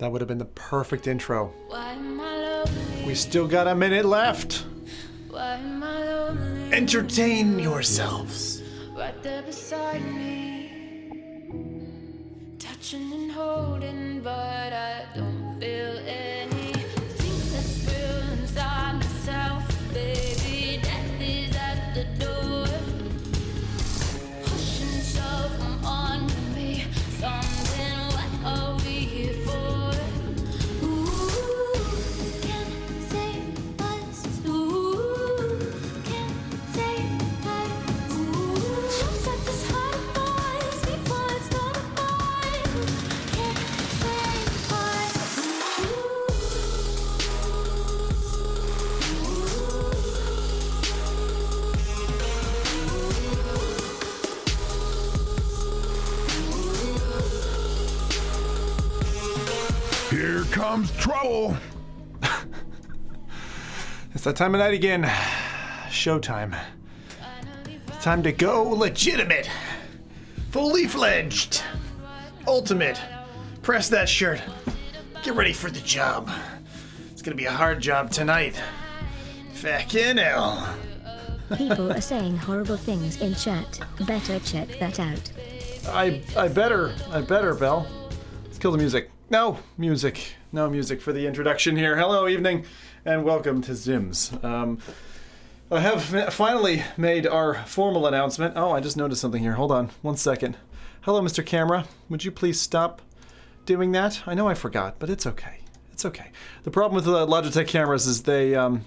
That would have been the perfect intro. We still got a minute left. Entertain yourselves. Right there beside me, touching and holding, but I don't feel anything that's real inside myself, baby. Death is at the door, push and shove from under me. Something, what are we here for? Ooh, can save us. Ooh, can save us. Ooh, set this heart voice before it's not a fight. Can save us. Here comes trouble. It's that time of night again. Showtime. Time to go legitimate. Fully fledged. Ultimate. Press that shirt. Get ready for the job. It's gonna be a hard job tonight. Fucking hell. People are saying horrible things in chat. Better check that out. I better, Belle. Let's kill the music. No music for the introduction here. Hello, evening, and welcome to Zims. I have finally made our formal announcement. Oh, I just noticed something here. Hold on, 1 second. Hello, Mr. Camera. Would you please stop doing that? I know I forgot, but it's okay. It's okay. The problem with the Logitech cameras is they have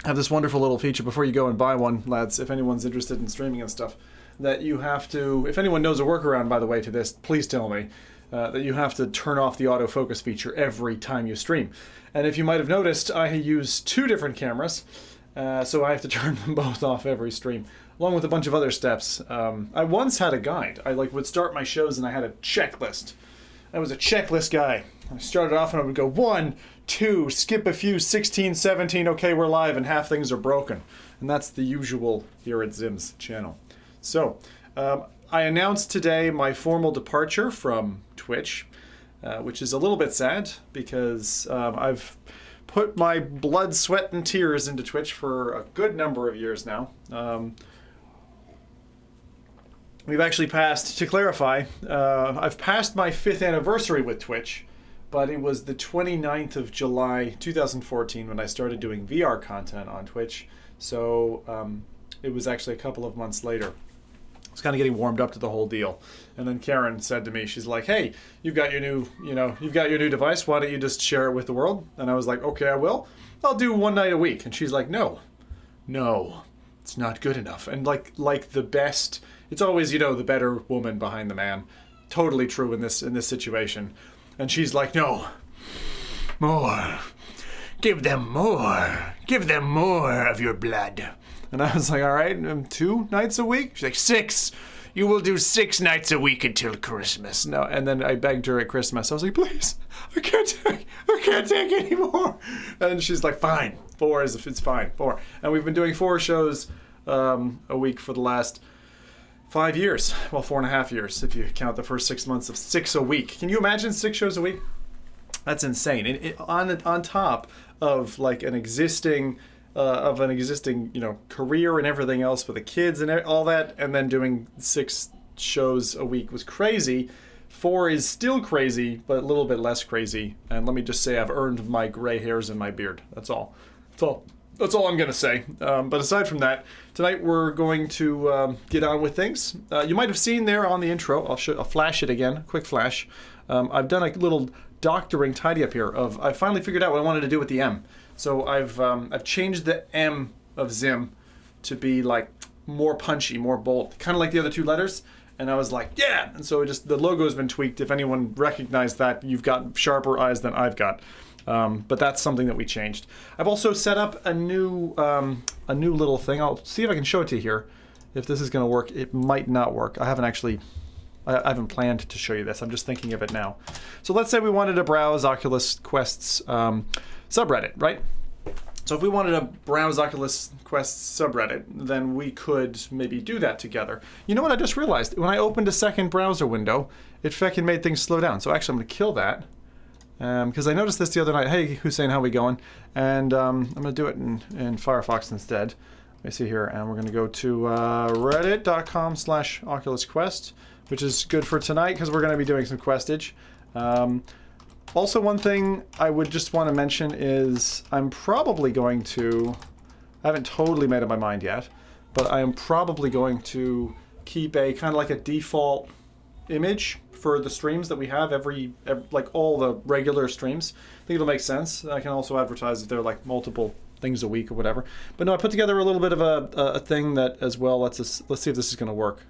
this wonderful little feature before you go and buy one, lads, if anyone's interested in streaming and stuff, that you have to, if anyone knows a workaround, by the way, to this, please tell me. That you have to turn off the autofocus feature every time you stream. And if you might have noticed, I use 2 different cameras, so I have to turn them both off every stream, along with a bunch of other steps. I once had a guide. I would start my shows and I had a checklist. I was a checklist guy. I started off and I would go 1, 2, skip a few, 16, 17, okay, we're live, and half things are broken. And that's the usual here at Zim's channel. So, I announced today my formal departure from Twitch, which is a little bit sad because I've put my blood, sweat, and tears into Twitch for a good number of years now. We've actually passed, to clarify, I've passed my 5th anniversary with Twitch, but it was the 29th of July 2014 when I started doing VR content on Twitch, so it was actually a couple of months later. I was kind of getting warmed up to the whole deal. And then Karen said to me, she's like, hey, you've got your new device. Why don't you just share it with the world? And I was like, okay, I will. I'll do 1 night a week. And she's like, no, it's not good enough. And like the best, it's always, the better woman behind the man. Totally true in this situation. And she's like, no, more. Give them more. Give them more of your blood. And I was like, all right, 2 nights a week? She's like, 6. You will do 6 nights a week until Christmas. No, and then I begged her at Christmas. I was like, please, I can't take any more. And she's like, fine. 4 it's fine. 4. And we've been doing 4 shows a week for the last 5 years. Well, 4.5 years if you count the first 6 months of 6 a week. Can you imagine 6 shows a week? That's insane. On top of an existing career and everything else with the kids and all that, and then doing 6 shows a week was crazy. 4 is still crazy, but a little bit less crazy. And let me just say, I've earned my gray hairs and my beard. That's all I'm gonna say. But aside from that, tonight we're going to get on with things. You might have seen there on the intro. I'll flash it again. Quick flash. I've done a little doctoring tidy up here. I finally figured out what I wanted to do with the M. So I've changed the M of Zim to be more punchy, more bold, kind of like the other 2 letters. And I was like, yeah. And so the logo has been tweaked. If anyone recognized that, you've got sharper eyes than I've got. But that's something that we changed. I've also set up a new little thing. I'll see if I can show it to you here. If this is going to work, it might not work. I haven't planned to show you this. I'm just thinking of it now. So let's say we wanted to browse Oculus Quest's subreddit, right? So if we wanted to browse Oculus Quest subreddit, then we could maybe do that together. You know what I just realized? When I opened a second browser window, it fucking made things slow down. So actually I'm going to kill that. because I noticed this the other night. Hey, Hussein, how we going? And I'm going to do it in Firefox instead. Let me see here, and we're going to go to reddit.com/Oculus Quest, which is good for tonight because we're going to be doing some questage. Also, one thing I would just want to mention is I'm probably going to, I haven't totally made up my mind yet, but I am probably going to keep a kind of like a default image for the streams that we have every like all the regular streams. I think it'll make sense. I can also advertise if they're like multiple things a week or whatever. But no, I put together a little bit of a thing that as well let's see if this is going to work.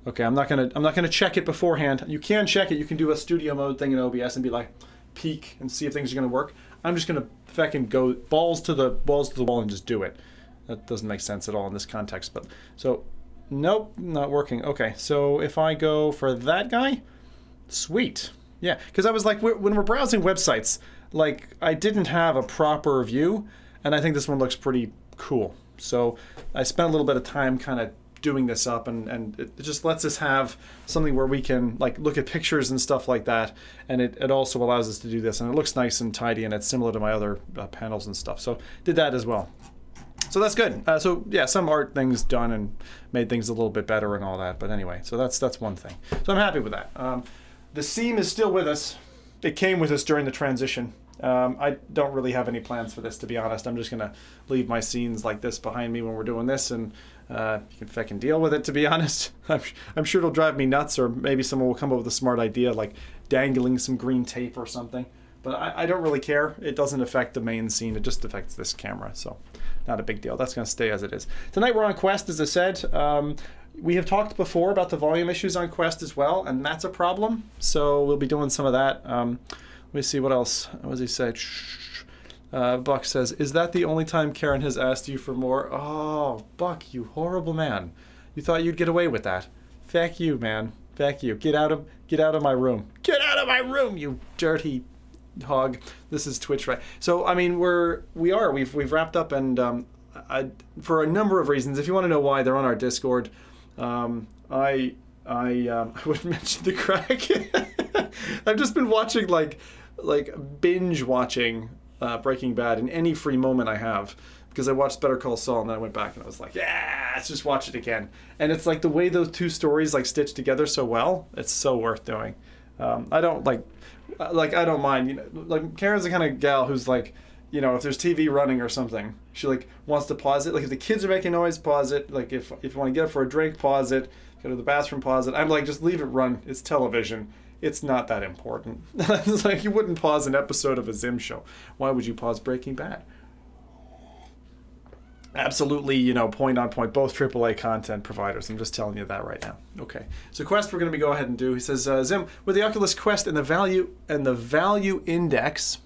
Okay, I'm not gonna check it beforehand. You can check it. You can do a studio mode thing in OBS and be like peek and see if things are gonna work. I'm just gonna fucking go balls to the wall and just do it. That doesn't make sense at all in this context. But so, nope, not working. Okay, so if I go for that guy, sweet. Yeah, because I was like, when we're browsing websites, like I didn't have a proper view, and I think this one looks pretty cool. So I spent a little bit of time kind of doing this up, and it just lets us have something where we can like look at pictures and stuff like that, and it also allows us to do this, and it looks nice and tidy, and it's similar to my other panels and stuff. So did that as well. So that's good. So yeah, some art things done and made things a little bit better and all that. But anyway, so that's one thing. So I'm happy with that. The seam is still with us. It came with us during the transition. I don't really have any plans for this, to be honest. I'm just gonna leave my scenes like this behind me when we're doing this, and you can fucking deal with it, to be honest. I'm sure it'll drive me nuts, or maybe someone will come up with a smart idea like dangling some green tape or something. But I don't really care. It doesn't affect the main scene. It just affects this camera, so not a big deal. That's going to stay as it is. Tonight we're on Quest, as I said. We have talked before about the volume issues on Quest as well, and that's a problem. So we'll be doing some of that. Let me see what else. What does he say? Buck says, "Is that the only time Karen has asked you for more?" Oh, Buck, you horrible man! You thought you'd get away with that? Feck you, man. Feck you. Get out of my room. Get out of my room, you dirty hog. This is Twitch, right? So I mean, we've wrapped up, and for a number of reasons. If you want to know why, they're on our Discord. I would mention the crack. I've just been watching like binge watching Breaking Bad in any free moment I have, because I watched Better Call Saul and then I went back and I was like, yeah, let's just watch it again. And it's like the way those two stories like stitch together so well, it's so worth doing. I don't I don't mind, you know, like Karen's the kind of gal who's like, you know, if there's TV running or something, she like wants to pause it. Like if the kids are making noise, pause it. Like if you want to get up for a drink, pause it. Go to the bathroom, pause it. I'm like, just leave it run. It's television. It's not that important. It's like you wouldn't pause an episode of a Zim show. Why would you pause Breaking Bad? Absolutely, you know, point on point, both AAA content providers. I'm just telling you that right now. Okay, so Quest we're going to go ahead and do. He says, Zim, with the Oculus Quest and the value index,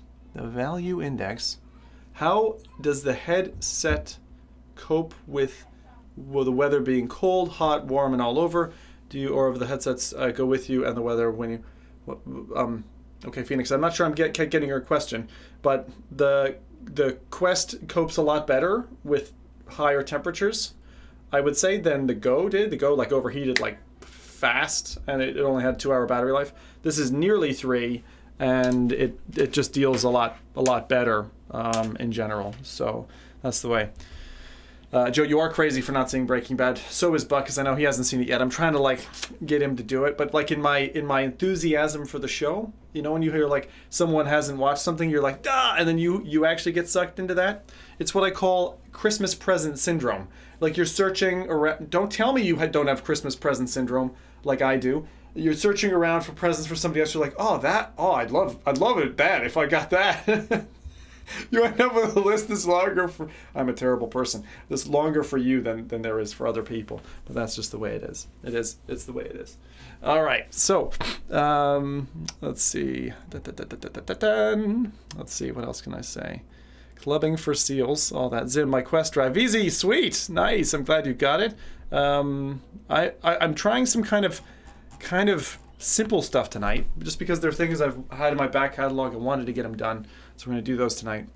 how does the headset cope with the weather being cold, hot, warm, and all over? Do you, or of the headsets go with you and the weather when you? Okay, Phoenix. I'm not sure I'm getting your question, but the Quest copes a lot better with higher temperatures, I would say, than the Go did. The Go like overheated like fast, and it only had 2-hour battery life. This is nearly 3, and it just deals a lot better in general. So that's the way. Joe, you are crazy for not seeing Breaking Bad. So is Buck, because I know he hasn't seen it yet. I'm trying to like get him to do it, but like in my enthusiasm for the show, you know, when you hear like someone hasn't watched something, you're like, duh, and then you actually get sucked into that. It's what I call Christmas present syndrome. Like you're searching around. Don't tell me you don't have Christmas present syndrome like I do. You're searching around for presents for somebody else. You're like, I'd love it that if I got that. You end up with a list that's longer for... I'm a terrible person. That's longer for you than there is for other people. But that's just the way it is. It's the way it is. All right. So, let's see. Let's see. What else can I say? Clubbing for seals. All that. Zim, my Quest drive. Easy. Sweet. Nice. I'm glad you got it. I'm trying some kind of simple stuff tonight, just because there are things I've had in my back catalog and wanted to get them done. So we're going to do those tonight.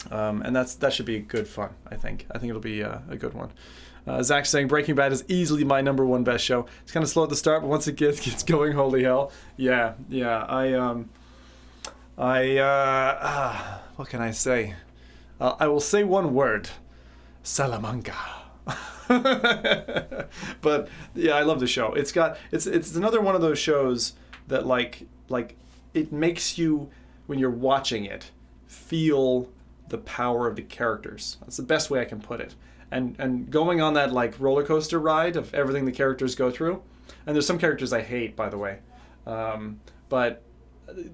And that should be good fun, I think. I think it'll be a good one. Zach's saying Breaking Bad is easily my #1 best show. It's kind of slow at the start, but once it gets going, holy hell. Yeah. What can I say? I will say one word. Salamanca. But yeah, I love the show. It's another one of those shows that like it makes you, when you're watching it, feel the power of the characters. That's the best way I can put it. And going on that like roller coaster ride of everything the characters go through. And there's some characters I hate, by the way. But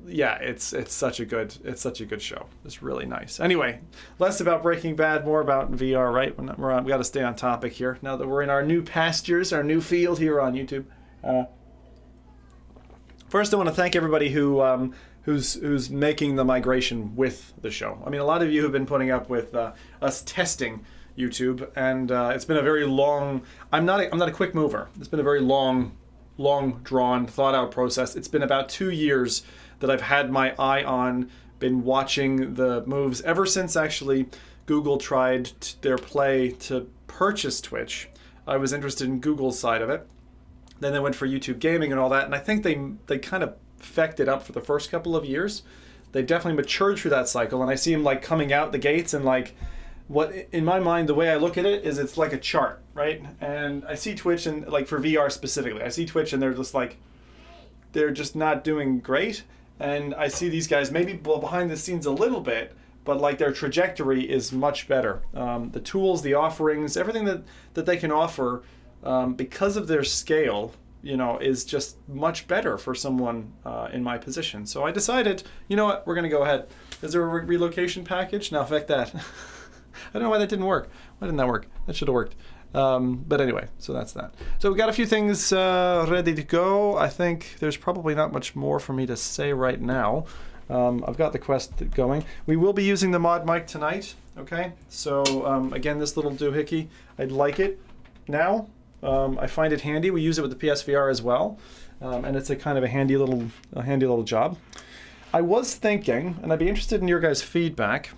yeah, it's such a good show. It's really nice. Anyway, less about Breaking Bad, more about VR, right? We got to stay on topic here now that we're in our new pastures, our new field here on YouTube. First, I want to thank everybody who's making the migration with the show. I mean, a lot of you have been putting up with us testing YouTube, and it's been a very long. I'm not a quick mover. It's been a very long drawn, thought out process. It's been about 2 years that I've had my eye on, been watching the moves ever since actually Google tried their play to purchase Twitch. I was interested in Google's side of it. Then they went for YouTube gaming and all that, and I think they kind of fecked it up for the first couple of years. They've definitely matured through that cycle, and I see them like coming out the gates and like, what in my mind, the way I look at it is it's like a chart, right? And I see Twitch, and like for VR specifically, I see Twitch and they're just not doing great. And I see these guys maybe behind the scenes a little bit, but like their trajectory is much better. The tools, the offerings, everything that they can offer, because of their scale, is just much better for someone in my position. So I decided, you know what, we're going to go ahead. Is there a relocation package? No, fuck that. I don't know why that didn't work. Why didn't that work? That should have worked. But anyway, so that's that. So we've got a few things ready to go. I think there's probably not much more for me to say right now. I've got the Quest going. We will be using the mod mic tonight, okay? So again, this little doohickey, I'd like it now. I find it handy. We use it with the PSVR as well, and it's a kind of a handy little job. I was thinking, and I'd be interested in your guys' feedback.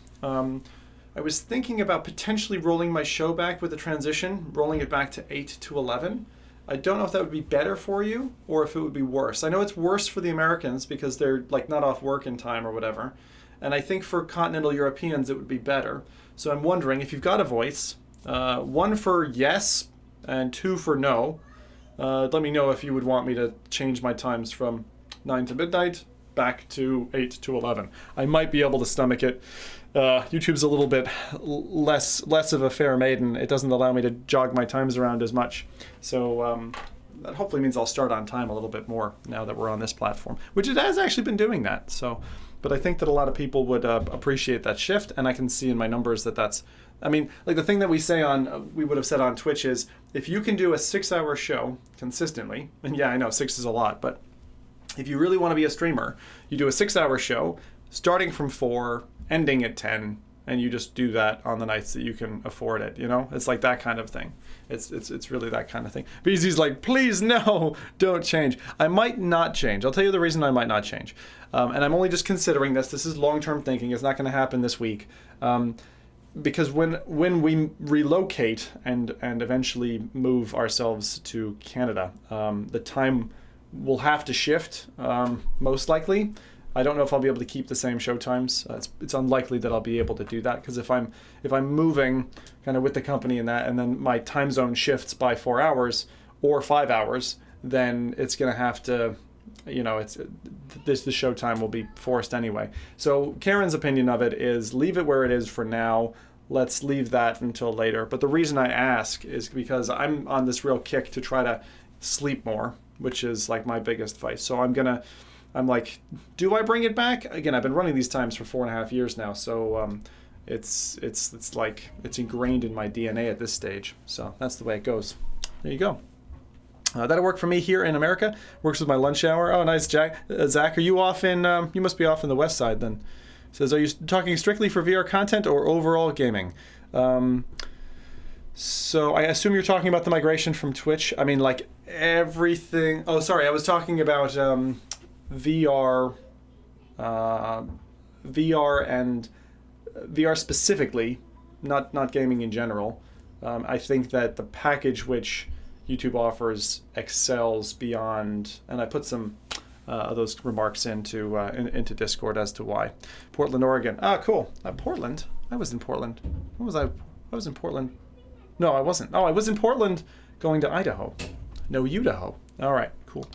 I was thinking about potentially rolling my show back with the transition, rolling it back to 8 to 11. I don't know if that would be better for you or if it would be worse. I know it's worse for the Americans because they're like not off work in time or whatever. And I think for continental Europeans it would be better. So I'm wondering if you've got a voice, 1 for yes and 2 for no. Let me know if you would want me to change my times from 9 to midnight back to 8 to 11. I might be able to stomach it. YouTube's a little bit less of a fair maiden. It doesn't allow me to jog my times around as much. So that hopefully means I'll start on time a little bit more now that we're on this platform, which it has actually been doing that. So, but I think that a lot of people would appreciate that shift, and I can see in my numbers that's, I mean, like the thing that we would have said on Twitch is, if you can do a 6-hour show consistently, and yeah, I know 6 is a lot, but if you really want to be a streamer, you do a 6-hour show, starting from 4, ending at 10, and you just do that on the nights that you can afford it, It's like that kind of thing. It's really that kind of thing. BZ's like, please no, don't change. I might not change. I'll tell you the reason I might not change. And I'm only just considering this. This is long-term thinking. It's not going to happen this week. Because when we relocate and eventually move ourselves to Canada, the time will have to shift, most likely. I don't know if I'll be able to keep the same show times. It's unlikely that I'll be able to do that, because if I'm moving kind of with the company and that, and then my time zone shifts by 4 hours or 5 hours, then it's going to have to, the show time will be forced anyway. So Karen's opinion of it is leave it where it is for now. Let's leave that until later. But the reason I ask is because I'm on this real kick to try to sleep more, which is like my biggest vice. So I'm like, do I bring it back? Again, I've been running these times for 4.5 years now, so it's like it's ingrained in my DNA at this stage. So that's the way it goes. There you go. That'll work for me here in America. Works with my lunch hour. Oh, nice, Jack. Zach, are you off in? You must be off in the West Side then. Says, are you talking strictly for VR content or overall gaming? So I assume you're talking about the migration from Twitch. I mean, like everything. Oh, sorry, I was talking about VR and VR specifically, not gaming in general. I think that the package which YouTube offers excels beyond, and I put some those remarks into Discord as to why. Portland, Oregon. Ah, cool. Portland. I was in Portland. When was I? I was in Portland. No, I wasn't. Oh, I was in Portland going to Idaho. No, Idaho. All right, cool.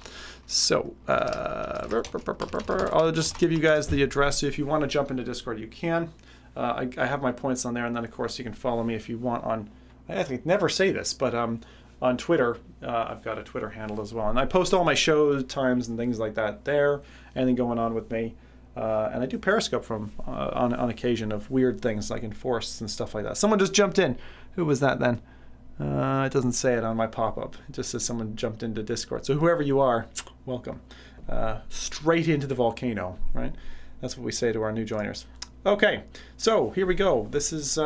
So, I'll just give you guys the address. If you want to jump into Discord, you can. I have my points on there, and then, of course, you can follow me if you want on... I think I never say this, but on Twitter, I've got a Twitter handle as well. And I post all my show times and things like that there, anything going on with me. And I do Periscope from on occasion of weird things like in forests and stuff like that. Someone just jumped in. Who was that then? It doesn't say it on my pop-up. It just says someone jumped into Discord. So whoever you are, welcome. Straight into the volcano, right? That's what we say to our new joiners. Okay, so here we go. This is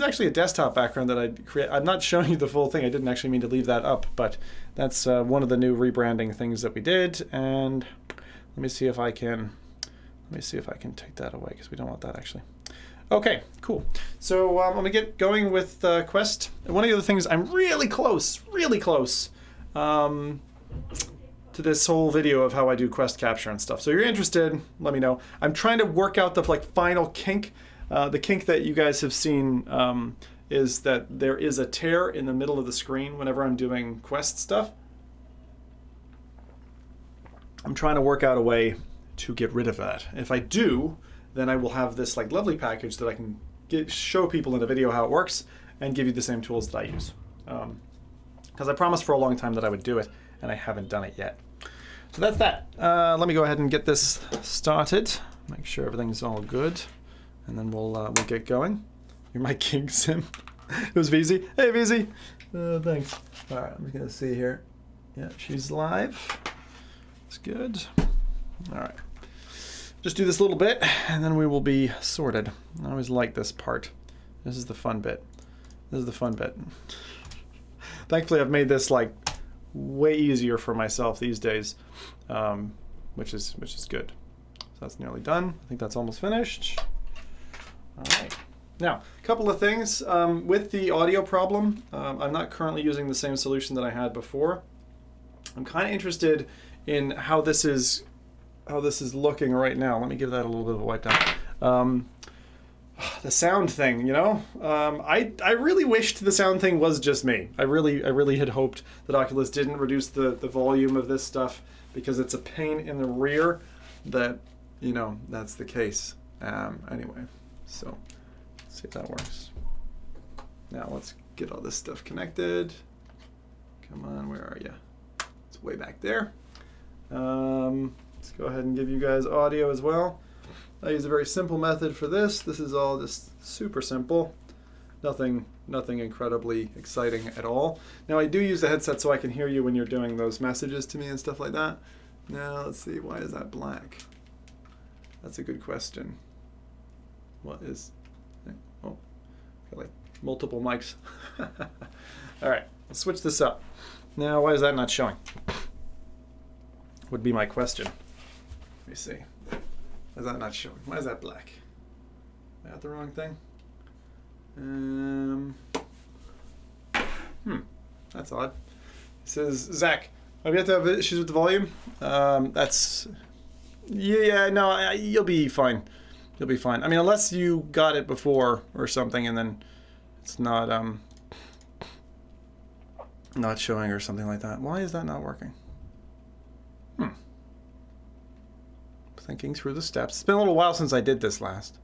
actually a desktop background that I create. I'm not showing you the full thing. I didn't actually mean to leave that up, but that's one of the new rebranding things that we did. And let me see if I can take that away because we don't want that actually. Okay, cool. So I'm gonna get going with Quest. One of the other things, I'm really close to this whole video of how I do Quest capture and stuff. So if you're interested, let me know. I'm trying to work out the final kink. The kink that you guys have seen is that there is a tear in the middle of the screen whenever I'm doing Quest stuff. I'm trying to work out a way to get rid of that. If I do, then I will have this lovely package that I can show people in a video how it works and give you the same tools that I use. Because I promised for a long time that I would do it, and I haven't done it yet. So that's that. Let me go ahead and get this started. Make sure everything's all good. And then we'll get going. You're my king sim. It was VZ. Hey VZ. Thanks. All right, I'm just gonna see here. Yeah, she's live. It's good. All right. Just do this little bit, and then we will be sorted. I always like this part. This is the fun bit. Thankfully, I've made this way easier for myself these days, which is good. So that's nearly done. I think that's almost finished. All right. Now, a couple of things with the audio problem. I'm not currently using the same solution that I had before. I'm kind of interested in how this is looking right now. Let me give that a little bit of a wipe down. The sound thing, you know, I really wished the sound thing was just me. I really had hoped that Oculus didn't reduce the volume of this stuff because it's a pain in the rear that, you know, that's the case. Anyway, so let's see if that works. Now let's get all this stuff connected. Come on, where are you? It's way back there. Let's go ahead and give you guys audio as well. I use a very simple method for this. This is all just super simple. Nothing incredibly exciting at all. Now I do use the headset so I can hear you when you're doing those messages to me and stuff like that. Now let's see, why is that black? That's a good question. What is, oh, got multiple mics. All right, let's switch this up. Now, why is that not showing? Would be my question. Let me see. Why is that not showing? Why is that black? Am I at the wrong thing? That's odd. It says, Zach, have you have to have issues with the volume? No, you'll be fine. You'll be fine. I mean, unless you got it before or something and then it's not showing or something like that. Why is that not working? Thinking through the steps. It's been a little while since I did this last.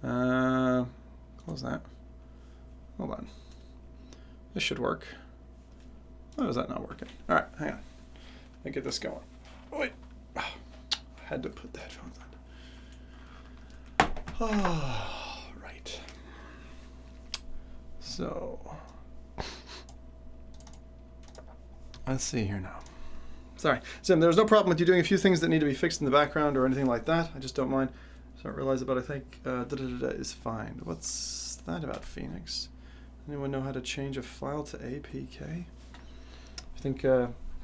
Close that. Hold on. This should work. Why is that not working? All right, hang on. Let me get this going. Oh, wait. I had to put the headphones on. Oh, right. So, let's see here now. Sorry. Sim, there's no problem with you doing a few things that need to be fixed in the background or anything like that. I just don't mind. So I realize about, I think, is fine. What's that about Phoenix? Anyone know how to change a file to APK? I think,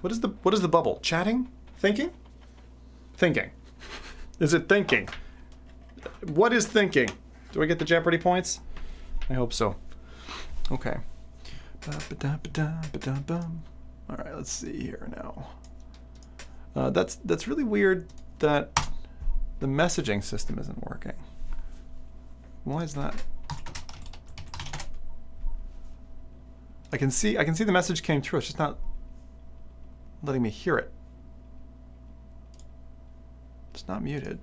what is the bubble? Chatting? Thinking? Thinking. Is it thinking? What is thinking? Do I get the Jeopardy points? I hope so. Okay. All right, let's see here now. That's really weird that the messaging system isn't working. Why is that? I can see the message came through. It's just not letting me hear it. It's not muted.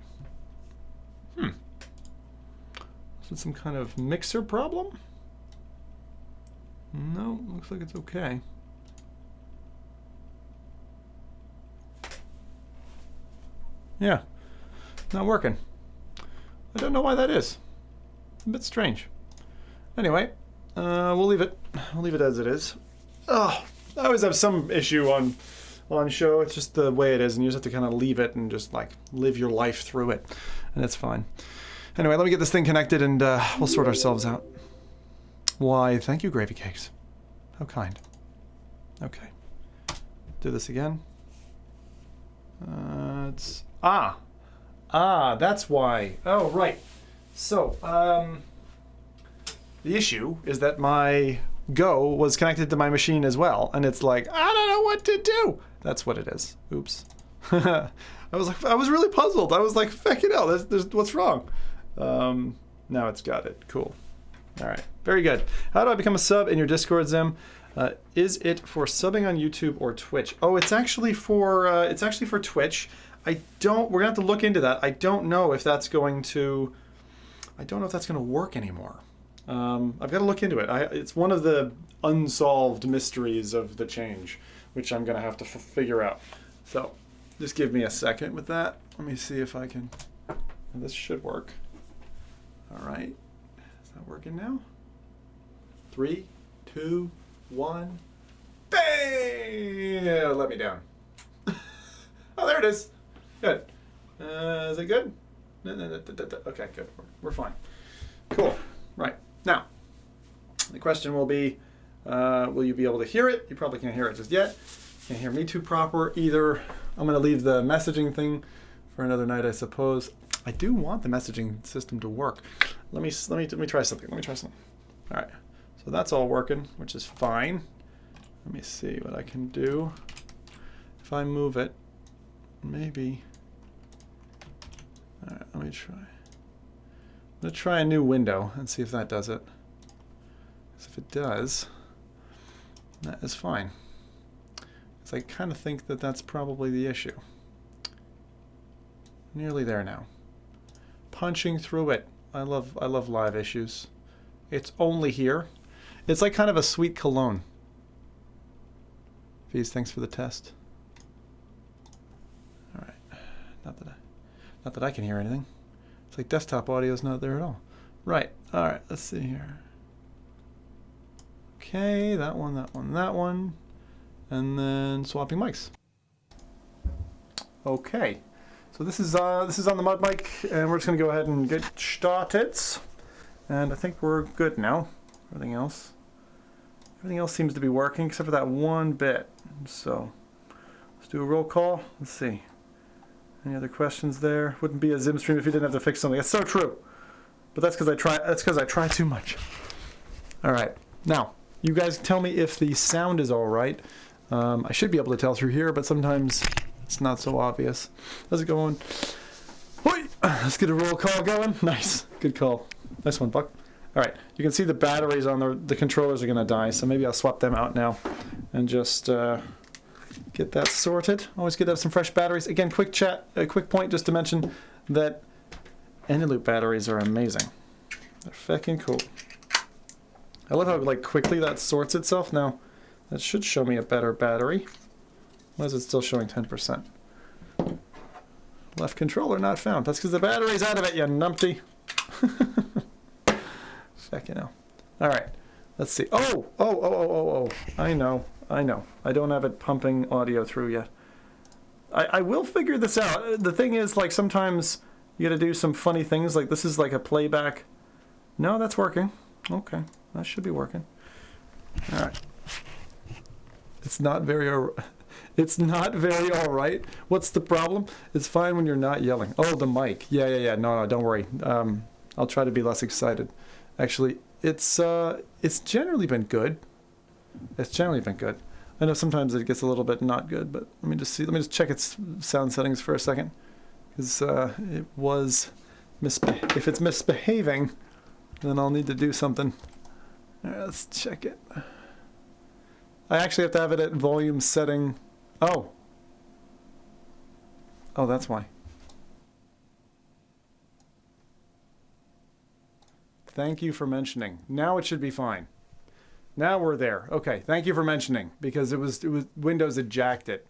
Is it some kind of mixer problem? No, looks like it's okay. Yeah, not working. I don't know why that is. It's a bit strange. Anyway, we'll leave it. We'll leave it as it is. Oh, I always have some issue on show. It's just the way it is, and you just have to kind of leave it and just like live your life through it, and it's fine. Anyway, let me get this thing connected, and we'll sort ourselves out. Why, thank you, Gravy Cakes. How kind. Okay. Do this again. That's why. Oh, right. So, the issue is that my Go was connected to my machine as well, and it's like, I don't know what to do. That's what it is. Oops. I was really puzzled. I was like, feckin' hell, what's wrong? Now it's got it. Cool. All right. Very good. How do I become a sub in your Discord, Zim? Is it for subbing on YouTube or Twitch? Oh, it's actually for Twitch. We're gonna have to look into that. I don't know if that's going to work anymore. I've got to look into it. It's one of the unsolved mysteries of the change, which I'm gonna have to figure out. So, just give me a second with that. Let me see if I can. This should work. All right. Is that working now? 3, 2, 1. Bang! Let me down. Oh, there it is. Good. Is it good? Okay, good. We're fine. Cool. Right. Now, the question will be, will you be able to hear it? You probably can't hear it just yet. Can't hear me too proper either. I'm going to leave the messaging thing for another night, I suppose. I do want the messaging system to work. Let me try something. All right. So that's all working, which is fine. Let me see what I can do. If I move it, maybe. All right, let me try. I'm going to try a new window and see if that does it. Because if it does, that is fine. Because I kind of think that that's probably the issue. Nearly there now. Punching through it. I love live issues. It's only here. It's like kind of a sweet cologne. Fees, thanks for the test. All right. Not that I can hear anything. It's like desktop audio is not there at all. Right. All right. Let's see here. Okay, that one. And then swapping mics. Okay. So this is on the mud mic, and we're just gonna go ahead and get started. And I think we're good now. Everything else seems to be working except for that one bit. So let's do a roll call. Let's see. Any other questions there? Wouldn't be a Zim stream if you didn't have to fix something. That's so true. But that's because I try too much. All right. Now, you guys tell me if the sound is all right. I should be able to tell through here, but sometimes it's not so obvious. How's it going? Hoi! Let's get a roll call going. Nice. Good call. Nice one, Buck. All right. You can see the batteries on the controllers are going to die, so maybe I'll swap them out now and just get that sorted. Always good to have some fresh batteries. Again, quick point just to mention that Eneloop batteries are amazing. They're fucking cool. I love how like quickly that sorts itself. Now, that should show me a better battery. Why is it still showing 10%? Left controller not found. That's because the battery's out of it, you numpty. Fucking hell. All right. Let's see. Oh. I know. I don't have it pumping audio through yet. I will figure this out. The thing is, like, sometimes you gotta do some funny things. Like, this is like a playback. No, that's working. Okay. That should be working. All right. It's not very all right. What's the problem? It's fine when you're not yelling. Oh, the mic. Yeah. No, don't worry. I'll try to be less excited. Actually, it's generally been good. I know sometimes it gets a little bit not good, but let me just see. Let me just check its sound settings for a second, because it was if it's misbehaving, then I'll need to do something. All right, let's check it. I actually have to have it at volume setting. Oh, that's why. Thank you for mentioning. Now it should be fine. Now we're there. Okay, thank you for mentioning, because it was Windows had jacked it.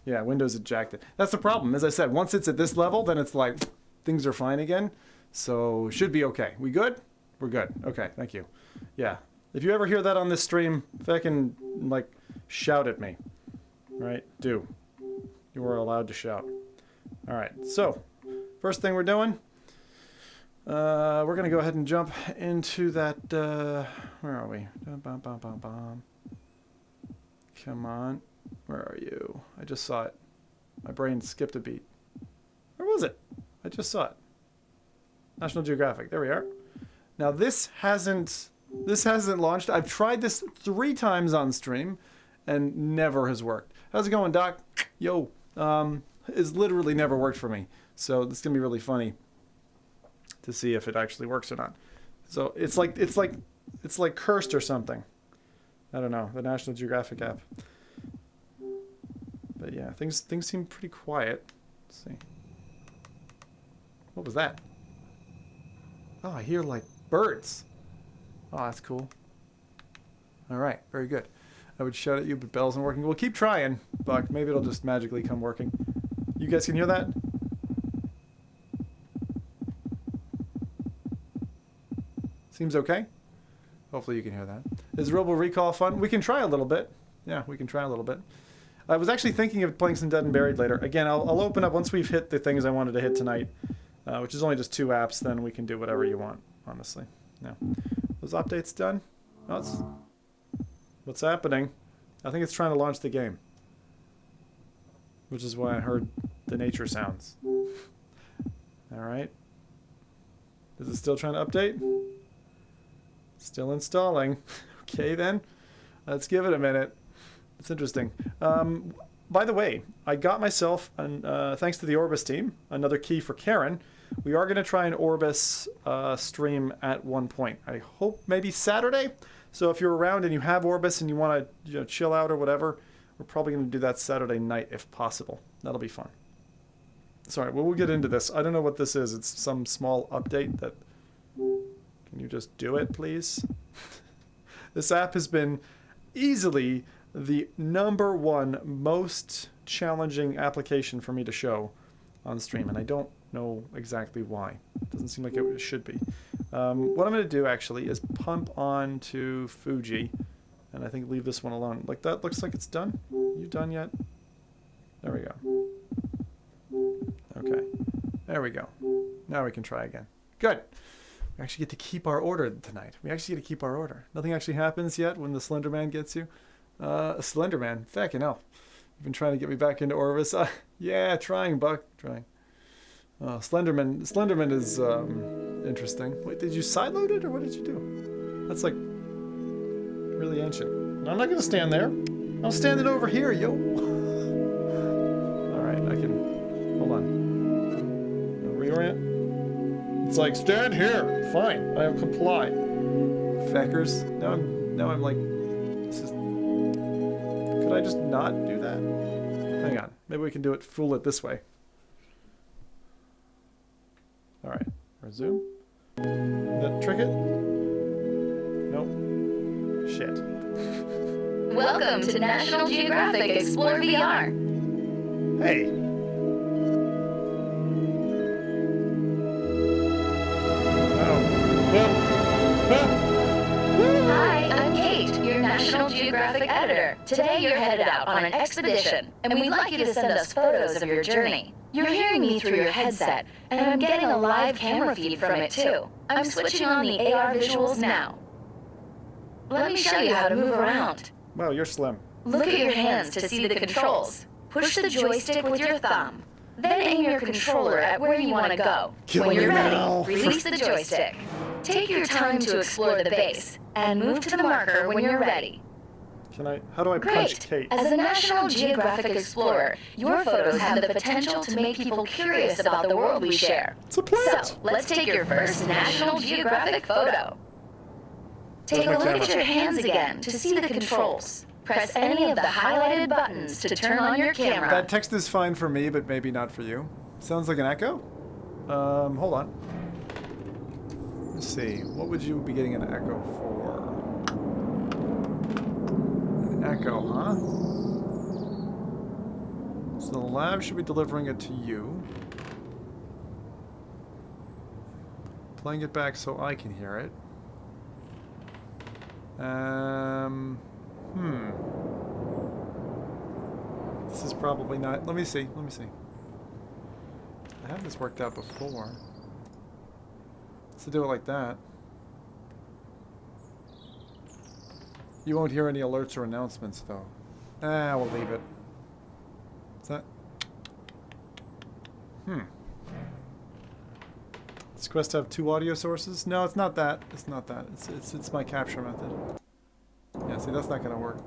Yeah, Windows had jacked it. That's the problem. As I said, once it's at this level, then it's like things are fine again. So should be okay. We good? We're good. Okay, thank you. Yeah. If you ever hear that on this stream, fucking like shout at me. Right? Do. You are allowed to shout. All right. So, first thing we're doing, we're going to go ahead and jump into that, where are we? Come on. Where are you? I just saw it. My brain skipped a beat. Where was it? I just saw it. National Geographic. There we are. Now this hasn't launched. I've tried this 3 times on stream and never has worked. How's it going, Doc? Yo. It's literally never worked for me. So this is going to be really funny to see if it actually works or not. So it's like cursed or something. I don't know, the National Geographic app. But yeah, things seem pretty quiet. Let's see. What was that? Oh, I hear like birds. Oh, that's cool. All right, very good. I would shout at you, but bells aren't working. We'll keep trying, Buck. Maybe it'll just magically come working. You guys can hear that? Seems okay. Hopefully you can hear that. Is Robo Recall fun? We can try a little bit. Yeah, we can try a little bit. I was actually thinking of playing some Dead and Buried later. Again, I'll open up once we've hit the things I wanted to hit tonight, which is only just 2 apps. Then we can do whatever you want, honestly. No. Those updates done? Oh, what's happening? I think it's trying to launch the game, which is why I heard the nature sounds. All right. Is it still trying to update? Still installing. Okay, then. Let's give it a minute. It's interesting. By the way, I got myself, thanks to the Orbis team, another key for Karen. We are going to try an Orbis stream at one point. I hope maybe Saturday. So if you're around and you have Orbis and you want to chill out or whatever, we're probably going to do that Saturday night if possible. That'll be fun. Sorry, well, we'll get into this. I don't know what this is. It's some small update that... Can you just do it, please? This app has been easily the #1 most challenging application for me to show on stream, and I don't know exactly why. It doesn't seem like it should be. What I'm going to do, actually, is pump on to Fuji, and I think leave this one alone. Like, that looks like it's done. You done yet? There we go. Okay. There we go. Now we can try again. Good. We actually get to keep our order tonight. We actually get to keep our order. Nothing actually happens yet when the Slender Man gets you. Slender Man, fucking hell. You've been trying to get me back into Orvis. Yeah, trying, Buck, trying. Slenderman is interesting. Wait, did you sideload it or what did you do? That's like really ancient. No, I'm not gonna stand there. I'm standing over here, yo. All right, I can. Hold on. Reorient. It's like, stand here. Fine, I comply. Feckers. Now I'm like, this is. Could I just not do that? Hang on. Maybe we can do it. Fool it this way. All right. Resume. Did that trick it? Nope. Shit. Welcome to National Geographic Explore VR. Hey. Hi, I'm Kate, your National Geographic editor. Today you're headed out on an expedition, and we'd like you to send us photos of your journey. You're hearing me through your headset, and I'm getting a live camera feed from it too. I'm switching on the AR visuals now. Let me show you how to move around. Wow, you're slim. Look at your hands to see the controls. Push the joystick with your thumb. Then aim your controller at where you want to go. When you're ready, release the joystick. Take your time to explore the base, and move to the marker when you're ready. How do I punch Great! Kate? As a National Geographic explorer, your photos have the potential to make people curious about the world we share. It's a plant! So, let's take your first National Geographic photo. Take a my look at camera? your hands again to see the controls. Press any of the highlighted buttons to turn on your camera. That text is fine for me, but maybe not for you. Sounds like an echo? Hold on. Let's see. What would you be getting an echo for? An echo, huh? So the lab should be delivering it to you. Playing it back so I can hear it. This is probably not... Let me see. I have this worked out before. Let's do it like that. You won't hear any alerts or announcements, though. We'll leave it. Is that... Does Quest have 2 audio sources? No, it's not that. It's not that. It's my capture method. Yeah, see, that's not going to work.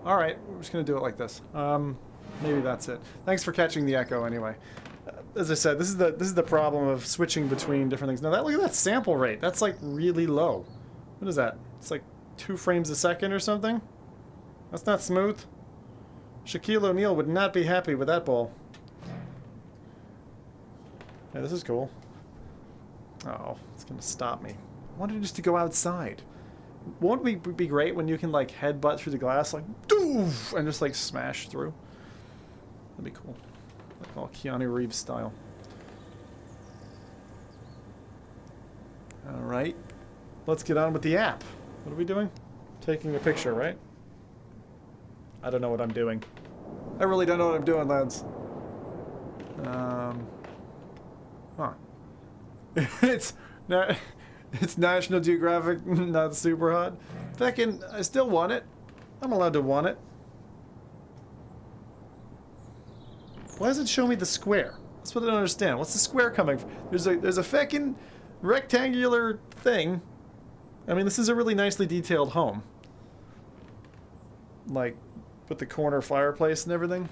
Alright, we're just going to do it like this. Maybe that's it. Thanks for catching the echo, anyway. As I said, this is the problem of switching between different things. Now, look at that sample rate. That's, like, really low. What is that? It's like 2 frames a second or something? That's not smooth. Shaquille O'Neal would not be happy with that ball. Yeah, this is cool. Oh, it's going to stop me. I wanted just to go outside. Won't it be great when you can, like, headbutt through the glass, like, doof, and just, like, smash through? That'd be cool. Like all Keanu Reeves style. Alright. Let's get on with the app. What are we doing? Taking a picture, right? I don't know what I'm doing. I really don't know what I'm doing, lads. Huh. It's National Geographic, not super hot. Feckin', I still want it. I'm allowed to want it. Why does it show me the square? That's what I don't understand. What's the square coming from? There's a feckin' rectangular thing. I mean, this is a really nicely detailed home. Like, with the corner fireplace and everything.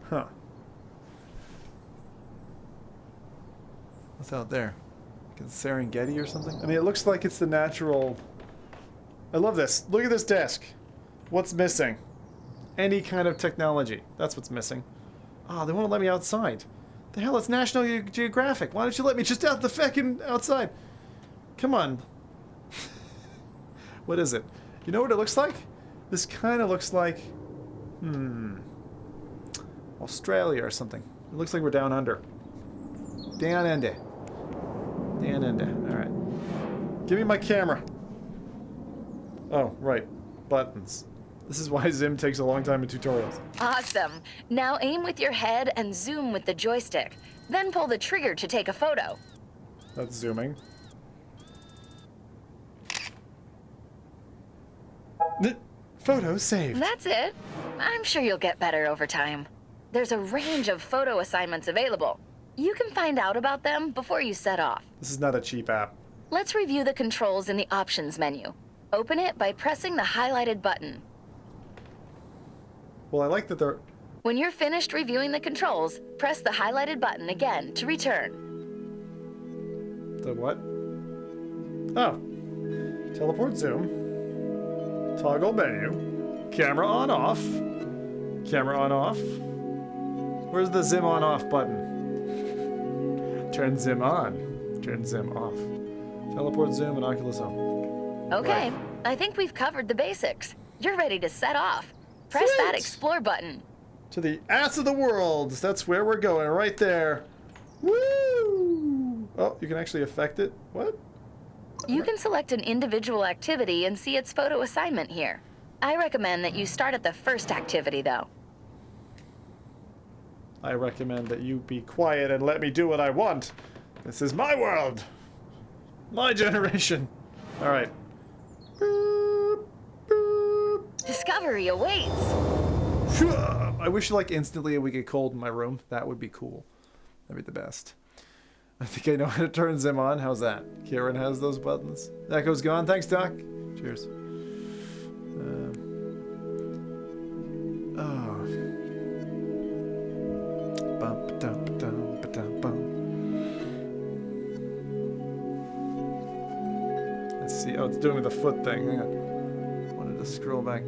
Huh. What's out there? Serengeti or something? I mean, it looks like it's the natural... I love this. Look at this desk. What's missing? Any kind of technology. That's what's missing. Oh, they won't let me outside. The hell, it's National Geographic. Why don't you let me just out the feckin' outside? Come on. What is it? You know what it looks like? This kind of looks like... Australia or something. It looks like we're down under. Down under. Down under. Alright. Give me my camera. Oh, right. Buttons. This is why Zim takes a long time in tutorials. Awesome. Now aim with your head and zoom with the joystick. Then pull the trigger to take a photo. That's zooming. Photo saved. That's it. I'm sure you'll get better over time. There's a range of photo assignments available. You can find out about them before you set off. This is not a cheap app. Let's review the controls in the options menu. Open it by pressing the highlighted button. Well, I like that they're... When you're finished reviewing the controls, press the highlighted button again to return. The what? Oh. Teleport zoom. Toggle menu. Camera on off. Camera on off. Where's the Zim on off button? Turn Zim on. Turn Zim off. Teleport zoom and Oculus home. Okay, Right. I think we've covered the basics. You're ready to set off. Press that Sweet. explore button. To the ass of the world. That's where we're going, right there. Woo! Oh, you can actually affect it. What? You can select an individual activity and see its photo assignment here. I recommend that you start at the first activity, though. I recommend that you be quiet and let me do what I want. This is my world. My generation. All right. Boop, boop. Discovery awaits. I wish like instantly it would get cold in my room. That would be cool. That'd be the best. I think I know how to turn Zim on. How's that? Kieran has those buttons. Echo's gone. Thanks, Doc. Cheers. see. Oh, it's doing with the foot thing. Hang on. Wanted to scroll back.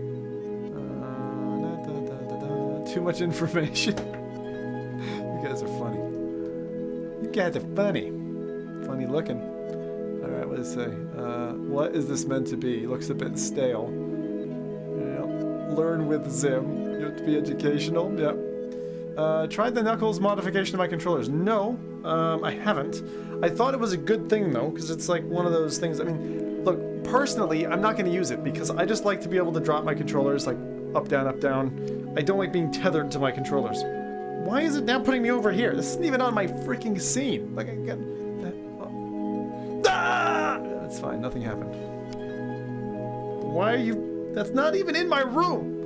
Too much information. You guys are funny. You guys are funny. Funny looking. Alright, what does it say? What is this meant to be? Looks a bit stale. Yeah. Learn with Zim. You have to be educational. Yep. Tried the Knuckles modification of my controllers. No, I haven't. I thought it was a good thing though, because it's like one of those things. I mean, look, personally, I'm not going to use it because I just like to be able to drop my controllers like up, down, up, down. I don't like being tethered to my controllers. Why is it now putting me over here? This isn't even on my freaking scene. Like, I get... Ah! That's fine, nothing happened. Why are you... That's not even in my room!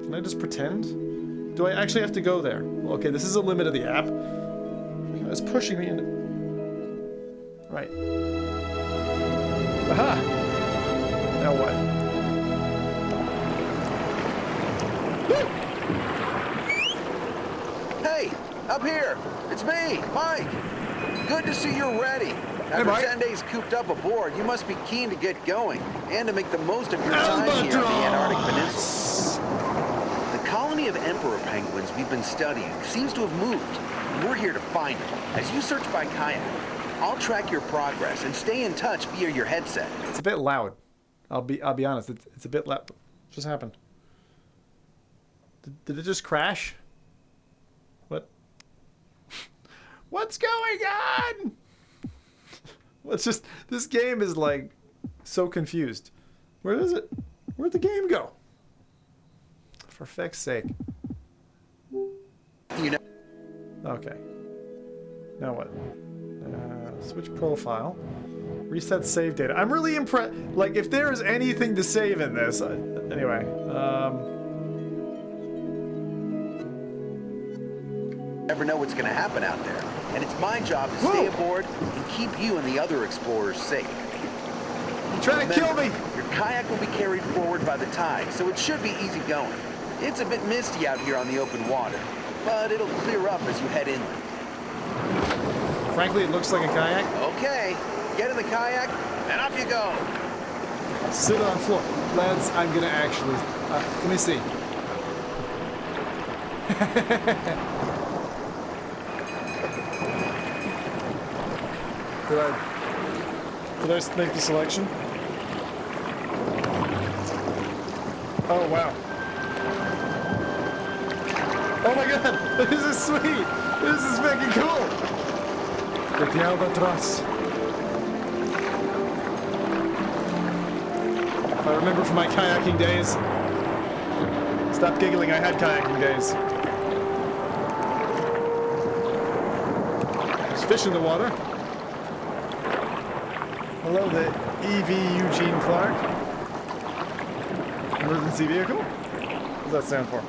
Can I just pretend? Do I actually have to go there? Well, okay, this is a limit of the app. It's pushing me into... Right. Aha! Now what? Hey, up here. It's me, Mike. Good to see you're ready. After Mike. 10 days cooped up aboard, you must be keen to get going and to make the most of your time here on the Antarctic Peninsula. The colony of emperor penguins we've been studying seems to have moved, and we're here to find it. As you search by kayak, I'll track your progress and stay in touch via your headset. It's a bit loud. I'll be honest. It's a bit loud. What just happened? Did it just crash? What? What's going on? What's just... This game is like so confused. Where is it? Where'd the game go? For feck's sake. You know. Okay. Now what? Switch profile. Reset save data. I'm really impressed. Like, if there is anything to save in this... anyway. Never know what's going to happen out there, and it's my job to stay aboard and keep you and the other explorers safe. You trying to kill me? Your kayak will be carried forward by the tide, so it should be easy going. It's a bit misty out here on the open water, but it'll clear up as you head inland. Frankly, it looks like a kayak. Okay, get in the kayak, and off you go. Sit on floor. Lads, I'm gonna actually... let me see. Did I make the selection? Oh, wow. Oh my god! This is sweet! This is fucking cool! Get the albatross. If I remember from my kayaking days... Stop giggling, I had kayaking days. There's fish in the water. Hello, the EV Eugene Clark. Emergency vehicle? What does that stand for?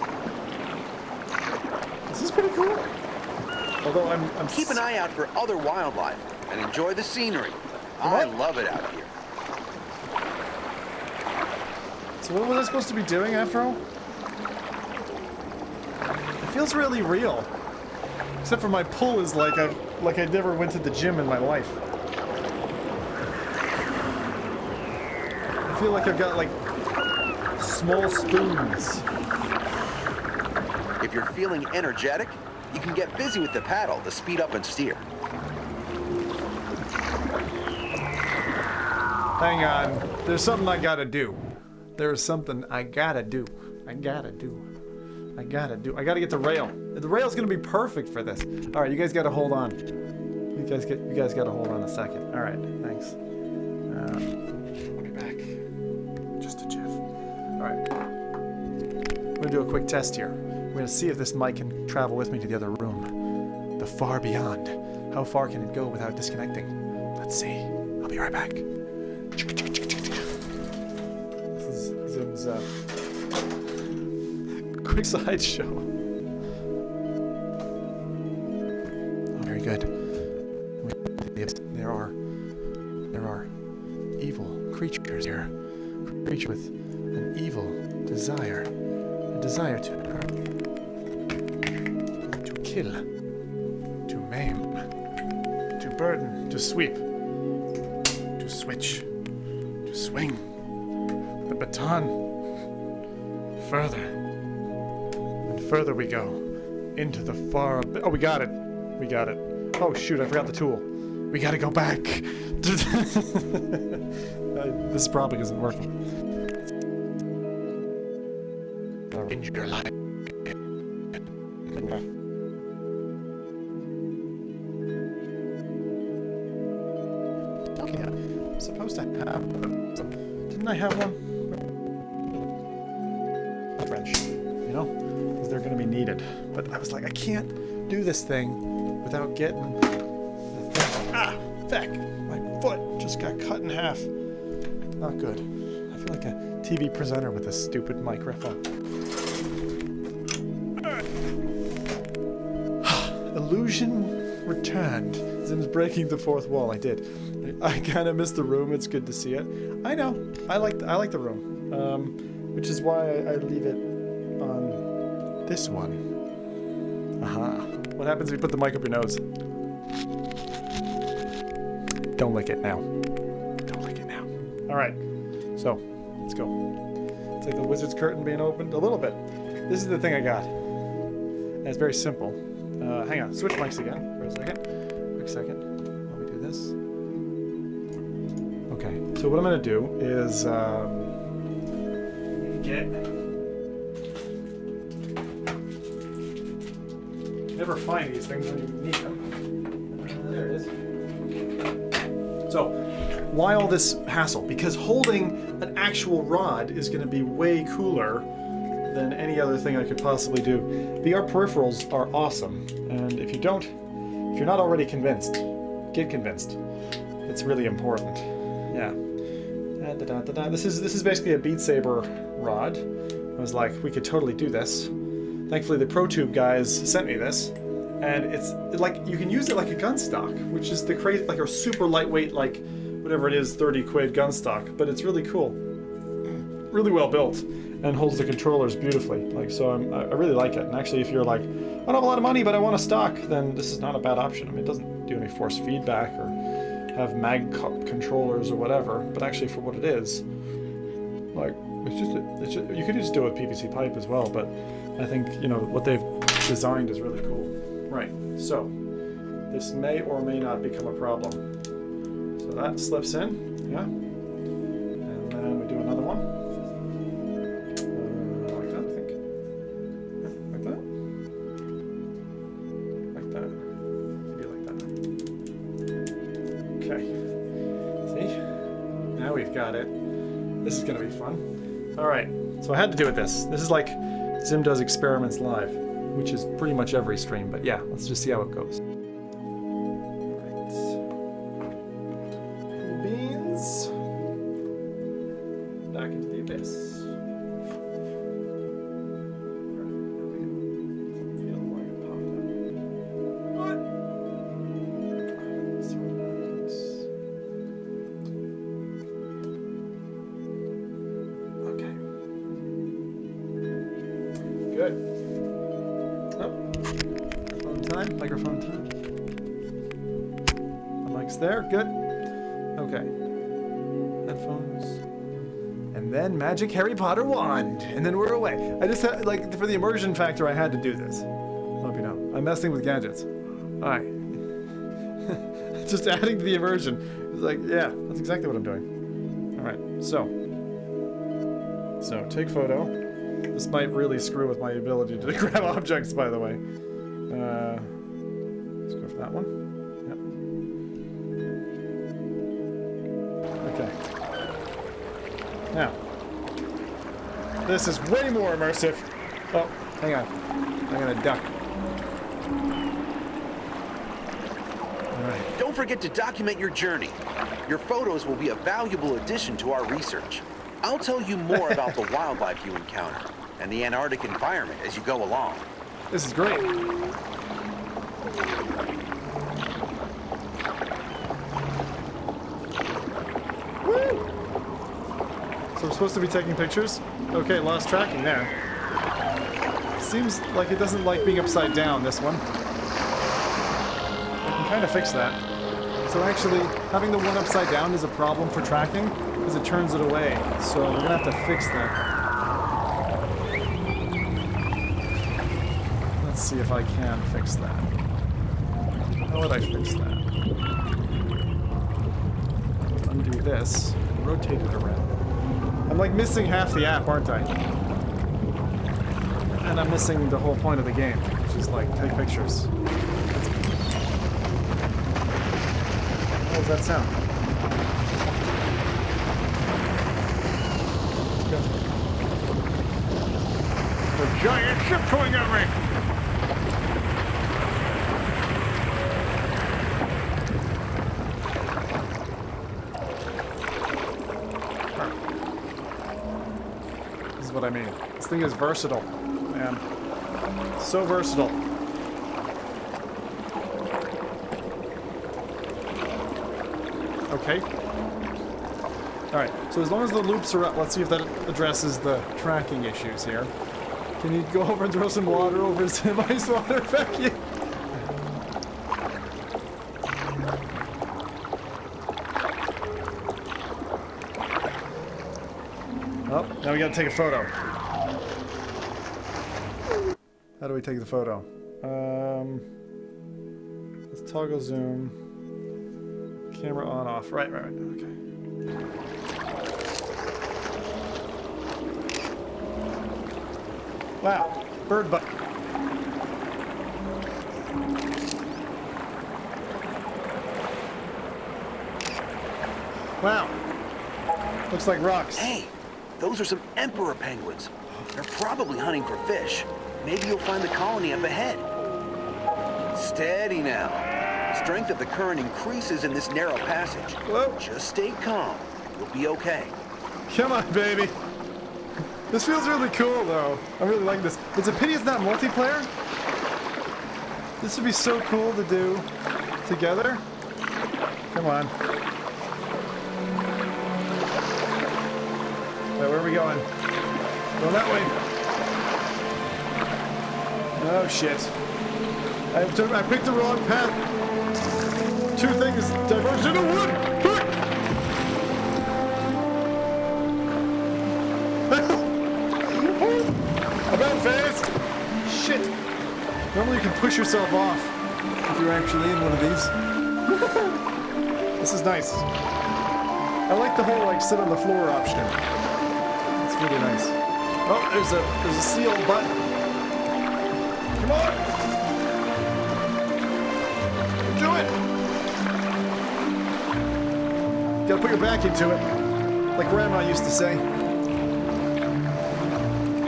This is pretty cool. Although I'm Keep an eye out for other wildlife and enjoy the scenery. I love it out here. So what was I supposed to be doing after all? It feels really real. Except for my pull is like I never went to the gym in my life. I feel like I've got like small spoons. If you're feeling energetic, you can get busy with the paddle to speed up and steer. Hang on. There's something I gotta do. There's something I gotta do. I gotta get the rail. The rail's gonna be perfect for this. All right, you guys gotta hold on. You guys gotta hold on a second. All right, thanks. I'll be back. Just a jiff. All right. We're gonna do a quick test here. We're gonna see if this mic can travel with me to the other room. The far beyond. How far can it go without disconnecting? Let's see. I'll be right back. This is Zim's quick sideshow. Oh, very good. There are evil creatures here. Creature with an evil desire. A desire to kill, to maim, to burden, to sweep. switch, to swing the baton further and further we go into the far. Oh, we got it. We got it. Oh shoot! I forgot the tool. We gotta go back. This probably isn't working. In your life. Okay, I'm supposed to have. Didn't I have one? A wrench, you know, because they're going to be needed. But I was like, I can't do this thing without getting the thing. Ah, feck! My foot just got cut in half. Not good. I feel like a TV presenter with a stupid microphone. Illusion returned. Zim's breaking the fourth wall. I did. I kind of missed the room. It's good to see it. I know. I like the room, which is why I leave it on this one. Aha. What happens if you put the mic up your nose? Don't lick it now. Don't lick it now. All right. So let's go. It's like the wizard's curtain being opened a little bit. This is the thing I got. And it's very simple. Hang on, switch mics again for a second. Quick second. While we do this. Okay, so what I'm gonna do is never find these things when you need them. There it is. So, why all this hassle? Because holding an actual rod is gonna be way cooler than any other thing I could possibly do. VR peripherals are awesome, and if you're not already convinced, get convinced. It's really important. Yeah. This is basically a Beat Saber rod. I was like, we could totally do this. Thankfully, the ProTube guys sent me this, and it's like you can use it like a gun stock, which is the crazy, like a super lightweight, like whatever it is, 30 quid gun stock. But it's really cool, really well built. And holds the controllers beautifully. Like, so I really like it. And actually, if you're like, I don't have a lot of money, but I want a stock, then this is not a bad option. I mean, it doesn't do any force feedback or have mag controllers or whatever. But actually, for what it is, like, it's just you could just do it with PVC pipe as well. But I think what they've designed is really cool. Right. So this may or may not become a problem. So that slips in, yeah. And then we do another one. Got it. This is gonna be fun. All right, so I had to do it this. This is like Zim does experiments live, which is pretty much every stream, but yeah, let's just see how it goes. Right. Beans. Back into the abyss. Good. Oh. Microphone time. The mic's there. Good. Okay. Headphones. And then magic Harry Potter wand. And then we're away. I just had, like, for the immersion factor, I had to do this. I hope you know. I'm messing with gadgets. Alright. Just adding to the immersion. It's like, yeah, that's exactly what I'm doing. Alright, so take photo. This might really screw with my ability to grab objects, by the way. Let's go for that one. Yep. Okay. Now, this is way more immersive. Oh, hang on. I'm gonna duck. All right. Don't forget to document your journey. Your photos will be a valuable addition to our research. I'll tell you more about the wildlife you encounter and the Antarctic environment as you go along. This is great. Woo! So we're supposed to be taking pictures? Okay, lost tracking there. Seems like it doesn't like being upside down, this one. I can kind of fix that. So actually, having the one upside down is a problem for tracking, because it turns it away. So we're gonna have to fix that. Let's see if I can fix that. How would I fix that? Undo this, and rotate it around. I'm like missing half the app, aren't I? And I'm missing the whole point of the game, which is like, take pictures. What does that sound? A giant ship going at me! This is what I mean. This thing is versatile, man. So versatile. Okay. Alright, so as long as the loops are up, let's see if that addresses the tracking issues here. Can you go over and throw some water over some ice water? Thank you. Oh, now we gotta take a photo. How do we take the photo? Let's toggle zoom. Camera on, off. Right, okay. Wow, bird butt. Wow. Looks like rocks. Hey, those are some emperor penguins. They're probably hunting for fish. Maybe you'll find the colony up ahead. Steady now. The strength of the current increases in this narrow passage. Whoa. Just stay calm. You'll be okay. Come on, baby. This feels really cool, though. I really like this. It's a pity it's not multiplayer. This would be so cool to do together. Come on. Wait, where are we going? Going that way. Oh, shit. I picked the wrong path. Two things diverged into one. Quick! About fast! Shit! Normally you can push yourself off if you're actually in one of these. This is nice. I like the whole like sit on the floor option. It's really nice. Oh, there's a seal button. Come on! Do it! Gotta put your back into it, like Grandma used to say.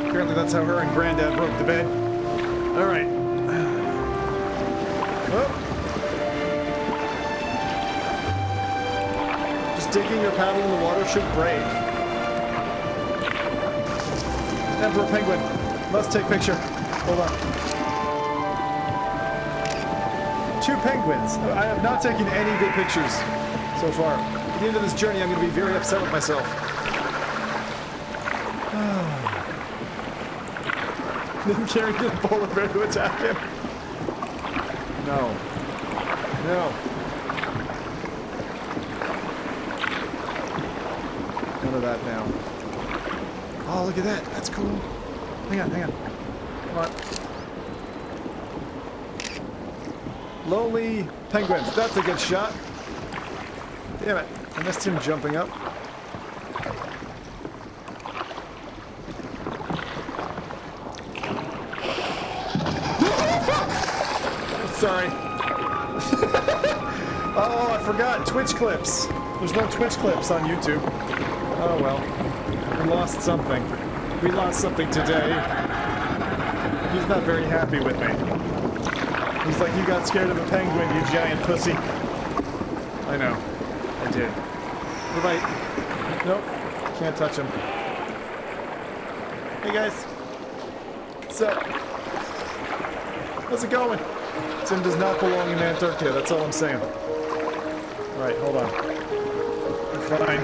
Apparently that's how her and Granddad broke the bed. All right. Oh. Just digging your paddle in the water should break. Emperor penguin. Must take picture. Hold on. 2 penguins. I have not taken any good pictures so far. At the end of this journey, I'm going to be very upset with myself. Then carrying the polar bear to attack him. No. No. None of that now. Oh, look at that. That's cool. Hang on. Come on. Lonely penguins. That's a good shot. Damn it. I missed him jumping up. Sorry. Oh, I forgot. Twitch clips. There's no Twitch clips on YouTube. Oh well. We lost something. We lost something today. He's not very happy with me. He's like, you got scared of a penguin, you giant pussy. I know. I did. What about... Nope. Can't touch him. Hey guys. What's up? How's it going? Tim does not belong in Antarctica, that's all I'm saying. Alright, hold on. I'm fine.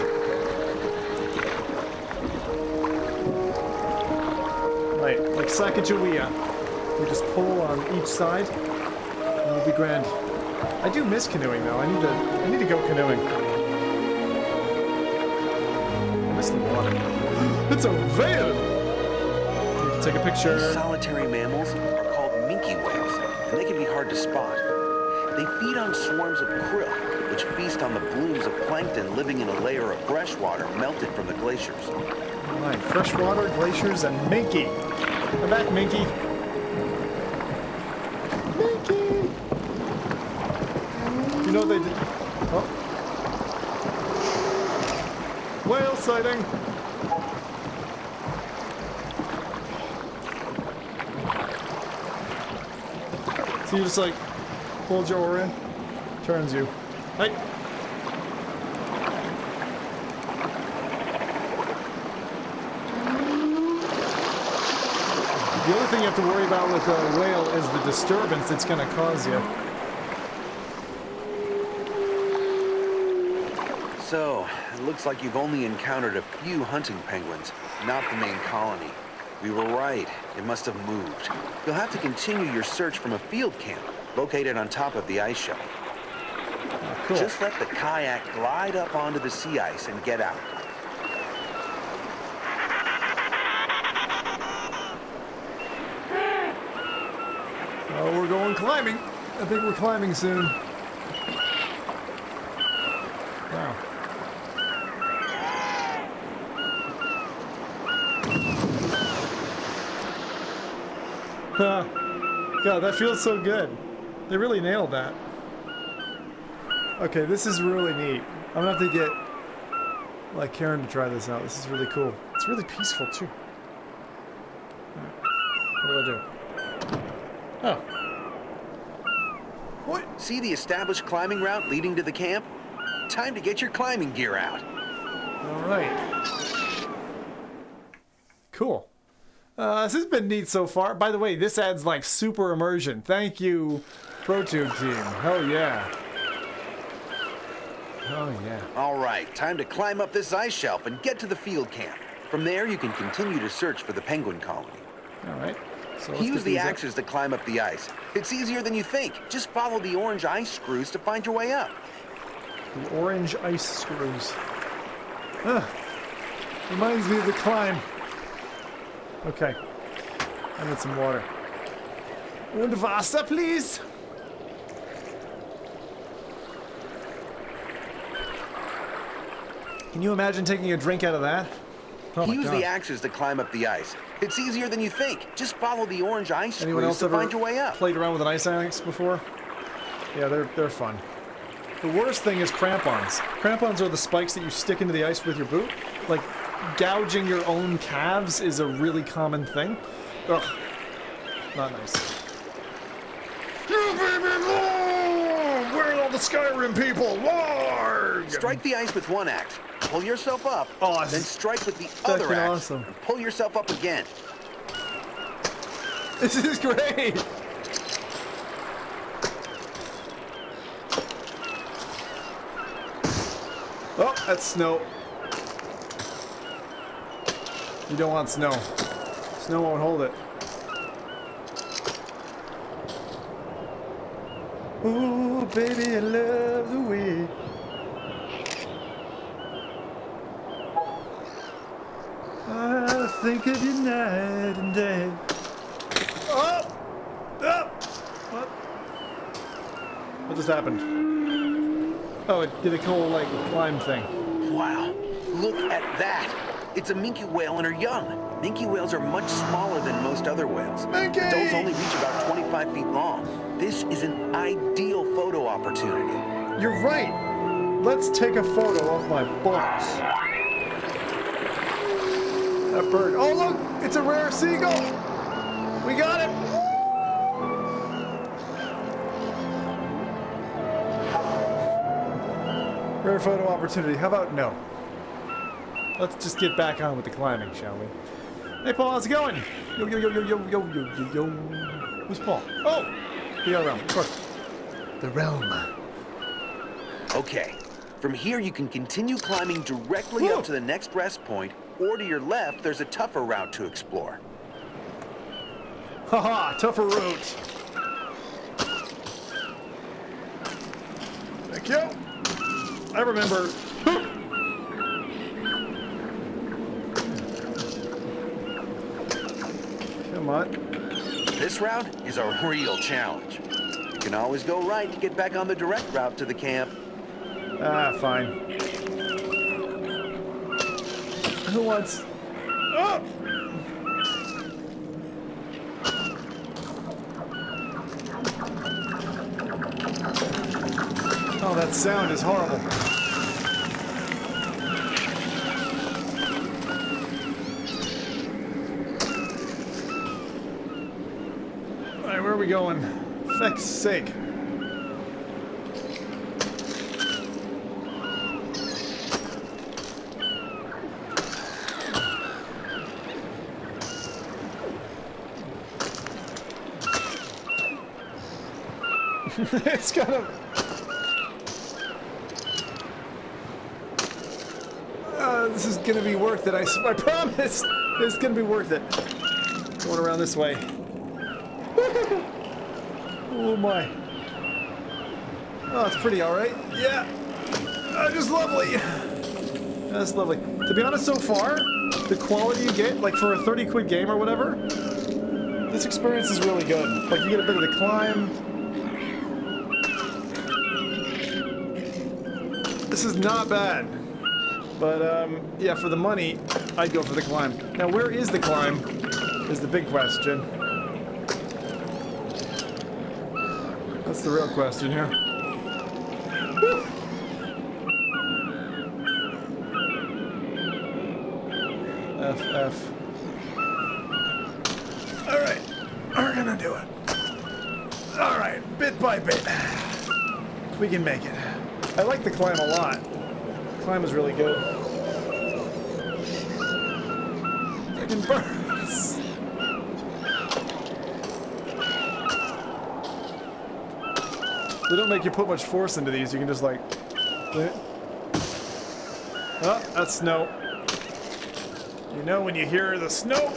Right, like Sacagawea. We just pull on each side, and we'll be grand. I do miss canoeing though. I need to go canoeing. I miss the water. It's a whale! Need to take a picture. These solitary mammals are called minke whales, and they can be hard to spot. They feed on swarms of krill, which feast on the blooms of plankton living in a layer of fresh water melted from the glaciers. Alright, freshwater, glaciers, and minke. Come back, minke. Minke! You know they did... Oh. Whale sighting! So you just like, hold your oar in, turns you. Hey! The only thing you have to worry about with a whale is the disturbance it's going to cause you. So, it looks like you've only encountered a few hunting penguins, not the main colony. We were right. It must have moved. You'll have to continue your search from a field camp located on top of the ice shelf. Oh, cool. Just let the kayak glide up onto the sea ice and get out. Oh, we're going climbing. I think we're climbing soon. Wow. God, that feels so good. They really nailed that. Okay, this is really neat. I'm gonna have to get like Karen to try this out. This is really cool. It's really peaceful too. Alright. What do I do? Oh. What? See the established climbing route leading to the camp? Time to get your climbing gear out. Alright. Cool. This has been neat so far. By the way, this adds like super immersion. Thank you, ProTube team. Hell yeah. Oh yeah. All right, time to climb up this ice shelf and get to the field camp. From there, you can continue to search for the penguin colony. Alright. So let's Use get the these up. axes to climb up the ice. It's easier than you think. Just follow the orange ice screws to find your way up. The orange ice screws. Reminds me of the climb. Okay. I need some water. Und Wasser, please. Can you imagine taking a drink out of that? Oh my Use God. the axes to climb up the ice. It's easier than you think. Just follow the orange ice Anyone screws else to ever find your way up. played around with an ice axe before? Yeah, they're fun. The worst thing is crampons. Crampons are the spikes that you stick into the ice with your boot. Like, gouging your own calves is a really common thing. Ugh. Not nice. You baby, more! Where are all the Skyrim people? Warg! Strike the ice with one axe. Pull yourself up. Oh, then strike with the other fucking axe. awesome. And pull yourself up again. This is great! Oh, that's snow. You don't want snow. Snow won't hold it. Ooh, baby, I love the way. I think of you night and day. Oh! Oh! What? What just happened? Oh, it did a cool, like, climb thing. Wow. Look at that. It's a minke whale and her young. Minke whales are much smaller than most other whales. Minke! Adults only reach about 25 feet long. This is an ideal photo opportunity. You're right. Let's take a photo of my balls. That bird. Oh, look! It's a rare seagull! We got it! Rare photo opportunity. How about no? Let's just get back on with the climbing, shall we? Hey, Paul, how's it going? Yo, yo, yo, yo, yo, yo, yo, yo, yo. Who's Paul? Oh! The realm, of course. The realm. Okay. From here, you can continue climbing directly Whoa. up to the next rest point, or to your left, there's a tougher route to explore. Haha, tougher route. Yo! I remember. Come on. This route is a real challenge. You can always go right to get back on the direct route to the camp. Ah, fine. Who wants... Oh! Oh, that sound is horrible. Alright, where are we going? Feck's sake. It's gonna... this is gonna be worth it, I promise! It's gonna be worth it. Going around this way. Oh my. Oh, it's pretty alright. Yeah. Just lovely. That's lovely. To be honest, so far, the quality you get, like for a 30 quid game or whatever, this experience is really good. Like you get a bit of the climb. This is not bad. But, yeah, for the money, I'd go for the climb. Now, where is the climb is the big question. That's the real question here. Woo! F. Alright, we're gonna do it. Alright, bit by bit. We can make it. I like the climb a lot. The climb is really good. Fucking birds. They don't make you put much force into these. You can just like... Oh, that's snow. You know when you hear the snow,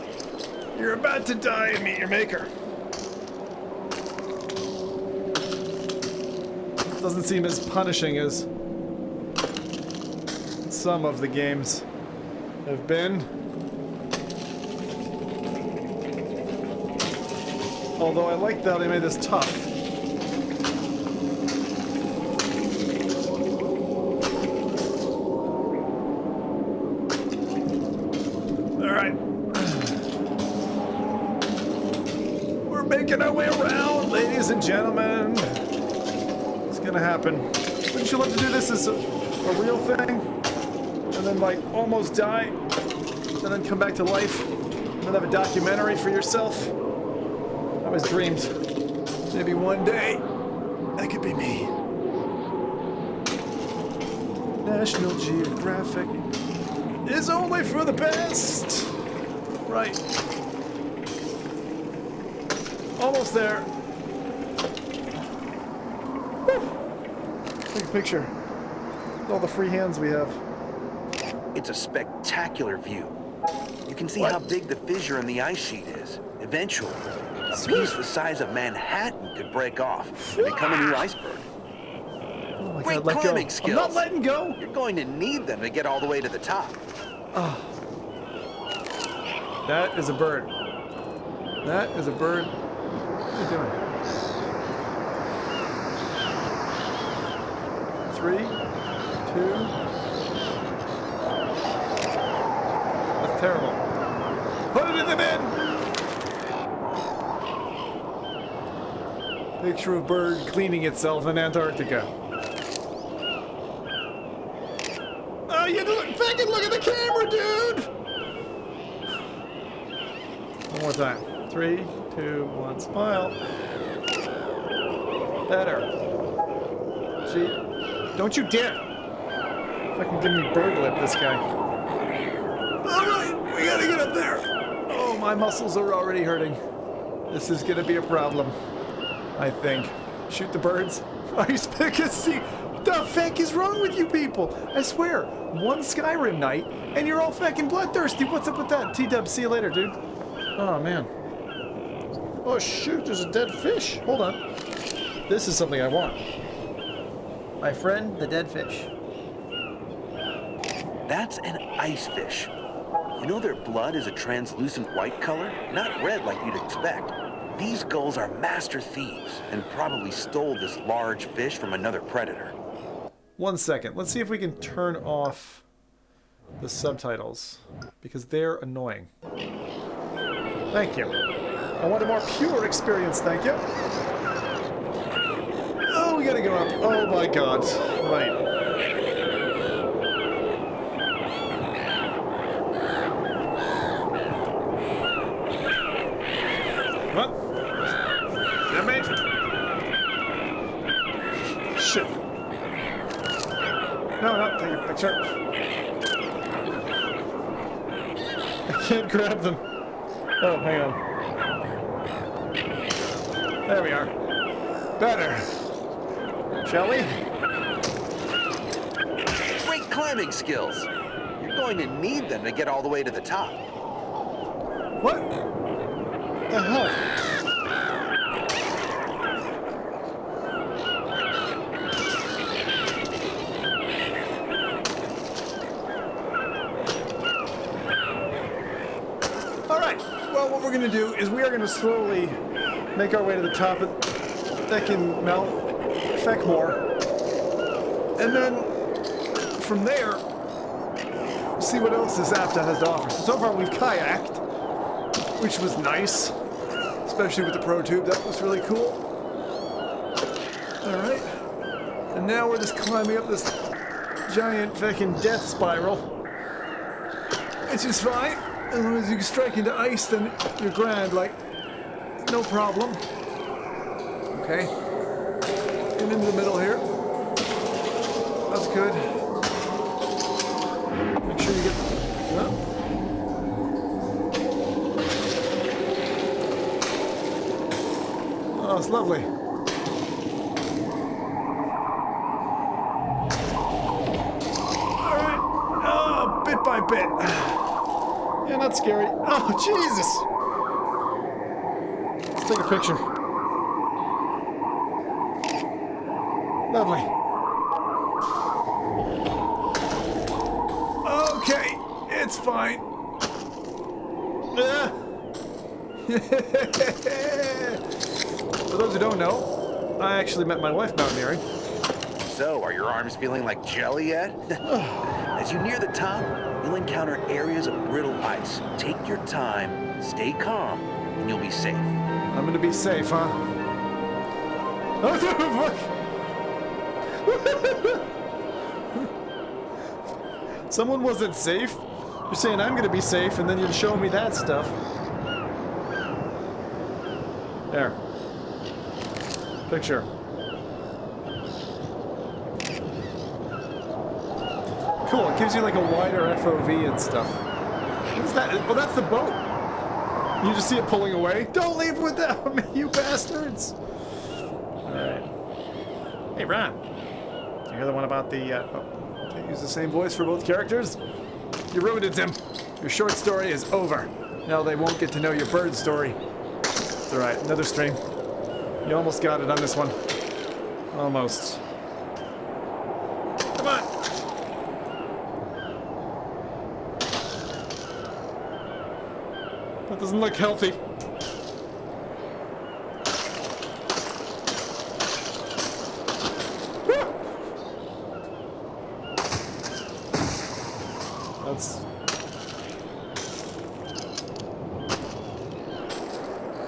you're about to die and meet your maker. Doesn't seem as punishing as some of the games have been. Although I like that they made this tough. Alright. We're making our way around, ladies and gentlemen. It's gonna happen. Wouldn't you love to do this as a real thing? And then like almost die? And then come back to life? And then have a documentary for yourself? I always dreamed maybe one day that could be me. National Geographic is only for the best. Right. Almost there. Woo. Take a picture. With all the free hands we have. It's a spectacular view. You can see how big the fissure in the ice sheet is. Eventually, a piece the size of Manhattan could break off and become a new iceberg. Oh my Great God, let go. climbing skills. I'm not letting go. You're going to need them to get all the way to the top. Oh. That is a bird. That is a bird. What are you doing? 3, 2. That's terrible. Put it in the bin! Picture of a bird cleaning itself in Antarctica. Oh, you fucking look at the camera, dude! One more time. 3, 2, 1, smile. Better. Gee, don't you dare! Fucking give me bird lip, this guy. Alright, we gotta get up there. Oh, my muscles are already hurting. This is gonna be a problem, I think. Shoot the birds. Are you speaking? See, what the fuck is wrong with you people? I swear, one Skyrim night, and you're all fucking bloodthirsty. What's up with that? T-Dub, see you later, dude. Oh, man. Oh, shoot, there's a dead fish. Hold on. This is something I want. My friend, the dead fish. That's an ice fish. You know their blood is a translucent white color, not red like you'd expect. These gulls are master thieves and probably stole this large fish from another predator. 1 second. Let's see if we can turn off the subtitles, because they're annoying. Thank you. I want a more pure experience, thank you. Oh, we gotta go up. Oh my god. Right. What? Damage? Shit. No, take a picture. I can't grab them. Oh, hang on. There we are. Better. Shall we? Great climbing skills. You're going to need them to get all the way to the top. What the hell? Alright, well, what we're going to do is we are going to slowly make our way to the top of Theckin Mount Feckmore. And then from there, see what else this APTA has to offer. So far we've kayaked, which was nice, especially with the Pro Tube. That was really cool. All right, and now we're just climbing up this giant fucking death spiral, which is fine. As long as you strike into ice, then you're grand, like, no problem. Okay, and into the middle here. That's good. Make sure you get... Oh. Oh, it's lovely. Alright. Oh, bit by bit. Yeah, not scary. Oh, Jesus! Let's take a picture. Lovely. Okay, it's fine. For those who don't know, I actually met my wife mountaineering. So, are your arms feeling like jelly yet? As you near the top, you'll encounter areas of brittle ice. Take your time, stay calm, and you'll be safe. I'm gonna be safe, huh? Oh, fuck! Someone wasn't safe? You're saying I'm gonna be safe, and then you're showing me that stuff. There. Picture. Cool, it gives you like a wider FOV and stuff. What's that? Oh, that's the boat. You just see it pulling away. Don't leave without me, you bastards! Alright. Hey, Ron. You hear the one about the, can't use the same voice for both characters? You ruined it, Tim. Your short story is over. Now they won't get to know your bird story. It's alright, another stream. You almost got it on this one. Almost. Come on! That doesn't look healthy.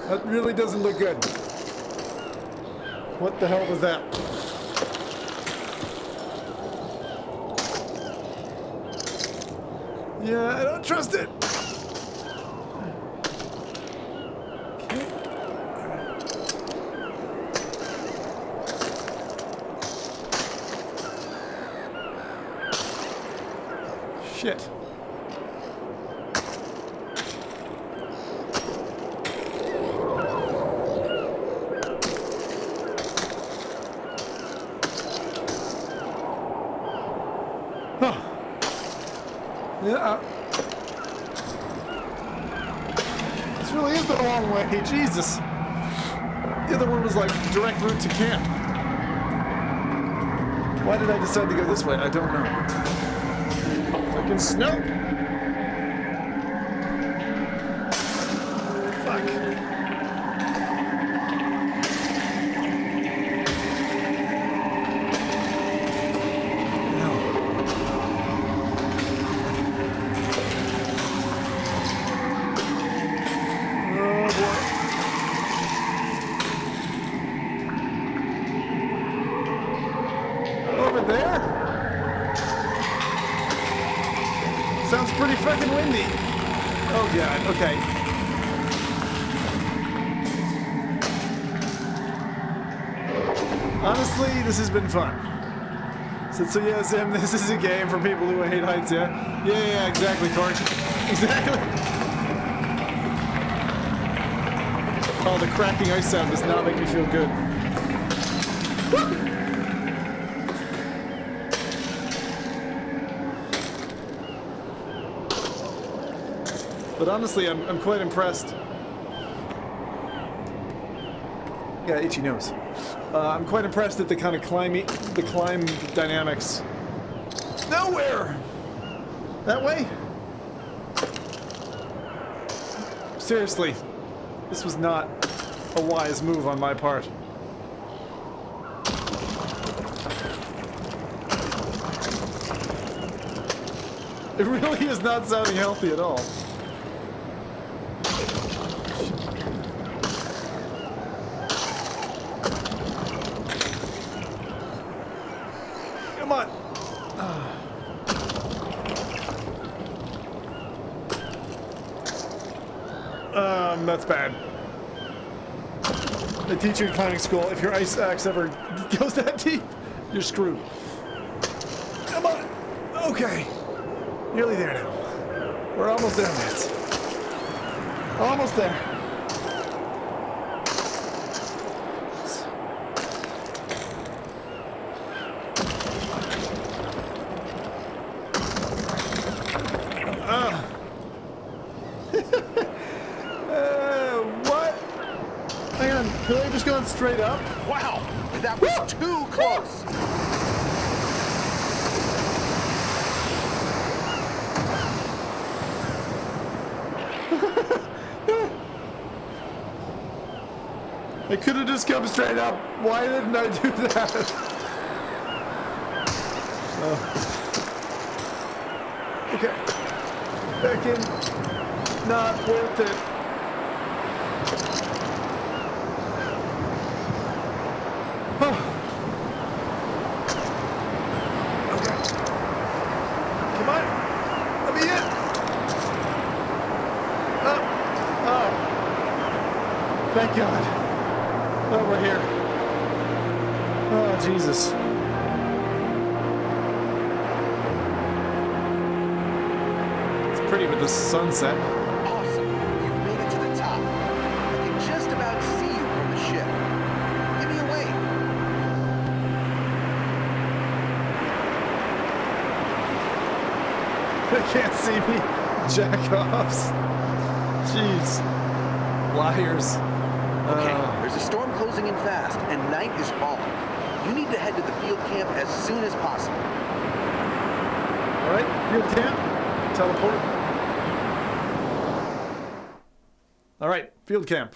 That really doesn't look good. What the hell was that? Yeah, I don't trust it. Okay. Shit. Yeah. This really is the wrong way. Jesus. The other one was like direct route to camp. Why did I decide to go this way? I don't know. Fucking snow! Fuck. Sounds pretty fucking windy. Oh god, okay. Honestly, this has been fun. So yeah, Sam, this is a game for people who hate heights, yeah? Yeah, exactly, Cork. Exactly. Oh, the cracking ice sound does not make me feel good. But honestly, I'm quite impressed. Yeah, itchy nose. I'm quite impressed at the kind of climb dynamics. Nowhere! That way? Seriously, this was not a wise move on my part. It really is not sounding healthy at all. Come on. That's bad. They teach you in climbing school, if your ice axe ever goes that deep, you're screwed. Come on. Okay. Nearly there now. We're almost there, mates. Almost there. Could I have just gone straight up? Wow, that was too close. I could have just come straight up. Why didn't I do that? Okay. Back in. Not worth it. Thank God. Oh, we're here. Oh, Jesus. It's pretty with the sunset. Awesome. You've made it to the top. I can just about see you from the ship. Give me a wave. They can't see me. Jack-offs. Jeez. Liars. Okay, there's a storm closing in fast, and night is falling. You need to head to the field camp as soon as possible. All right, field camp. Teleport. All right, field camp.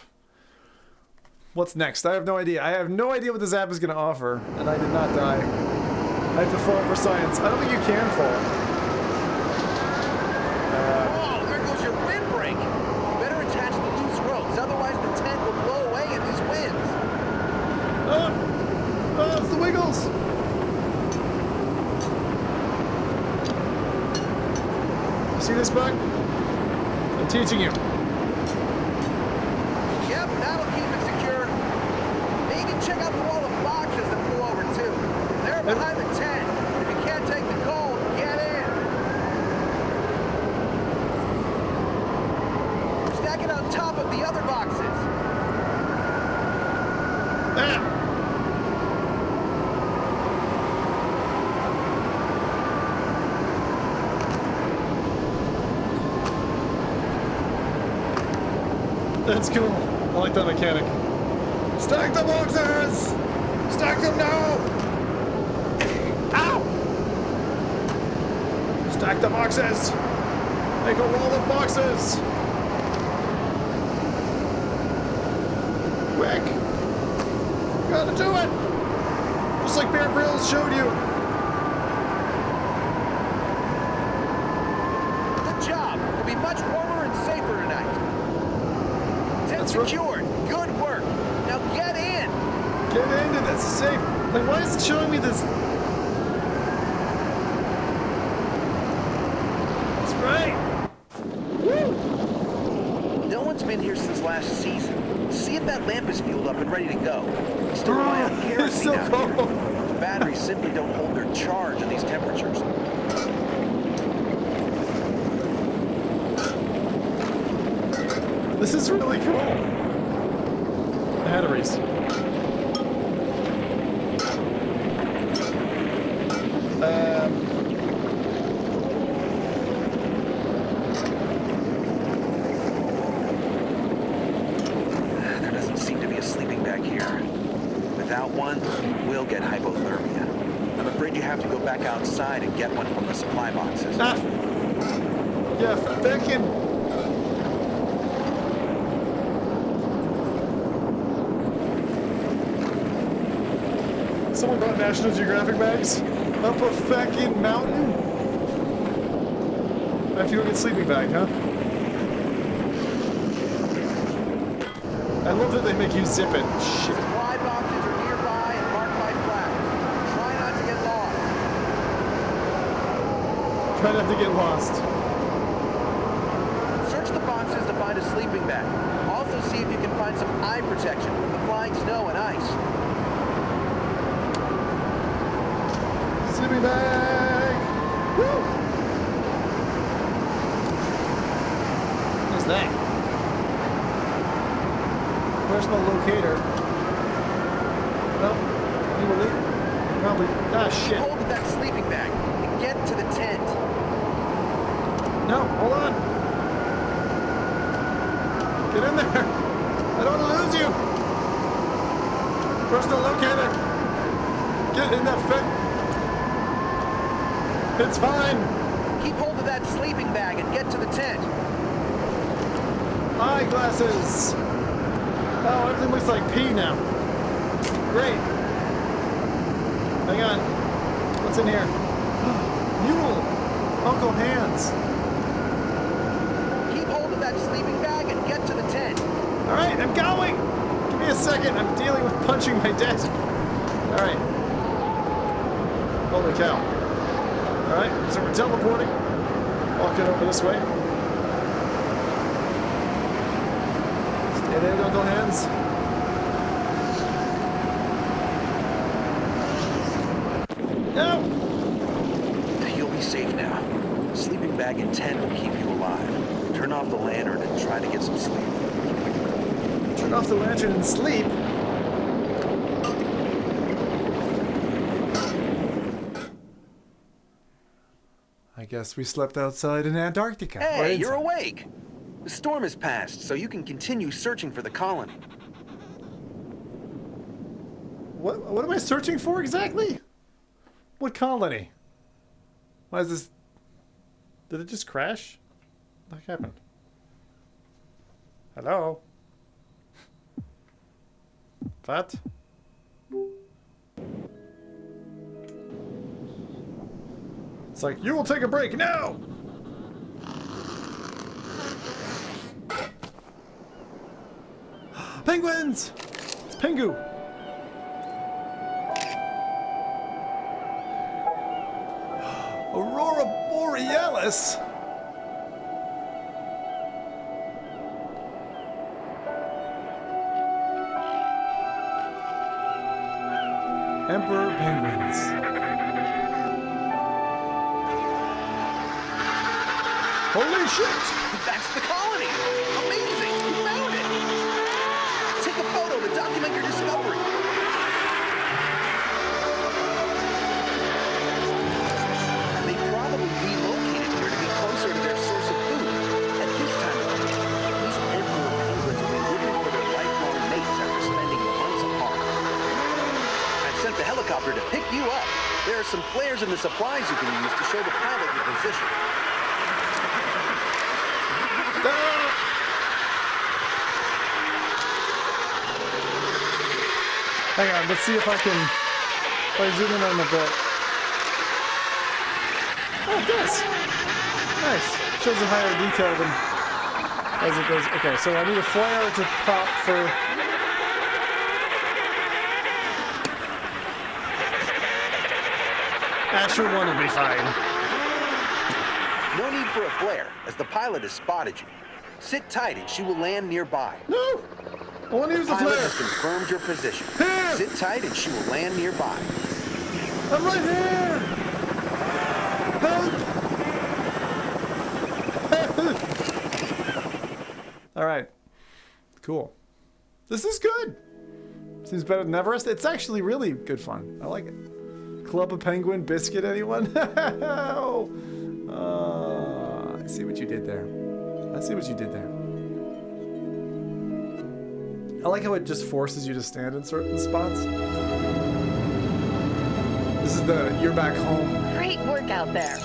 What's next? I have no idea. I have no idea what this app is going to offer, and I did not die. I have to fall for science. I don't think you can fall. Oh, there goes your windbreak. You better attach the loose ropes, otherwise the tent will blow away in these winds. Oh, it's the Wiggles. You see this bug? I'm teaching you. Yep, that'll keep it secure. Maybe check out the wall of boxes that flew over too. They're behind the tent. If you can't take the cold, get in. Stack it on top of the other boxes. Ah. That's cool. I like that mechanic. Stack the boxes! Stack them now! Stack the boxes! Make a wall of boxes! Quick! Gotta do it! Just like Bear Grylls showed you! Good job. It'll be much warmer and safer tonight. Tent That's right. secured. Good work. Now get in. Get into this safe! Like, why is it showing me this? That's right! Woo! No one's been here since last season. See if that lamp is fueled up and ready to go. We still rely on It's kerosene so out cold! here. The batteries simply don't hold their charge at these temperatures. This is really cool. Batteries. There doesn't seem to be a sleeping bag here. Without one, we'll get hypothermia. I'm afraid you have to go back outside and get one from the supply boxes. Ah! Yeah, feckin'. Someone brought National Geographic bags up a feckin' mountain? I have to go get sleeping bag, huh? I love that they make you zip it. Shit. Supply boxes are nearby and marked by flags. Try not to get lost. Try not to get lost. Search the boxes to find a sleeping bag. Also see if you can find some eye protection from the flying snow and ice. Sleeping bag! Woo! What's that? Where's my locator? No, he will leave. Probably. Ah, shit. Hold that sleeping bag and get to the tent. No, hold on. Get in there. I don't want to lose you. Personal locator. Get in that fit. It's fine. Keep hold of that sleeping bag and get to the tent. Eyeglasses. Oh, everything looks like pee now. Great. Hang on. What's in here? Mule. Uncle Hands. Keep hold of that sleeping bag and get to the tent. All right, I'm going. Give me a second. I'm dealing with punching my desk. All right. Holy cow. All right, so we're teleporting. Walking over this way. Stay there, Uncle Hands. No! You'll be safe now. Sleeping bag and tent will keep you alive. Turn off the lantern and try to get some sleep. Turn off the lantern and sleep. I guess we slept outside in Antarctica. Hey, Or you're inside. awake. The storm has passed, so you can continue searching for the colony. What am I searching for exactly? What colony? Why is this... Did it just crash? What happened? Hello? What? It's like, you will take a break now! Penguins! It's Pengu! Aurora Borealis! Emperor penguins. Holy shit! That's the colony! Amazing! You found it! Take a photo to document your discovery. They probably relocated here to be closer to their source of food. At this time of year, these emperor penguins will be looking for their lifelong mates after spending months apart. I've sent the helicopter to pick you up. There are some flares in the supplies you can use to show the pilot your position. Hang on, let's see if I zoom in on the bit. Oh, it does. Nice. Shows a higher detail than as it goes. Okay, so I need a flare to pop for. Asher 1 will be fine. No need for a flare, as the pilot has spotted you. Sit tight and she will land nearby. No! I want to use the Pilot flare. has confirmed your position. Here! Sit tight and she will land nearby. I'm right here! Help! Alright. Cool. This is good. Seems better than Everest. It's actually really good fun. I like it. Club a penguin biscuit, anyone? Oh. I see what you did there. I see what you did there. I like how it just forces you to stand in certain spots. This is the you're back home. Great work out there.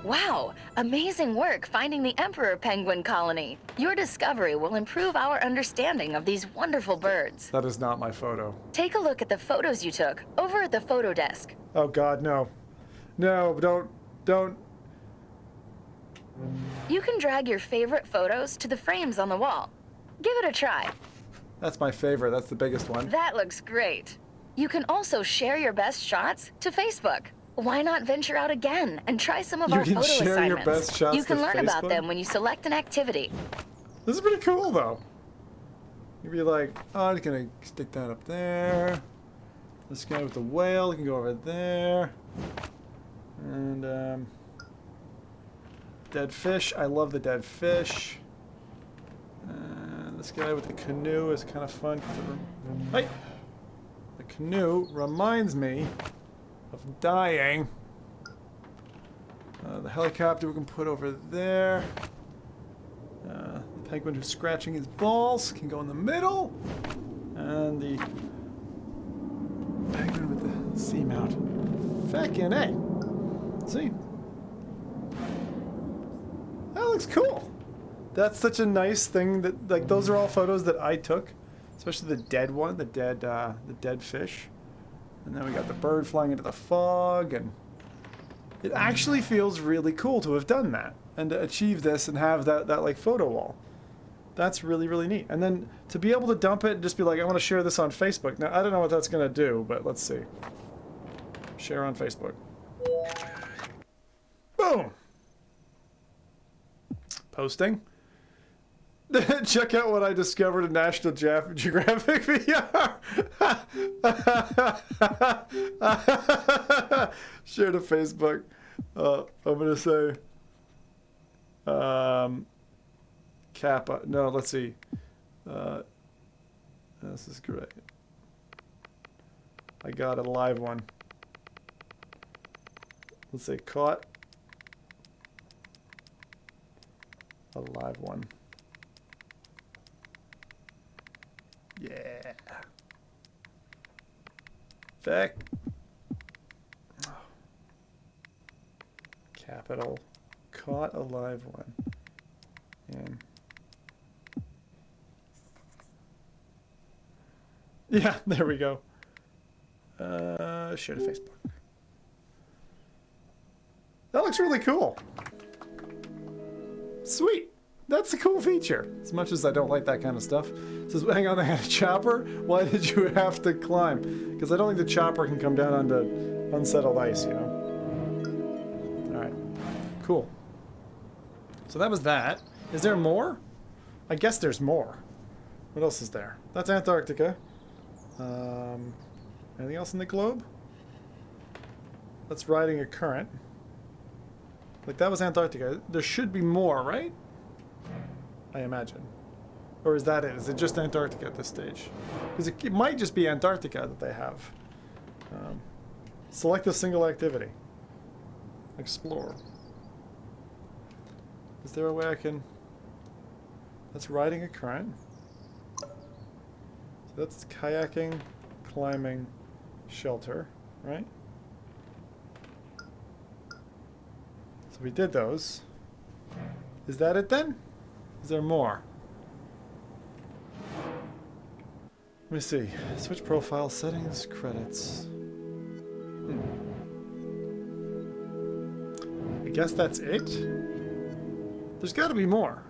Wow, amazing work finding the emperor penguin colony. Your discovery will improve our understanding of these wonderful birds. That is not my photo. Take a look at the photos you took over at the photo desk. Oh God, no. No, don't. You can drag your favorite photos to the frames on the wall. Give it a try. That's my favorite. That's the biggest one. That looks great. You can also share your best shots to Facebook. Why not venture out again and try some of You our can photo share your assignments? best shots You can to learn about Facebook? them when you select an activity. This is pretty cool, though. You'd be like, oh, I'm just gonna stick that up there. This guy with the whale can go over there. And, dead fish. I love the dead fish. And this guy with the canoe is kind of fun. Hey! The canoe reminds me of dying. The helicopter we can put over there. The penguin who's scratching his balls can go in the middle. And the penguin with the seamount. Feckin' A. See? That looks cool. That's such a nice thing that, like, those are all photos that I took. Especially the dead one, the dead fish. And then we got the bird flying into the fog, and it actually feels really cool to have done that and to achieve this and have that like photo wall. That's really, really neat. And then to be able to dump it and just be like, I want to share this on Facebook. Now, I don't know what that's going to do, but let's see. Share on Facebook. Boom! Posting. Check out what I discovered in National Geographic VR. Share to Facebook. I'm gonna say Kappa. No, let's see. This is great. I got a live one. Let's say caught a live one. Yeah. Fact. Capital. Caught a live one. And yeah, there we go. Share to Facebook. That looks really cool. Sweet. That's a cool feature. As much as I don't like that kind of stuff. It says, hang on, they had a chopper? Why did you have to climb? Because I don't think the chopper can come down onto unsettled ice, you know? Alright. Cool. So that was that. Is there more? I guess there's more. What else is there? That's Antarctica. Anything else in the globe? That's riding a current. Like, that was Antarctica. There should be more, right? I imagine. Or is that it? Is it just Antarctica at this stage? Because it might just be Antarctica that they have. Select a single activity. Explore. Is there a way I can... That's riding a current. So that's kayaking, climbing, shelter, right? So we did those. Is that it then? Is there more? Let me see. Switch profile, settings, credits. I guess that's it? There's got to be more.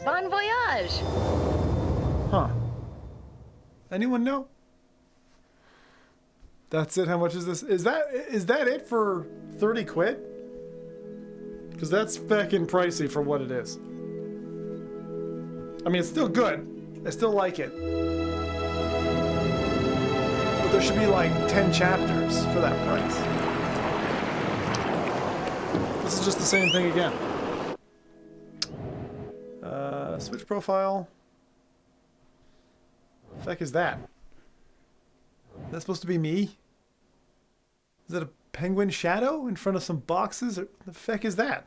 Bon voyage! Huh. Anyone know? That's it? How much is this? Is that it for 30 quid? Because that's feckin' pricey for what it is. I mean, it's still good. I still like it. But there should be like 10 chapters for that price. This is just the same thing again. Switch profile. The heck is that? Is that supposed to be me? Is that a penguin shadow in front of some boxes? Or the feck is that?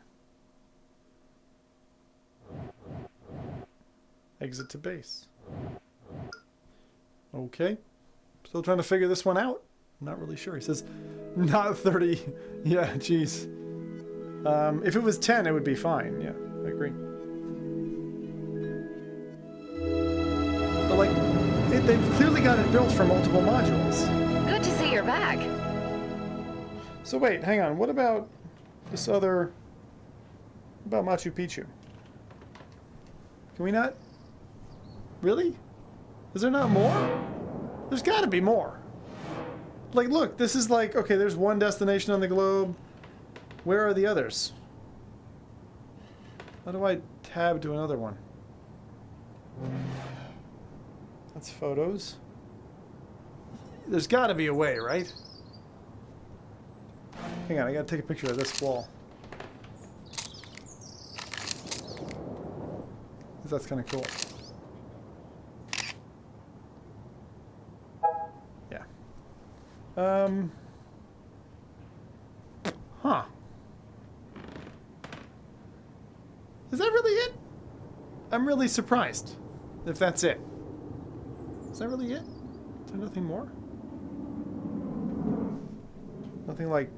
Exit to base. Okay. Still trying to figure this one out. Not really sure. He says, not 30. Yeah, geez. If it was 10, it would be fine. Yeah, I agree. But like, they've clearly got it built for multiple modules. Good to see you're back. So wait, hang on. What about this other... What about Machu Picchu? Can we not... Really? Is there not more? There's got to be more. Like, look, this is like... Okay, there's one destination on the globe. Where are the others? How do I tab to another one? That's photos. There's got to be a way, right? Hang on, I gotta take a picture of this wall. That's kind of cool. Yeah. Huh. Is that really it? I'm really surprised if that's it. Is that really it? Is there nothing more? Nothing like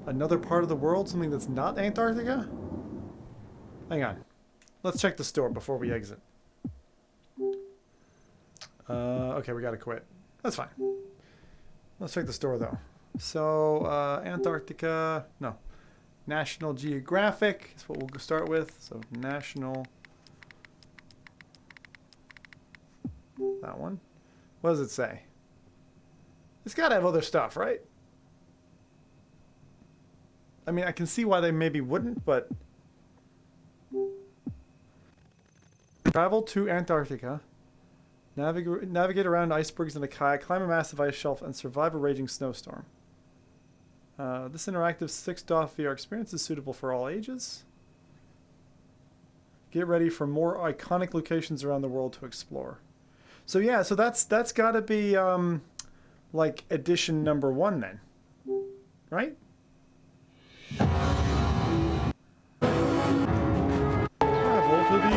another part of the world? Something that's not Antarctica? Hang on. Let's check the store before we exit. Okay, we gotta quit. That's fine. Let's check the store though. So, Antarctica, no. National Geographic is what we'll start with. So, National, that one. What does it say? It's gotta have other stuff, right? I mean, I can see why they maybe wouldn't, but... Travel to Antarctica. Navigate around icebergs in a kayak, climb a massive ice shelf, and survive a raging snowstorm. This interactive 6-DoF VR experience is suitable for all ages. Get ready for more iconic locations around the world to explore. So yeah, so that's got to be like edition number 1 then, right? Travel to the...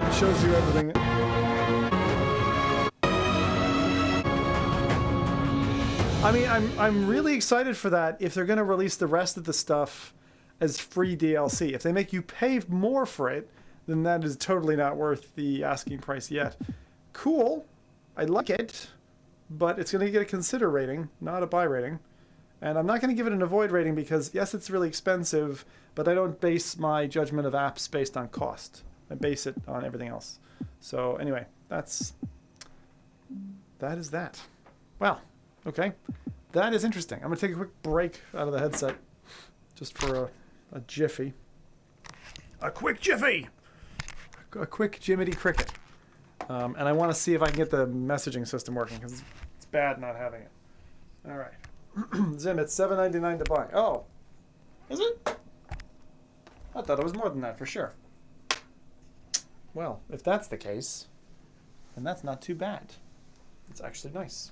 It shows you everything. I mean, I'm really excited for that if they're going to release the rest of the stuff as free DLC. If they make you pay more for it, then that is totally not worth the asking price yet. Cool. I like it, but it's going to get a consider rating, not a buy rating. And I'm not going to give it an avoid rating because, yes, it's really expensive, but I don't base my judgment of apps based on cost. I base it on everything else. So anyway, that is that. Well, okay. That is interesting. I'm going to take a quick break out of the headset just for a jiffy. A quick jiffy! A quick Jiminy Cricket. And I want to see if I can get the messaging system working because it's bad not having it. All right. Zim, it's $7.99 to buy. Oh, is it? I thought it was more than that for sure. Well, if that's the case, then that's not too bad. It's actually nice.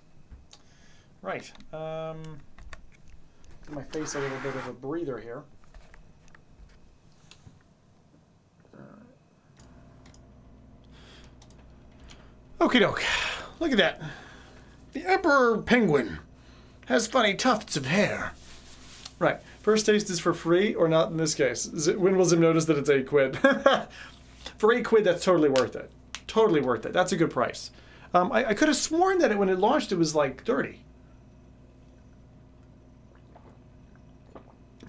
Right. Give my face a little bit of a breather here. Okie doke. Look at that. The emperor penguin has funny tufts of hair. Right. First taste is for free or not in this case. When will Zim notice that it's £8? For £8, that's totally worth it. Totally worth it. That's a good price. I could have sworn that when it launched, it was like 30.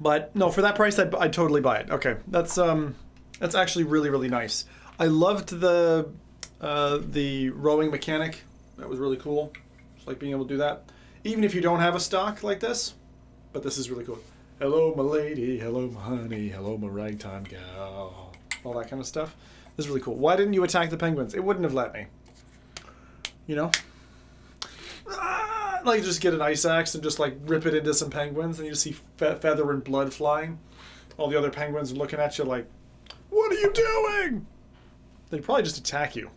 But no, for that price, I'd totally buy it. Okay, that's actually really, really nice. I loved the rowing mechanic. That was really cool. Just like being able to do that, even if you don't have a stock like this. But this is really cool. Hello, my lady. Hello, my honey. Hello, my ragtime gal. All that kind of stuff. This is really cool. Why didn't you attack the penguins? It wouldn't have let me. You know? Like just get an ice axe and just like rip it into some penguins, and you see feather and blood flying. All the other penguins are looking at you like, "What are you doing?" They'd probably just attack you.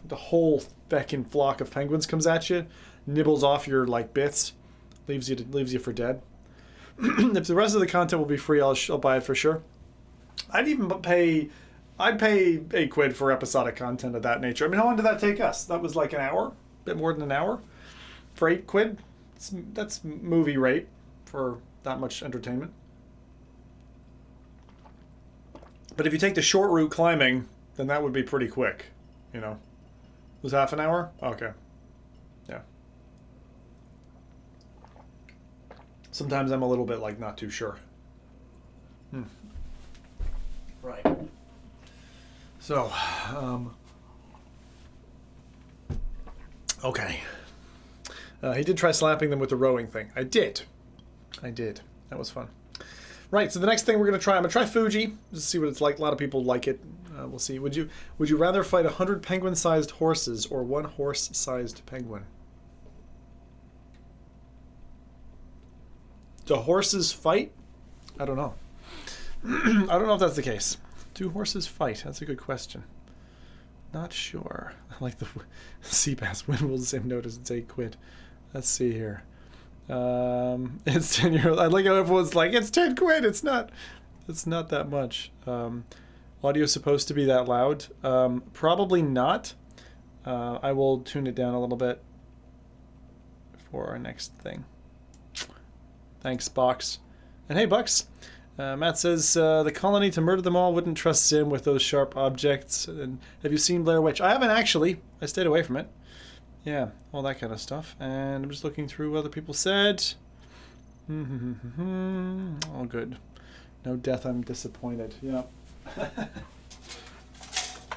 The whole feckin' flock of penguins comes at you, nibbles off your like bits, leaves you for dead. If the rest of the content will be free, I'll buy it for sure. I'd pay £8 for episodic content of that nature. I mean, how long did that take us? That was like an hour, a bit more than an hour. For £8, that's movie rate for that much entertainment. But if you take the short route climbing, then that would be pretty quick, you know. It was half an hour? Okay. Yeah. Sometimes I'm a little bit like not too sure. Right. So, okay. He did try slapping them with the rowing thing. I did. That was fun. Right, so the next thing we're going to try, I'm going to try Fuji, just to see what it's like. A lot of people like it. We'll see. Would you rather fight 100 penguin-sized horses or one horse-sized penguin? Do horses fight? I don't know. I don't know if that's the case. Do horses fight? That's a good question. Not sure. I like the sea bass. When will Zim notice it's £8? Let's see here. It's 10 euros. I like how everyone's like, it's £10. It's not. It's not that much. Audio's supposed to be that loud. Probably not. I will tune it down a little bit for our next thing. Thanks, Box. And hey, Bucks. Matt says, the colony to murder them all wouldn't trust Zim with those sharp objects. And have you seen Blair Witch? I haven't actually. I stayed away from it. Yeah, all that kind of stuff. And I'm just looking through what other people said. All good. No death, I'm disappointed. Yeah.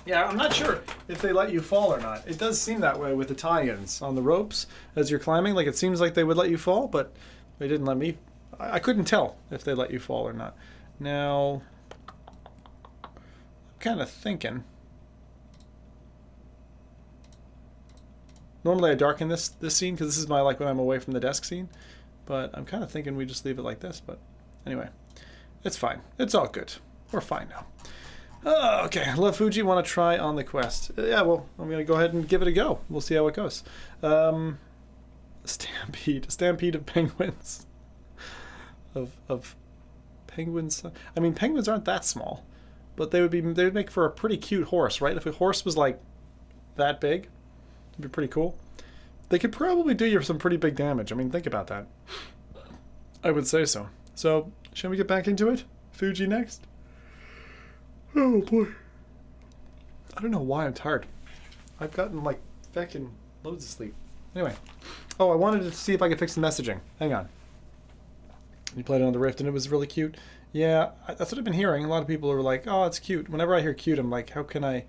Yeah, I'm not sure if they let you fall or not. It does seem that way with the tie-ins on the ropes as you're climbing. Like, it seems like they would let you fall, but they didn't let me. I couldn't tell if they let you fall or not. Now, I'm kind of thinking. Normally I darken this scene because this is my like when I'm away from the desk scene. But I'm kind of thinking we just leave it like this. But anyway, it's fine. It's all good. We're fine now. Okay, love Fuji. Want to try on the quest? Yeah, well, I'm going to go ahead and give it a go. We'll see how it goes. Stampede of penguins. Of penguins. I mean, penguins aren't that small, but they would make for a pretty cute horse, right? If a horse was like that big, it'd be pretty cool. They could probably do you some pretty big damage. I mean, think about that. I would say so. So, shall we get back into it? Fuji next? Oh boy. I don't know why I'm tired. I've gotten like fucking loads of sleep. Anyway. Oh, I wanted to see if I could fix the messaging. Hang on. You played it on the Rift and it was really cute. Yeah, that's what I've been hearing. A lot of people are like, oh, it's cute. Whenever I hear cute, I'm like, how can I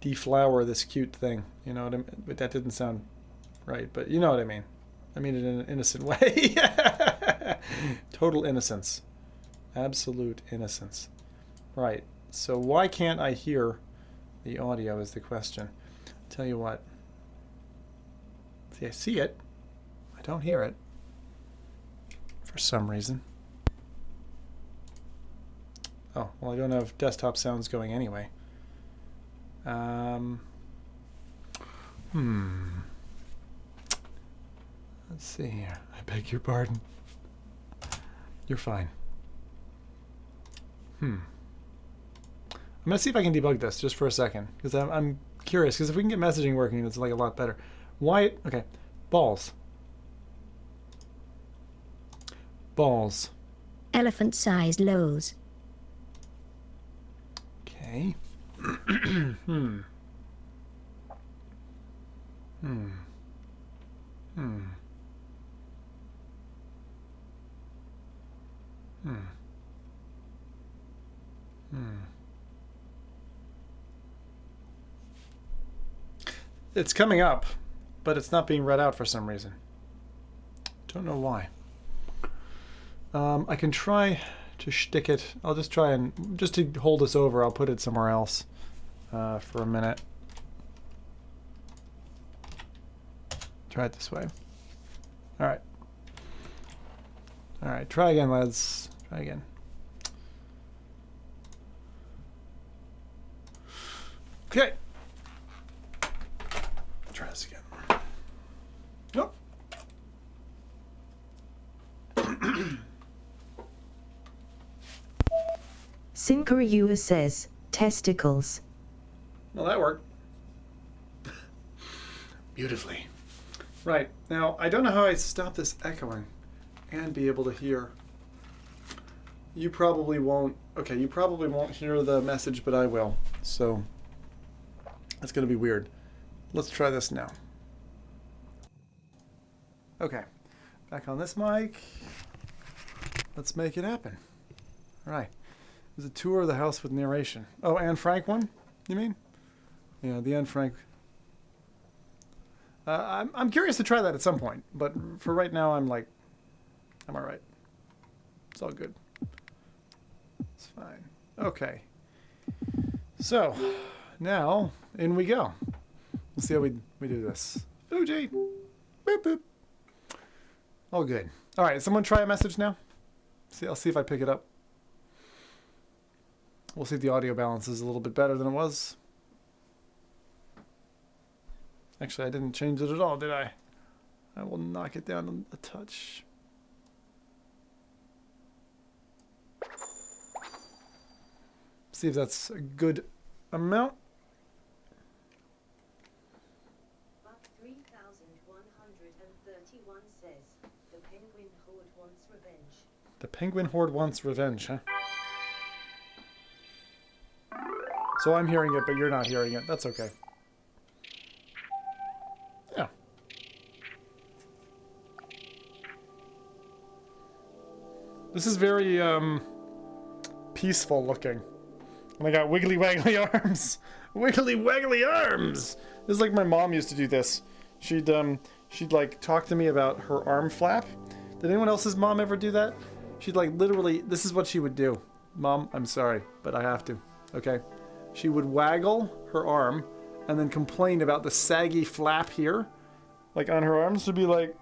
deflower this cute thing? You know what I mean? But that didn't sound right. But you know what I mean. I mean it in an innocent way. Total innocence. Absolute innocence. Right. So why can't I hear the audio is the question. Tell you what. See, I see it. I don't hear it. For some reason. Oh, well, I don't have desktop sounds going anyway. Let's see here. I beg your pardon. You're fine. I'm going to see if I can debug this just for a second. Because I'm curious. Because if we can get messaging working, it's like a lot better. Why? Okay. Balls. Elephant-sized lows. Okay. It's coming up, but it's not being read out for some reason. Don't know why. I can try to shtick it. I'll just try and, just to hold us over, I'll put it somewhere else for a minute. Try it this way. Alright. Alright, try again, lads. Try again. Okay. Try this again. Nope. Sinkarayua says, testicles. Well, that worked. Beautifully. Right. Now, I don't know how I stop this echoing and be able to hear. You probably won't. Okay, you probably won't hear the message, but I will. So, that's going to be weird. Let's try this now. Okay. Back on this mic. Let's make it happen. All right. There's a tour of the house with narration. Oh, Anne Frank one? You mean? Yeah, the Anne Frank. I'm curious to try that at some point, but for right now, I'm all right. It's all good. It's fine. Okay. So, now, in we go. Let's see how we do this. Fuji! Boop, boop. All good. All right, someone try a message now? I'll see if I pick it up. We'll see if the audio balance is a little bit better than it was. Actually, I didn't change it at all, did I? I will knock it down a touch. See if that's a good amount. Buck 3131 says, the penguin horde wants revenge. The penguin horde wants revenge, huh? So I'm hearing it, but you're not hearing it. That's okay. Yeah. This is very, peaceful looking. And I got wiggly waggly arms. Wiggly waggly arms! This is like my mom used to do this. She'd like talk to me about her arm flap. Did anyone else's mom ever do that? She'd like literally, this is what she would do. Mom, I'm sorry, but I have to. Okay? She would waggle her arm and then complain about the saggy flap here. Like on her arms. She'd be like,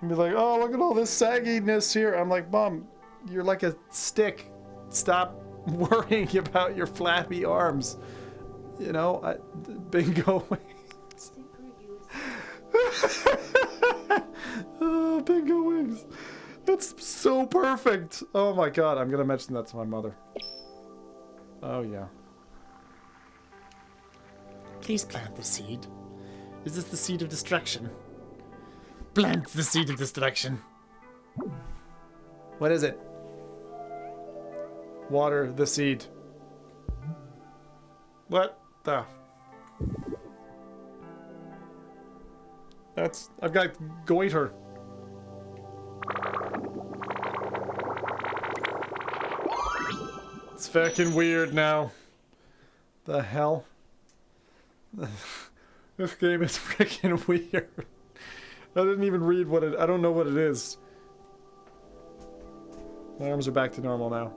oh, look at all this sagginess here. I'm like, Mom, you're like a stick. Stop worrying about your flappy arms. You know, bingo wings. Oh, bingo wings. That's so perfect. Oh my god, I'm gonna mention that to my mother. Oh yeah. Please plant the seed. Is this the seed of destruction? Plant the seed of destruction. What is it? Water the seed. What the? I've got goiter. It's fucking weird now. The hell? This game is freaking weird. I didn't even read what it... I don't know what it is. My arms are back to normal now.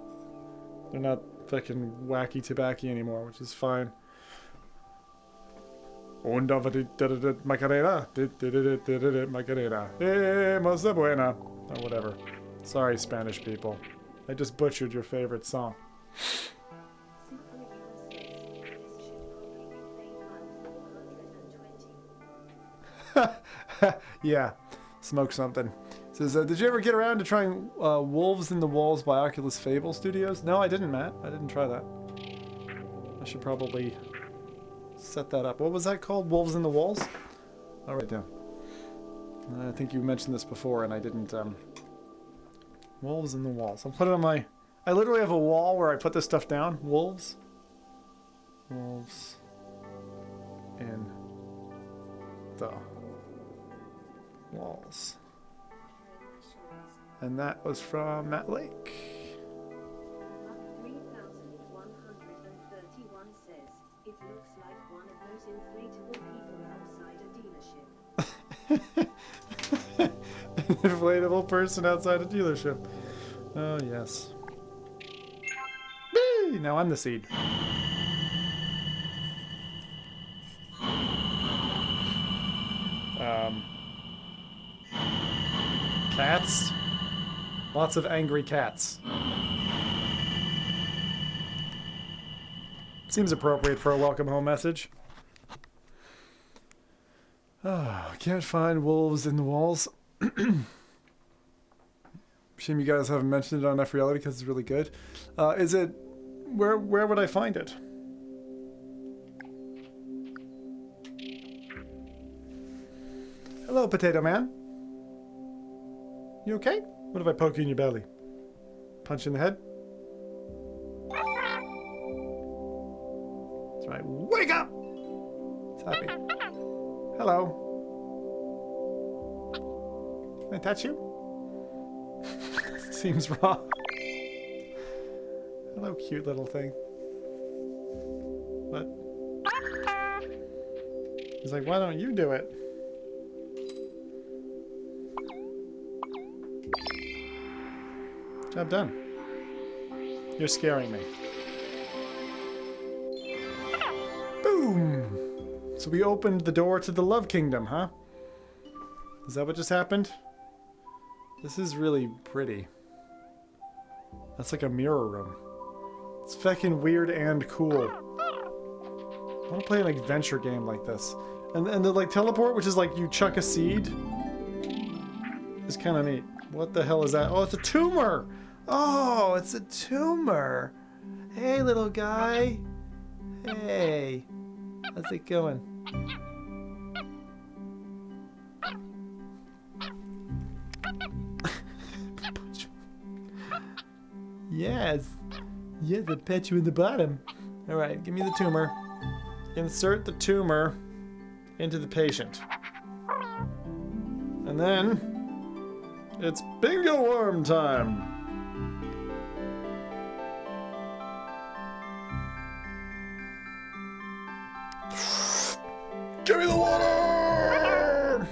They're not fucking wacky tobacky anymore, which is fine. Macarena. Macarena. Moza buena. Or whatever. Sorry, Spanish people. I just butchered your favorite song. Yeah, smoke something. Says, did you ever get around to trying Wolves in the Walls by Oculus Fable Studios? No, I didn't, Matt. I didn't try that. I should probably set that up. What was that called? Wolves in the Walls? I'll write it down. I think you mentioned this before, and I didn't Wolves in the walls. I'll put it on my... I literally have a wall where I put this stuff down. Wolves. Wolves. In the walls. And that was from Matt Lake. 3131 says, it looks like one of those inflatable people outside a dealership. Inflatable person outside a dealership. Oh, yes. Whee! Now I'm the seed. Cats. Lots of angry cats. Seems appropriate for a welcome home message. Oh, can't find wolves in the walls. Shame you guys haven't mentioned it on F Reality because it's really good. Is it... Where would I find it? Hello, Potato Man. You okay? What if I poke you in your belly? Punch you in the head? That's right. Wake up! It's happy. Hello. Can I touch you? Seems wrong. Hello, cute little thing. What? He's like, why don't you do it? Job done. You're scaring me. Boom! So we opened the door to the Love Kingdom, huh? Is that what just happened? This is really pretty. That's like a mirror room. It's fucking weird and cool. I want to play an adventure game like this. And the like teleport, which is like you chuck a seed, is kind of neat. What the hell is that? Oh, it's a tumor! Oh, it's a tumor! Hey, little guy! Hey! How's it going? Yes! Yes, I pet you in the bottom. Alright, give me the tumor. Insert the tumor into the patient. And then... it's bingo worm time! Give me the water!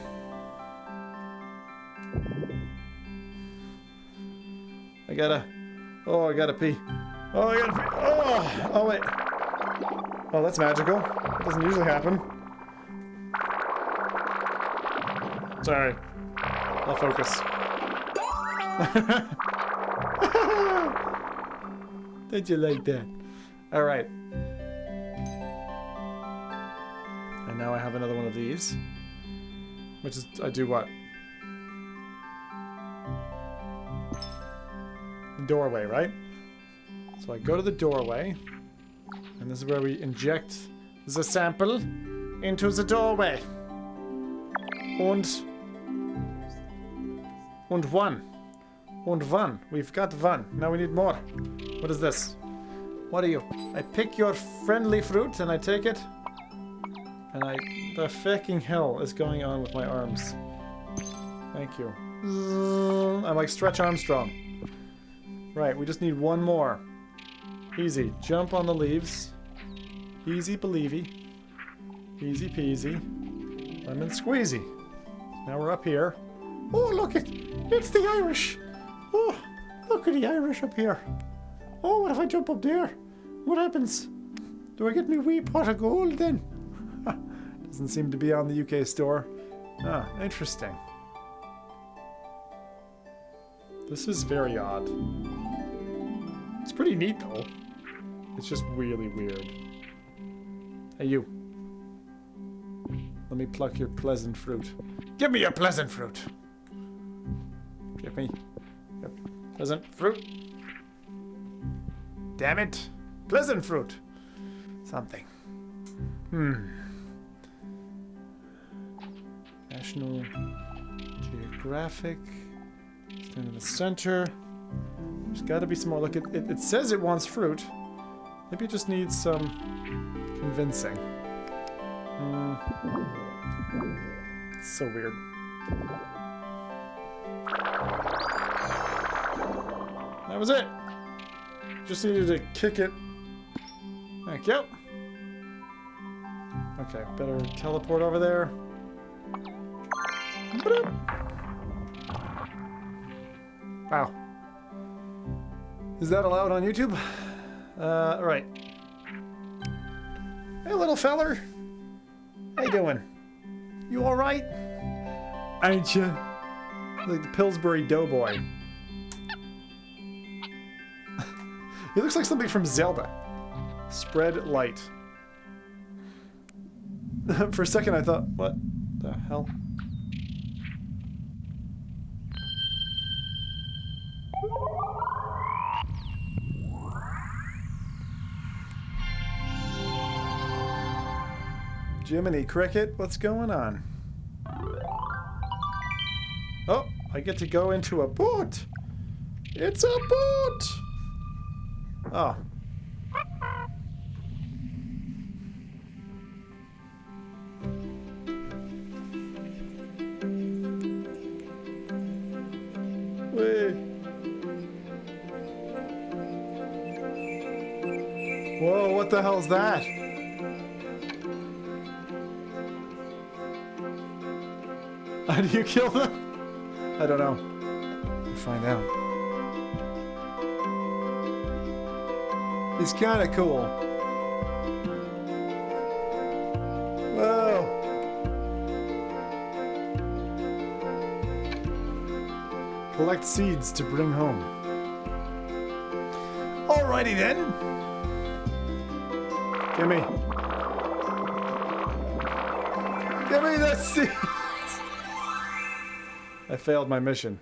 I gotta pee. Oh, I gotta pee. Oh, wait. Oh, that's magical. It doesn't usually happen. Sorry. I'll focus. Don't you like that? Alright. And now I have another one of these. Which is, I do what? The doorway, right? So I go to the doorway. And this is where we inject the sample into the doorway. And one. We've got one. Now we need more. What is this? What are you? I pick your friendly fruit and I take it. And the fucking hell is going on with my arms? Thank you. I'm like Stretch Armstrong. Right, we just need one more. Easy. Jump on the leaves. Easy believy. Easy peasy. Lemon squeezy. Now we're up here. Oh, look, it's the Irish. Oh, look at the Irish up here. Oh, what if I jump up there? What happens? Do I get me wee pot of gold then? Doesn't seem to be on the UK store. Ah, interesting. This is very odd. It's pretty neat though. It's just really weird. Hey you. Let me pluck your pleasant fruit. Give me your pleasant fruit! Give me your pleasant fruit. Damn it! Pleasant fruit! Something. National Geographic. Stand in the center. There's got to be some more. Look, it says it wants fruit. Maybe it just needs some convincing. It's so weird. That was it. Just needed to kick it. Thank you. Okay, better teleport over there. Wow. Is that allowed on YouTube? Right. Hey, little feller. How you doing? You alright? Ain't ya? Like the Pillsbury Doughboy. He looks like something from Zelda. Spread light. For a second I thought, what the hell? Jiminy Cricket, what's going on? Oh, I get to go into a boat! It's a boat! Oh. Wait. Whoa, what the hell's that? How do you kill them? I don't know. We'll find out. It's kind of cool. Whoa. Collect seeds to bring home. Alrighty then. Gimme. Gimme the seeds. I failed my mission.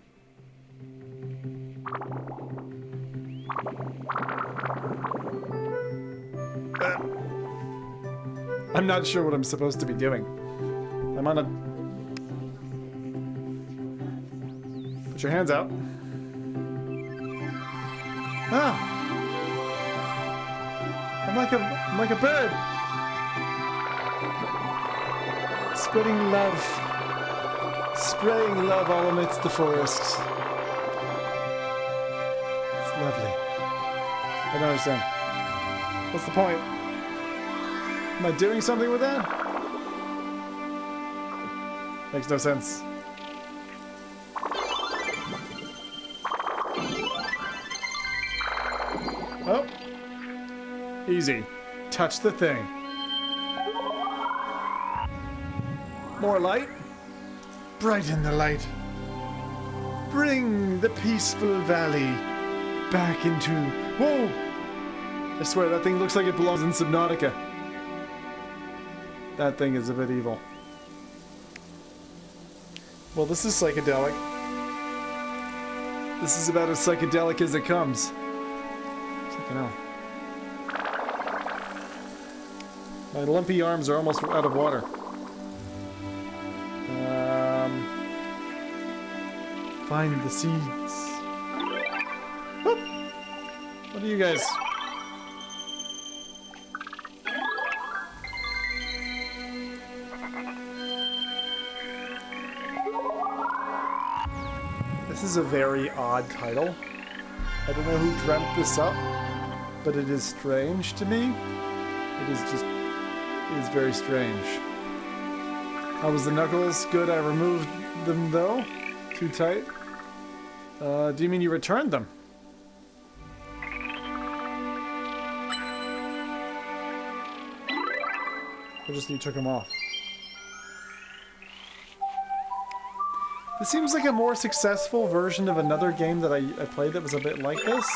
I'm not sure what I'm supposed to be doing. I'm on a... Put your hands out. Ah! I'm like a bird. Spreading love. Spraying love all amidst the forest. It's lovely. I don't understand. What's the point? Am I doing something with that? Makes no sense. Oh. Easy. Touch the thing. More light. Brighten the light. Bring the peaceful valley back into... Whoa! I swear, that thing looks like it belongs in Subnautica. That thing is a bit evil. Well, this is psychedelic. This is about as psychedelic as it comes. Fucking hell. My lumpy arms are almost out of water. Find the seeds. Whoop. What are you guys? This is a very odd title. I don't know who dreamt this up, but it is strange to me. It is very strange. How was the knuckles? Good, I removed them though. Too tight. Do you mean you returned them? Or just you took them off? This seems like a more successful version of another game that I played that was a bit like this.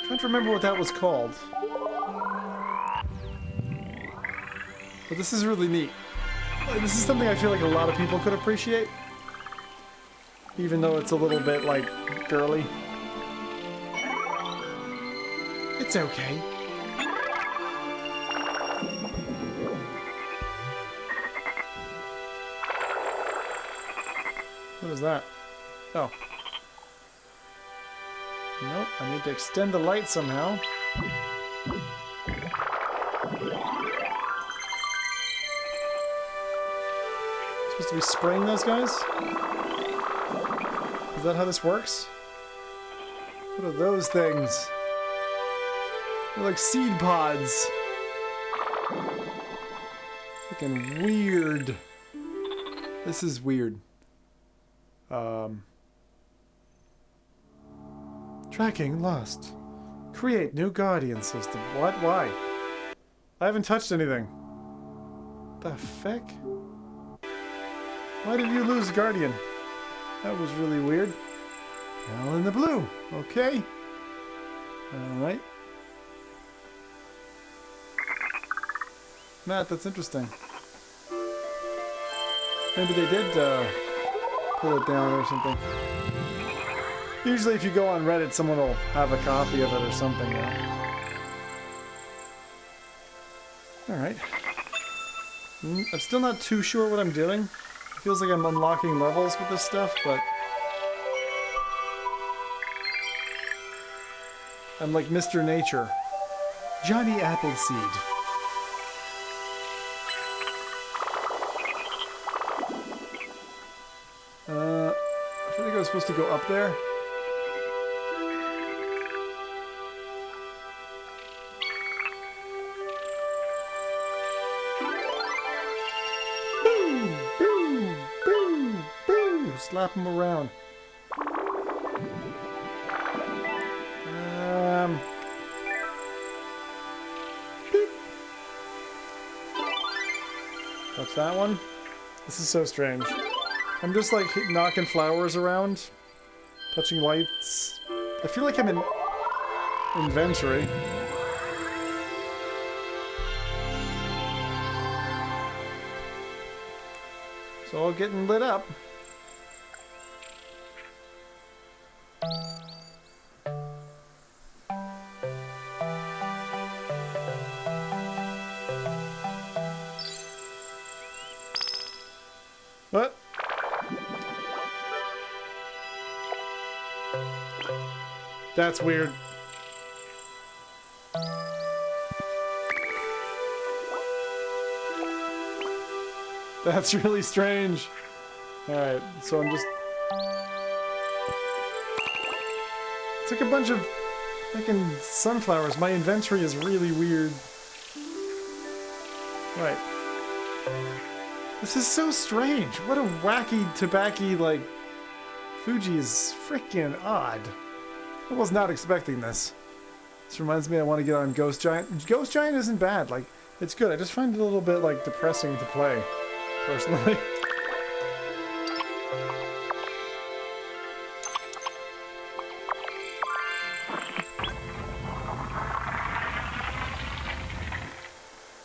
I'm trying to remember what that was called. But this is really neat. This is something I feel like a lot of people could appreciate. Even though it's a little bit, like, girly. It's okay. What is that? Oh. Nope, I need to extend the light somehow. Supposed to be spraying those guys? Is that how this works? What are those things? They're like seed pods. Freaking weird. This is weird. Tracking lost. Create new guardian system. What? Why? I haven't touched anything. The feck? Why did you lose guardian? That was really weird. Now in the blue. Okay. Alright. Matt, that's interesting. Maybe they did pull it down or something. Usually if you go on Reddit, someone will have a copy of it or something. Alright. I'm still not too sure what I'm doing. It feels like I'm unlocking levels with this stuff, but... I'm like Mr. Nature. Johnny Appleseed. I think I was supposed to go up there. Boo! Boo! Boo! Boo! Slap him around. Beep. Touch that one. This is so strange. I'm just like knocking flowers around, touching lights. I feel like I'm in inventory. It's all getting lit up. What? That's weird. That's really strange. Alright, so I'm just... It's like a bunch of freaking sunflowers. My inventory is really weird. Right. This is so strange. What a wacky, tobacco, like... Fuji is freaking odd. I was not expecting this. This reminds me I want to get on Ghost Giant. Ghost Giant isn't bad. Like, it's good. I just find it a little bit, like, depressing to play, personally.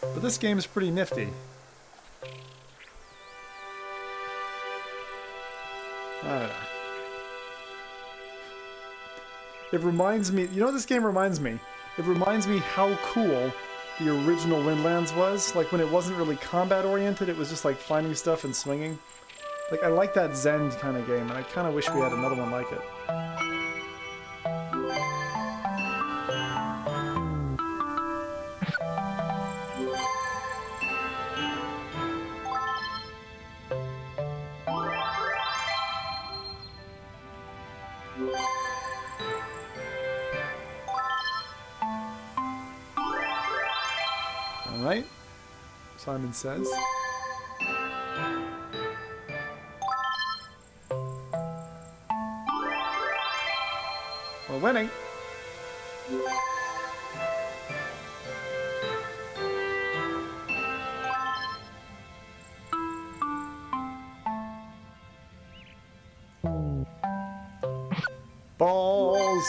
But this game is pretty nifty. I don't know. It reminds me, you know what this game reminds me? It reminds me how cool the original Windlands was. Like when it wasn't really combat oriented, it was just like finding stuff and swinging. Like I like that Zen kind of game, and I kind of wish we had another one like it. Alright, Simon says. We're winning. Balls.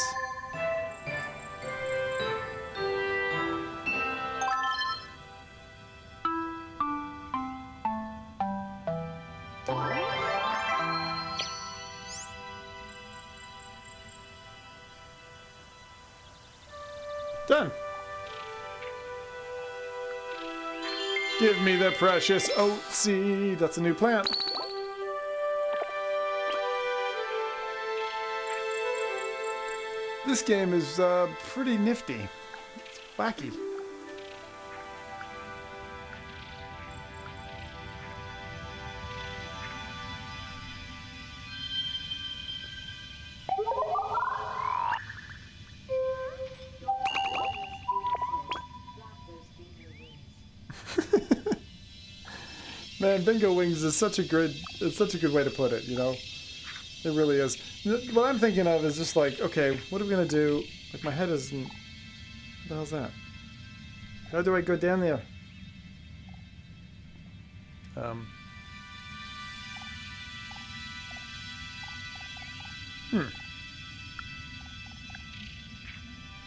Done. Give me the precious oat seed. That's a new plant. This game is pretty nifty. It's wacky. Man, bingo wings is such a good, it's such a good way to put it, you know? It really is. What I'm thinking of is just like, okay, what are we gonna do? Like, my head isn't, what the hell's that? How do I go down there?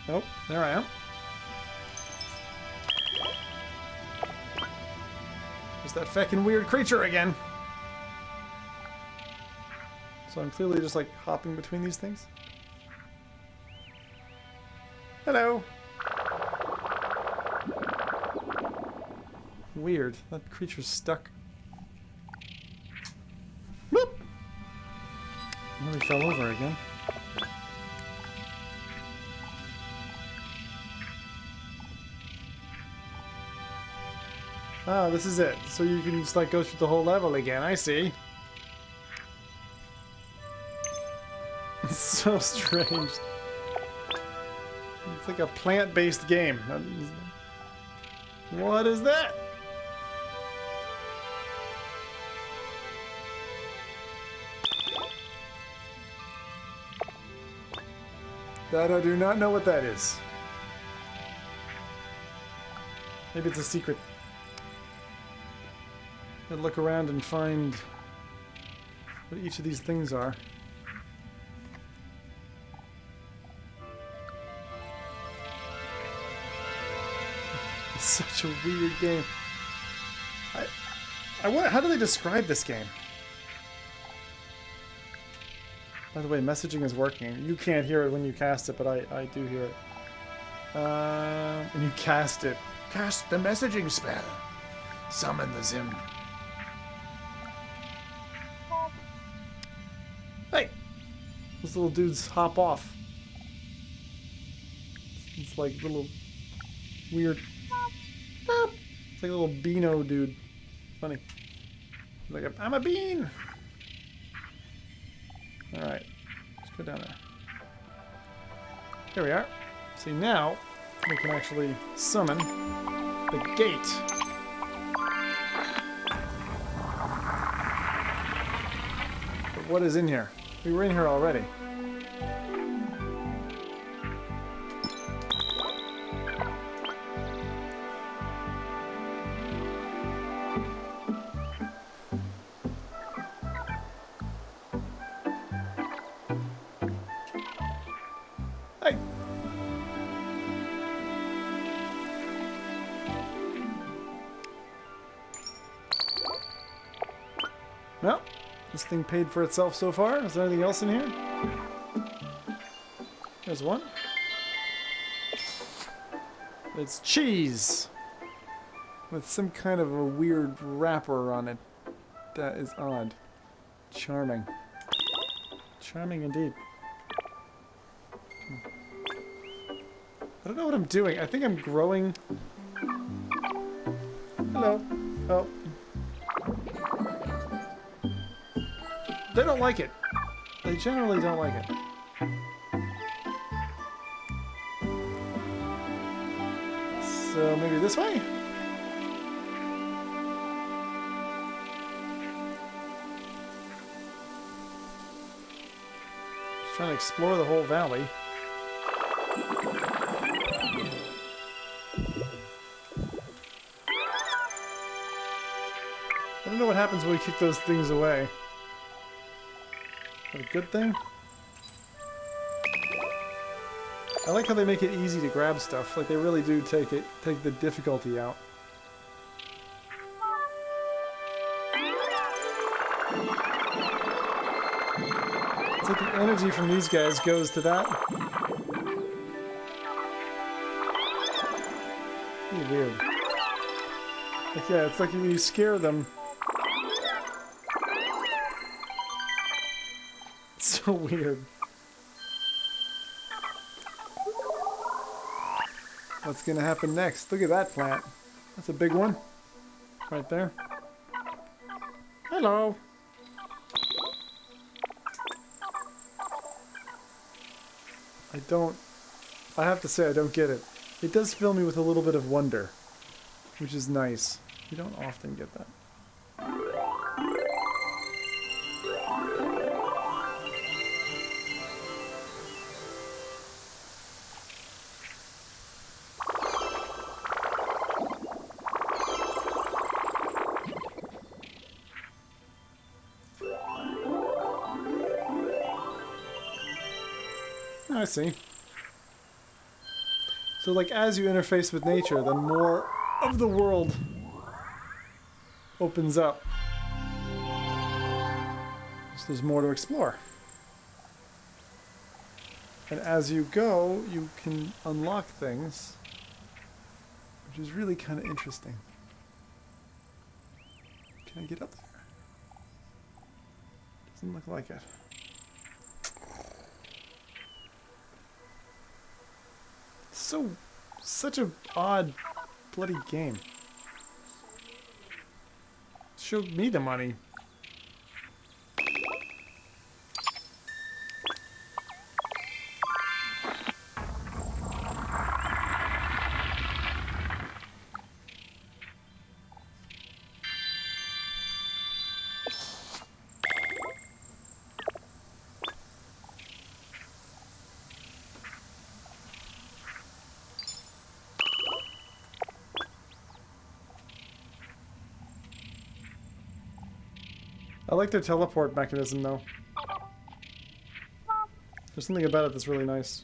Oh, there I am. There's that feckin' weird creature again. So I'm clearly just like hopping between these things. Hello. Weird. That creature's stuck. Whoop! Oh, he fell over again. Ah, this is it. So you can just like go through the whole level again. I see. It's so strange. It's like a plant-based game. What is that? That I do not know what that is. Maybe it's a secret. I'll look around and find what each of these things are. It's such a weird game. How do they describe this game? By the way, messaging is working. You can't hear it when you cast it, but I do hear it. And you cast it. Cast the messaging spell. Summon the Zim. Hey! Those little dudes hop off. It's like little weird. It's like a little beano dude. Funny. Like I'm a bean! Alright. Let's go down there. Here we are. See, now we can actually summon the gate. But what is in here? We were in here already. Hey! Well, this thing paid for itself so far. Is there anything else in here? There's one. It's cheese! With some kind of a weird wrapper on it. That is odd. Charming. Charming indeed. I don't know what I'm doing. I think I'm growing. Hello. Oh. They don't like it. They generally don't like it. So maybe this way? Just trying to explore the whole valley. I don't know what happens when we kick those things away. Is that a good thing? I like how they make it easy to grab stuff. Like they really do take the difficulty out. It's like the energy from these guys goes to that. Really weird. Like, yeah, it's like when you scare them. It's so weird. what's gonna happen next. Look at that plant. That's a big one. Right there. Hello. I have to say I don't get it. It does fill me with a little bit of wonder, which is nice. You don't often get that. I see. So like as you interface with nature, then more of the world opens up. So there's more to explore. And as you go, you can unlock things, which is really kind of interesting. Can I get up there? Doesn't look like it. Such a odd bloody game. Show me the money. I like their teleport mechanism, though. There's something about it that's really nice.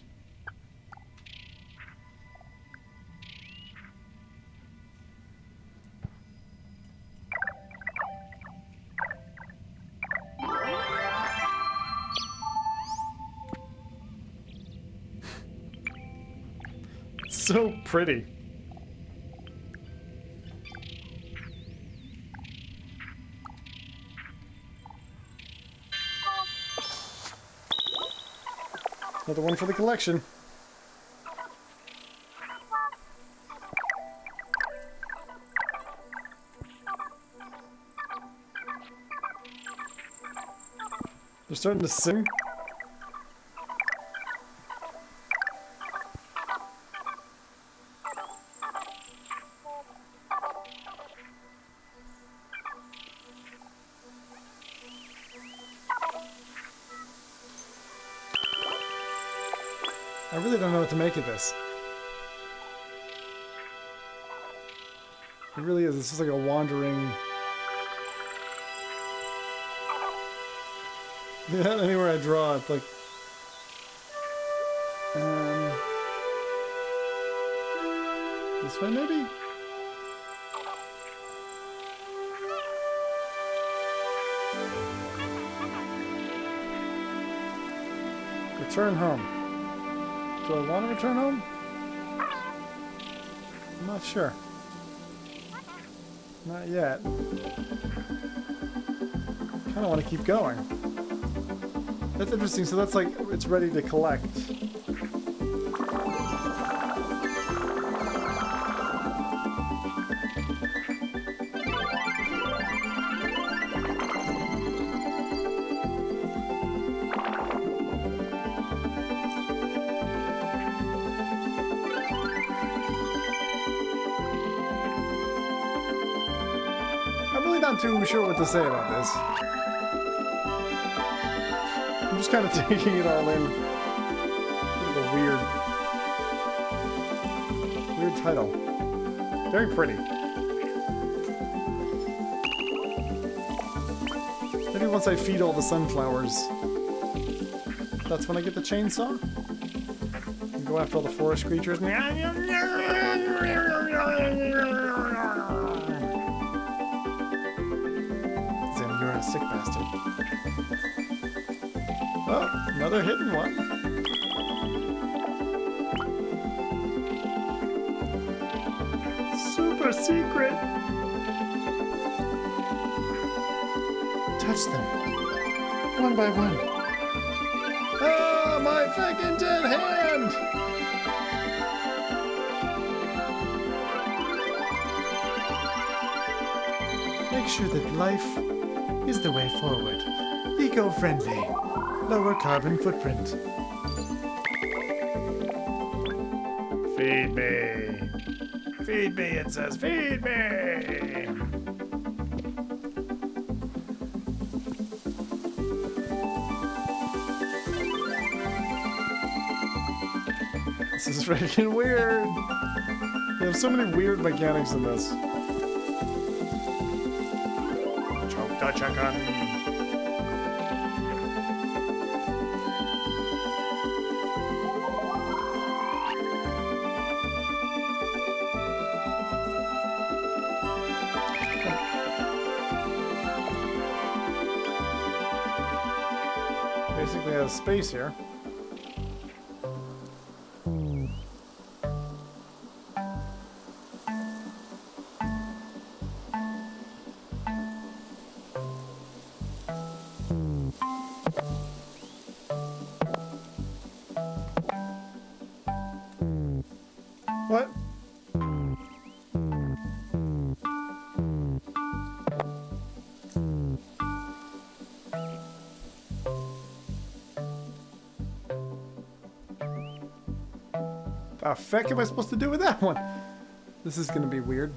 It's so pretty. Another one for the collection. They're starting to sing. I really don't know what to make of this. It really is. It's just like a wandering... Yeah, anywhere I draw, it's like... This way, maybe? Return home. Do I want to return home? I'm not sure. Not yet. Kind of want to keep going. That's interesting. So that's like, it's ready to collect. Not too sure what to say about this. I'm just kind of taking it all in. Bit of a weird title. Very pretty. Maybe once I feed all the sunflowers, that's when I get the chainsaw. And go after all the forest creatures. Sick bastard. Oh, another hidden one. Super secret. Touch them. One by one. Oh, my fucking dead hand! make sure that life is the way forward. Eco-friendly. Lower carbon footprint. Feed me. Feed me, it says. Feed me. This is freaking weird. They have so many weird mechanics in this. Choke the chicken. Basically has space here. What? The heck am I supposed to do with that one? This is gonna be weird.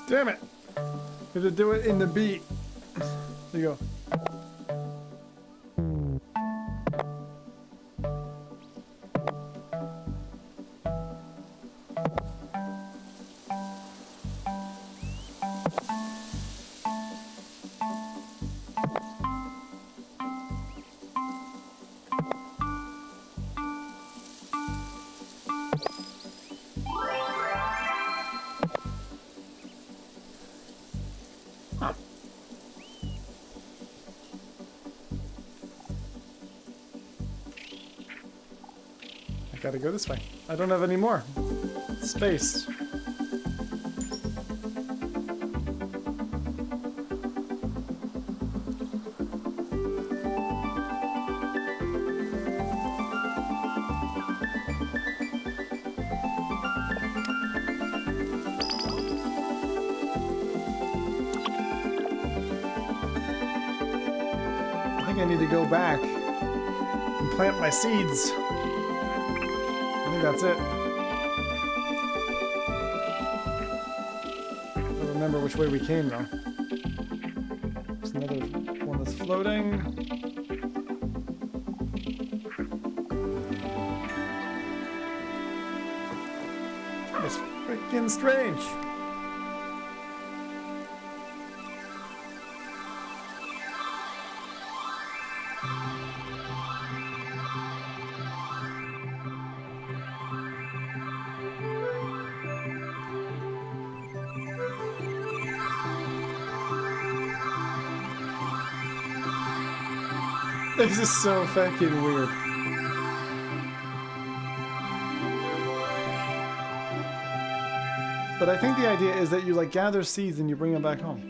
Damn it! You have to do it in the beat. There you go. Gotta go this way. I don't have any more space. I think I need to go back and plant my seeds. I think that's it. I don't remember which way we came though. There's another one that's floating. It's freaking strange. This is so fucking weird. But I think the idea is that you like gather seeds and you bring them back home.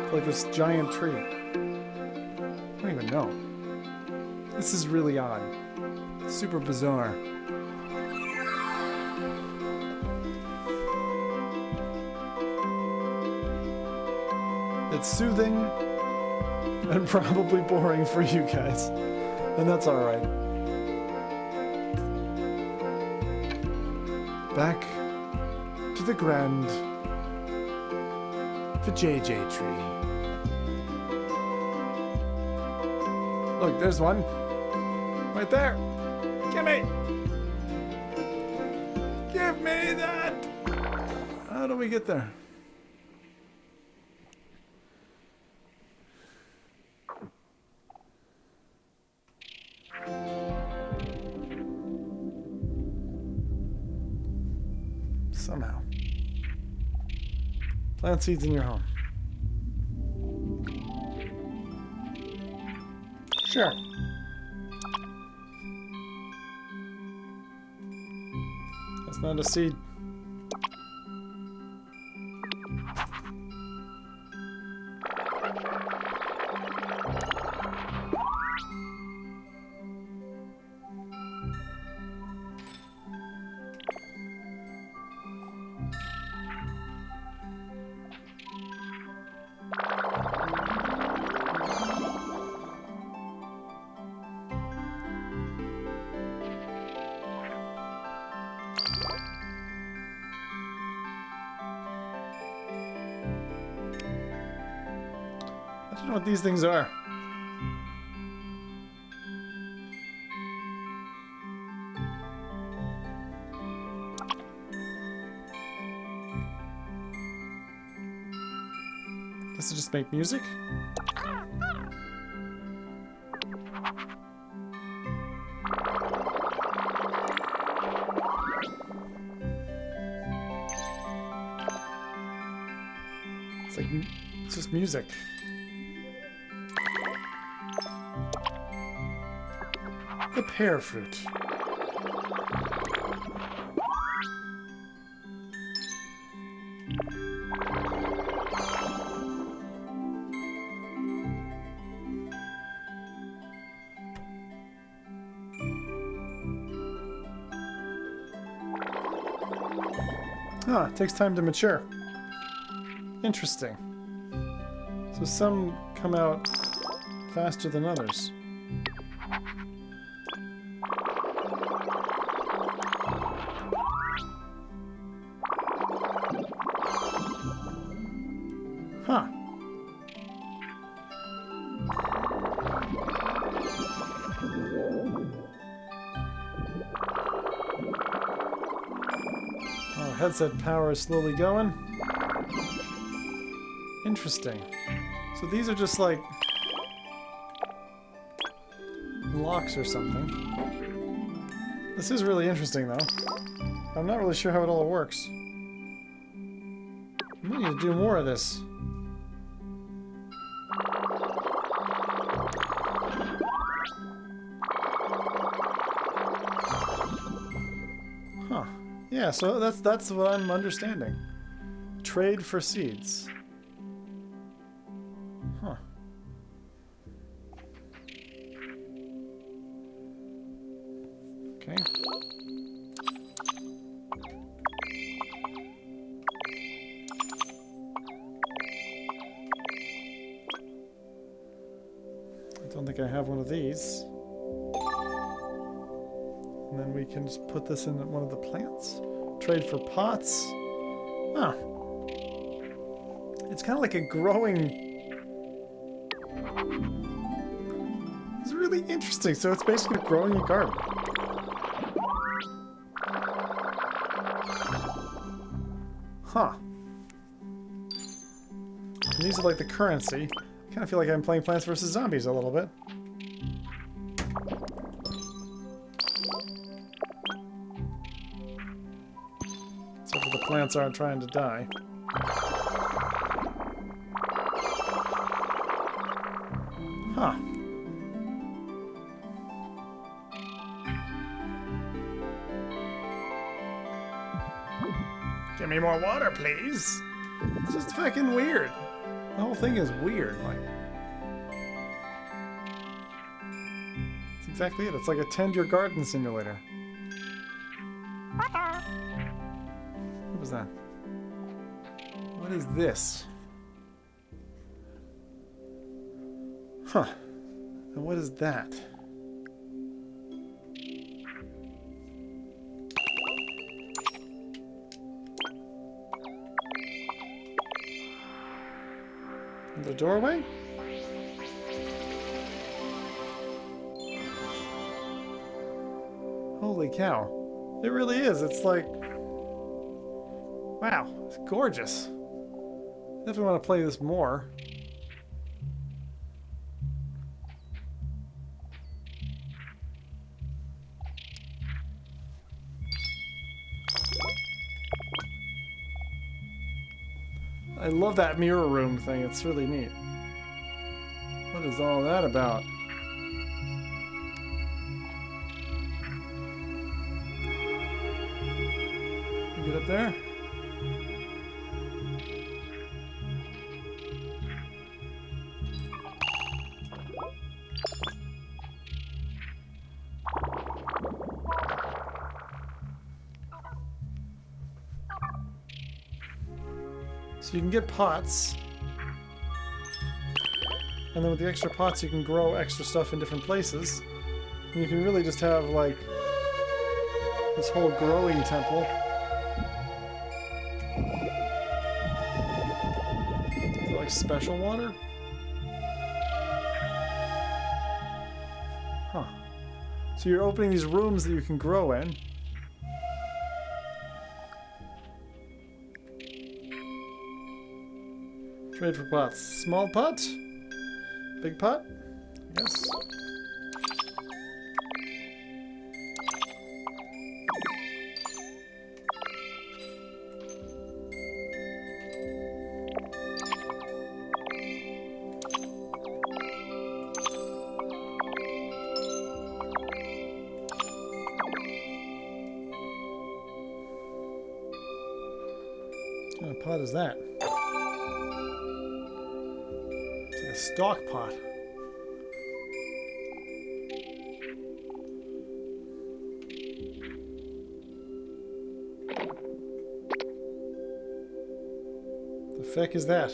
It's like this giant tree. I don't even know. This is really odd. Super bizarre. It's soothing and probably boring for you guys, and that's all right. back to the grand Fujii tree. Look, there's one. Right there. Gimme! Give me that! How do we get there? Somehow. Plant seeds in your home. Sure. That's not a seed. I don't know what these things are. Guess I just make music? It's like, it's just music. The pear fruit. Ah, it takes time to mature. Interesting. So some come out faster than others. Huh. Oh, headset power is slowly going. Interesting. So these are just like locks or something. This is really interesting though. I'm not really sure how it all works. I need to do more of this. Huh. Yeah, so that's what I'm understanding. Trade for seeds. Huh. Okay. I don't think I have one of these. And then we can just put this in one of the plants. Trade for pots. Huh. It's kind of like a growing... It's really interesting. So it's basically growing a garden. Huh. And these are like the currency. I kind of feel like I'm playing Plants vs. Zombies a little bit. Except for the plants aren't trying to die. Huh. Give me more water, please. It's just fucking weird. The whole thing is weird. Like, it's exactly it. It's like a tend your garden simulator. What was that? What is this? Huh. And what is that? The doorway? Holy cow. It really is. It's like... Wow. It's gorgeous. Definitely want to play this more. I love that mirror room thing. It's really neat. What is all that about? You get up there? So you can get pots. And then with the extra pots you can grow extra stuff in different places. And you can really just have like this whole growing temple. Is it like special water? Huh. So you're opening these rooms that you can grow in. Trade for pots. Small pot? Big pot? Yes. What kind of pot is that? A stock pot. The feck is that?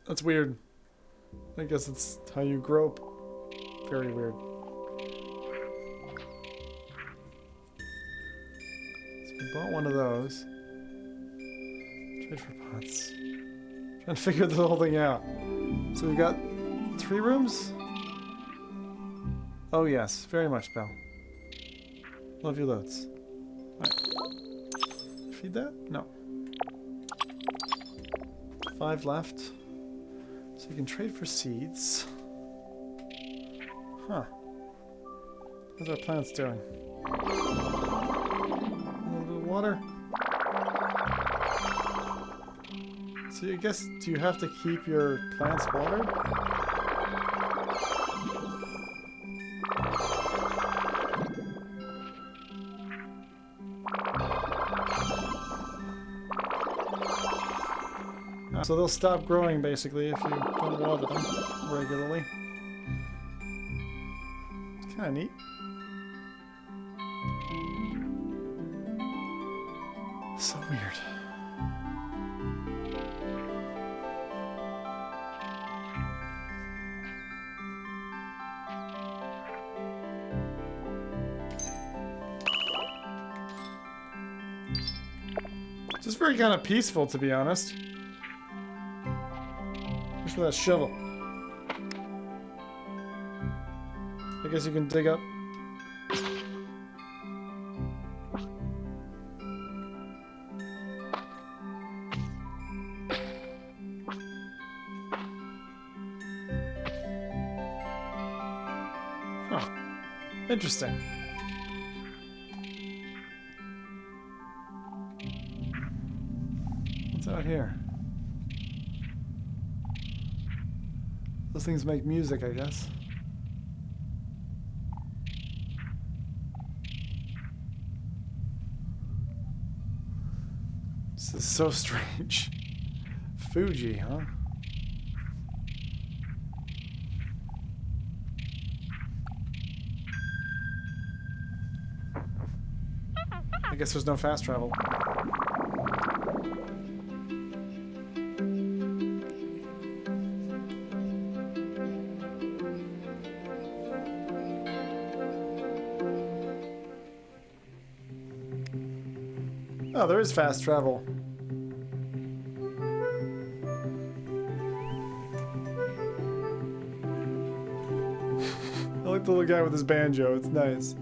That's weird. I guess it's how you grow. Very weird. Bought one of those. Trade for pots. Trying to figure the whole thing out. So we've got 3 rooms? Oh yes, very much, Belle. Love your loads. Right. Feed that? No. 5 left. So you can trade for seeds. Huh. How's our plants doing? Water. So I guess, do you have to keep your plants watered? So they'll stop growing basically if you don't water them regularly. It's kind of neat. So weird. Just very kind of peaceful, to be honest. Just for that shovel. I guess you can dig up. Huh. Interesting. What's out here? Those things make music, I guess. This is so strange. Fuji, huh? I guess there's no fast travel. Oh, there is fast travel. I like the little guy with his banjo. It's nice.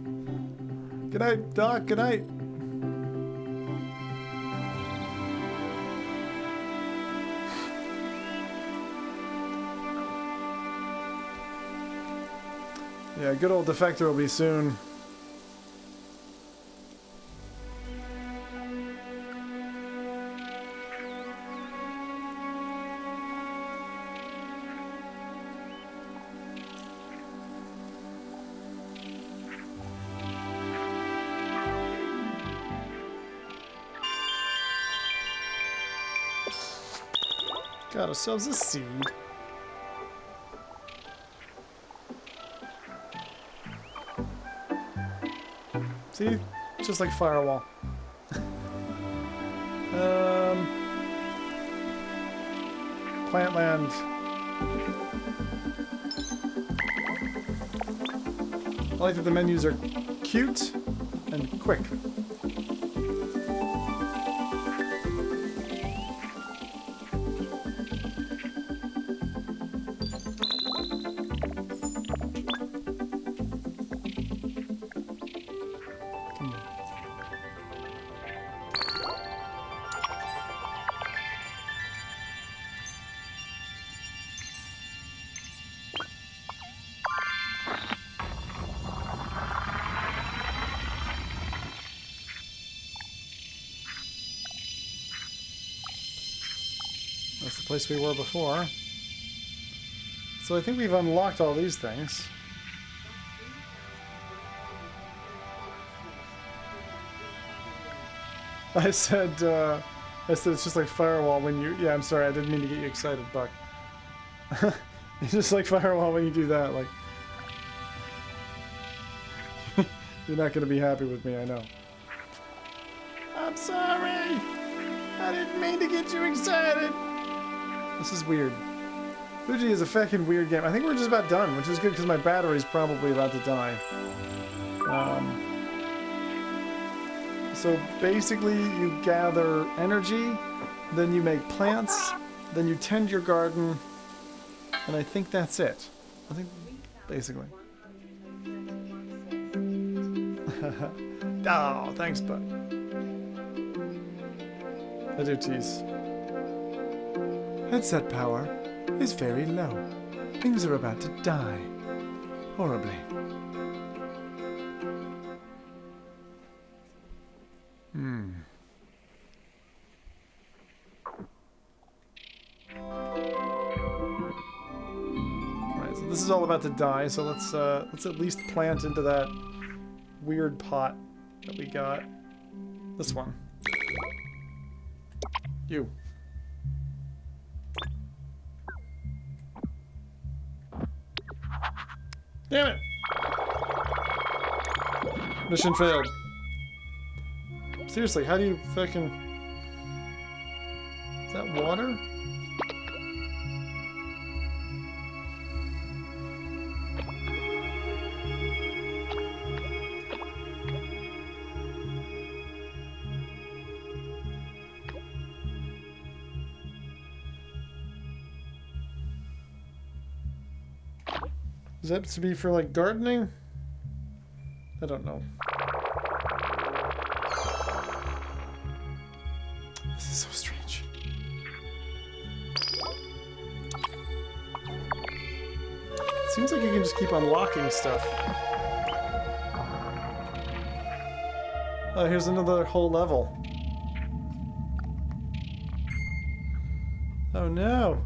Good night, Doc. Good night. Yeah, good old Defector will be soon. Got ourselves a seed. See? Just like firewall. Plant land. I like that the menus are cute and quick. That's the place we were before. So I think we've unlocked all these things. I said it's just like firewall when you... Yeah, I'm sorry, I didn't mean to get you excited, Buck. It's just like firewall when you do that, like... You're not going to be happy with me, I know. I'm sorry! I didn't mean to get you excited! This is weird. Fuji is a fucking weird game. I think we're just about done, which is good because my battery's probably about to die. So basically you gather energy, then you make plants, then you tend your garden, and I think that's it. I think, basically. Oh, thanks, bud. I do tease. Headset power is very low. Things are about to die. Horribly. Right, so this is all about to die, so let's at least plant into that weird pot that we got. This one. You. Damn it! Mission failed. Seriously, how do you fucking... Is that water? Is that to be for, like, gardening? I don't know. This is so strange. It seems like you can just keep unlocking stuff. Oh, here's another whole level. Oh no!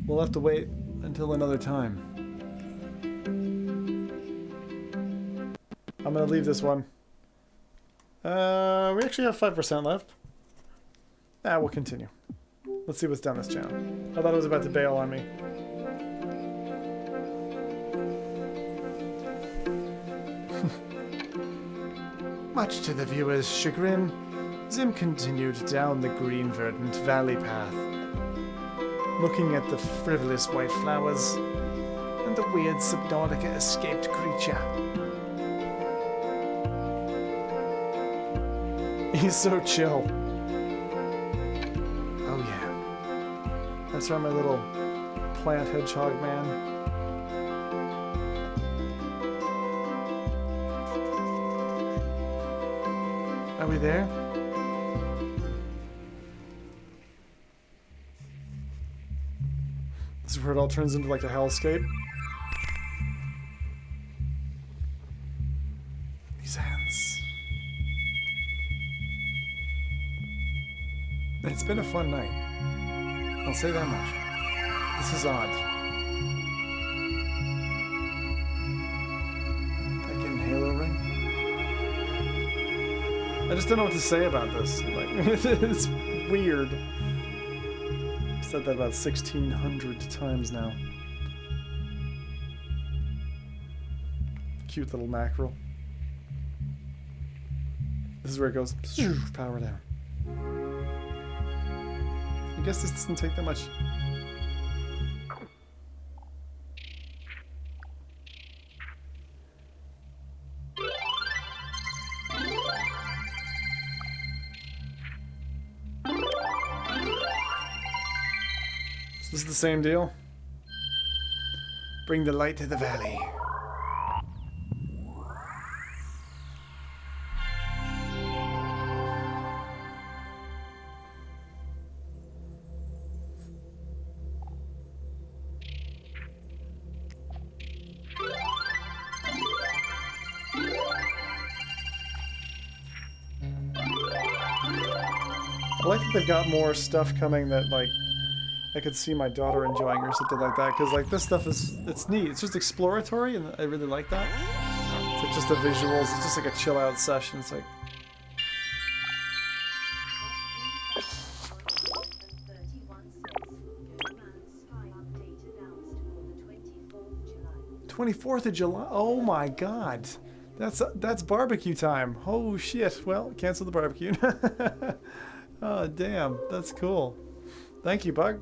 We'll have to wait until another time. I'm gonna leave this one. We actually have 5% left. We'll continue. Let's see what's down this channel. I thought it was about to bail on me. Much to the viewer's chagrin, Zim continued down the green verdant valley path, looking at the frivolous white flowers and the weird Subnautica escaped creature. He's so chill. Oh yeah. That's right, my little plant hedgehog man. Are we there? This is where it all turns into like a hellscape. These hands. It's been a fun night. I'll say that much. This is odd. Back in Halo Ring. I just don't know what to say about this. Like, it's weird. I've said that about 1,600 times now. Cute little mackerel. This is where it goes. Power down. I guess this doesn't take that much. So this is the same deal. Bring the light to the valley. I like that they've got more stuff coming that, like, I could see my daughter enjoying or something like that, because, like, this stuff it's neat. It's just exploratory, and I really like that. It's like just the visuals. It's just like a chill-out session. It's like... And 24th of July. Oh my God, that's barbecue time. Oh shit. Well, cancel the barbecue. Oh damn, that's cool. Thank you, Bug.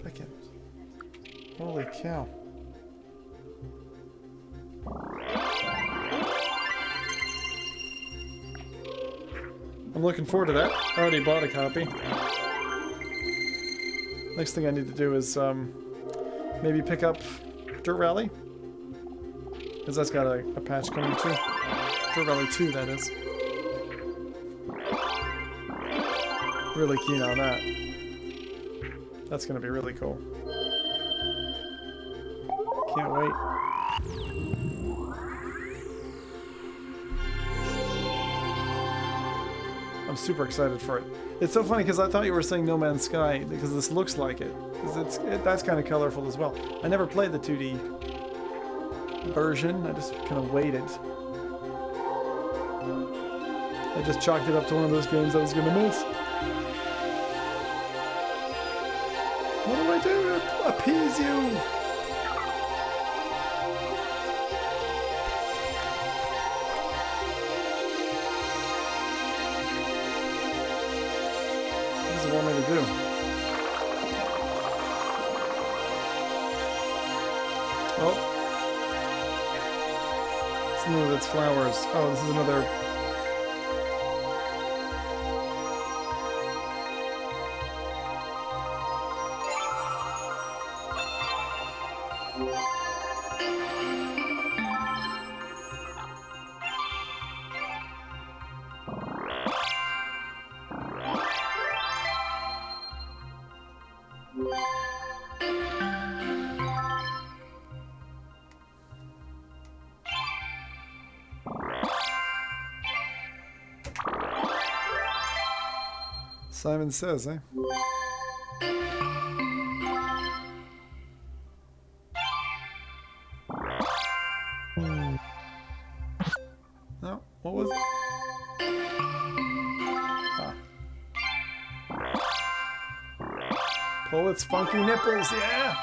Back in. Holy cow. I'm looking forward to that. I already bought a copy. Next thing I need to do is maybe pick up Dirt Rally, because that's got a patch coming too. Dirt Rally 2, that is. Really keen on that. That's gonna be really cool. Can't wait. I'm super excited for it. It's so funny because I thought you were saying No Man's Sky because this looks like it. Because that's kind of colorful as well. I never played the 2D version. I just kind of waited. I just chalked it up to one of those games I was gonna miss. What do I do to appease you? What does it want me to do? Oh. Some of its flowers. Oh, this is another... Simon Says, eh? No, what was it? Ah. Pull its funky nipples, yeah!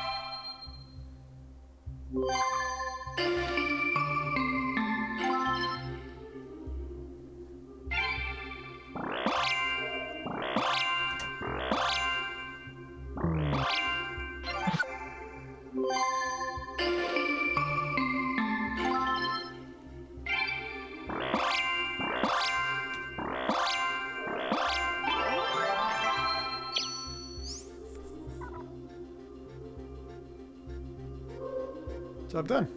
Job done.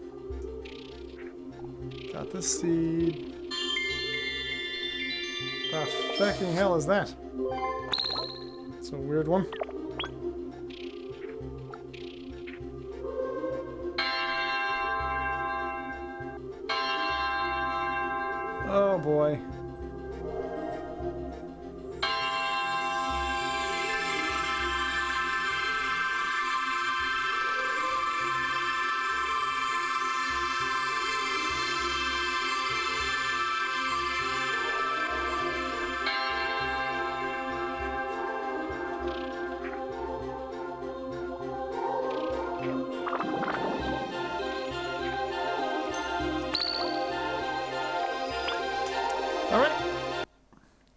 Got the seed. The fucking hell is that? It's a weird one. Oh boy.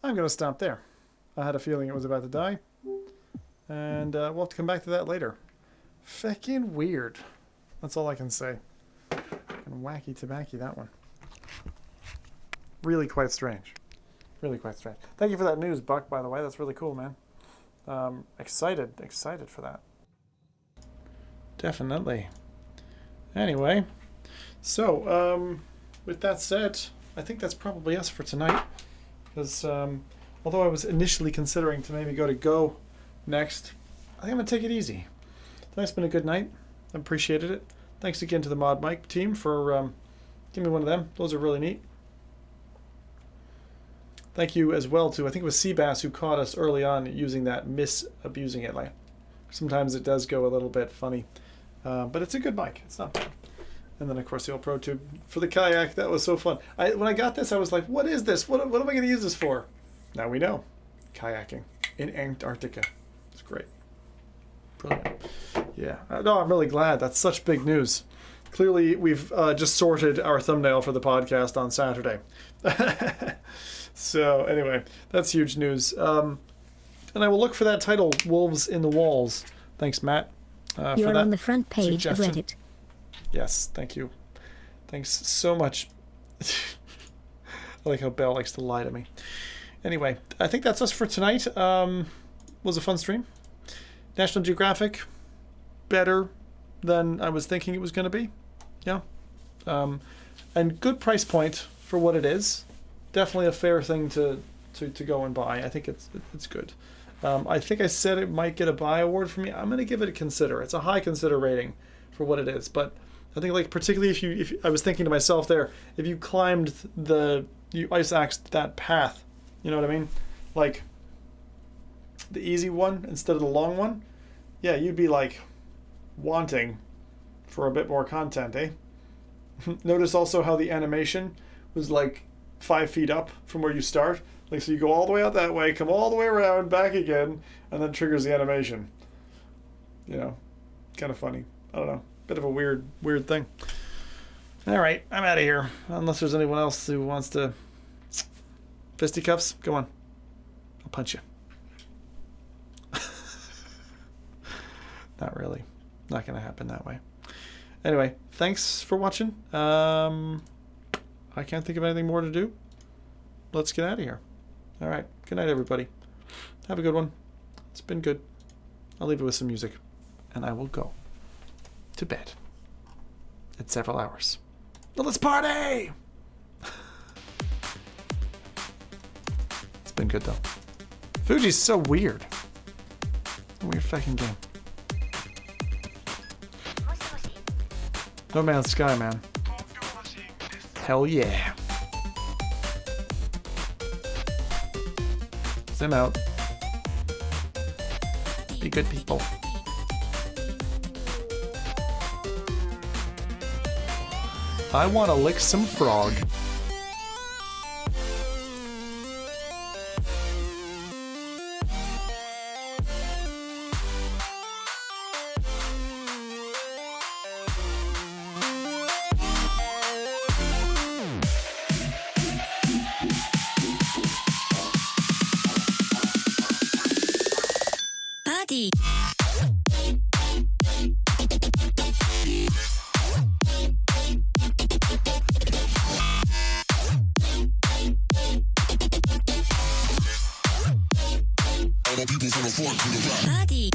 I'm going to stop there. I had a feeling it was about to die. And we'll have to come back to that later. Fucking weird. That's all I can say. Fucking wacky tobacco, that one. Really quite strange. Really quite strange. Thank you for that news, Buck, by the way. That's really cool, man. Excited for that. Definitely. Anyway. So, with that said, I think that's probably us for tonight. Because although I was initially considering to maybe go next, I think I'm going to take it easy. Tonight's been a good night. I appreciated it. Thanks again to the Mod Mic team for giving me one of them. Those are really neat. Thank you as well to, I think it was Seabass who caught us early on using that, abusing it. Like, sometimes it does go a little bit funny. But it's a good mic. It's not bad. And then, of course, the old Pro Tube for the kayak. That was so fun. When I got this, I was like, what is this? What am I going to use this for? Now we know. Kayaking in Antarctica. It's great. Brilliant. Yeah. No, I'm really glad. That's such big news. Clearly, we've just sorted our thumbnail for the podcast on Saturday. So, anyway, that's huge news. And I will look for that title, Wolves in the Walls. Thanks, Matt. You're on the front page of suggestion. Reddit. Yes, thank you. Thanks so much. I like how Belle likes to lie to me. Anyway, I think that's us for tonight. Was a fun stream. National Geographic, better than I was thinking it was going to be. Yeah. And good price point for what it is. Definitely a fair thing to go and buy. I think it's good. I think I said it might get a buy award for me. I'm going to give it a consider. It's a high consider rating for what it is, but I think, like, particularly if I was thinking to myself there, if you climbed you ice axed that path, you know what I mean? Like, the easy one instead of the long one, yeah, you'd be, like, wanting for a bit more content, eh? Notice also how the animation was, like, 5 feet up from where you start. Like, so you go all the way out that way, come all the way around, back again, and then triggers the animation. You know, kind of funny. I don't know. Bit of a weird thing. All right, I'm out of here. Unless there's anyone else who wants to fisticuffs, go on. I'll punch you. Not really. Not going to happen that way. Anyway, thanks for watching. I can't think of anything more to do. Let's get out of here. All right. Good night, everybody. Have a good one. It's been good. I'll leave it with some music, and I will go to bed. It's several hours. Well, let's party! It's been good, though. Fuji's so weird. Weird fucking game. No Man's Sky, man. Hell yeah. Sim out. Be good people. I want to lick some frog. Party! Party!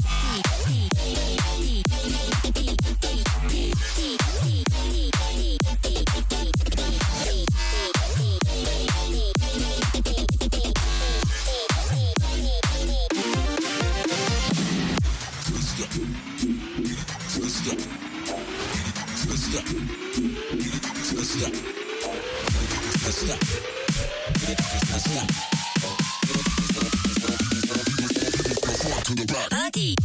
Buggy.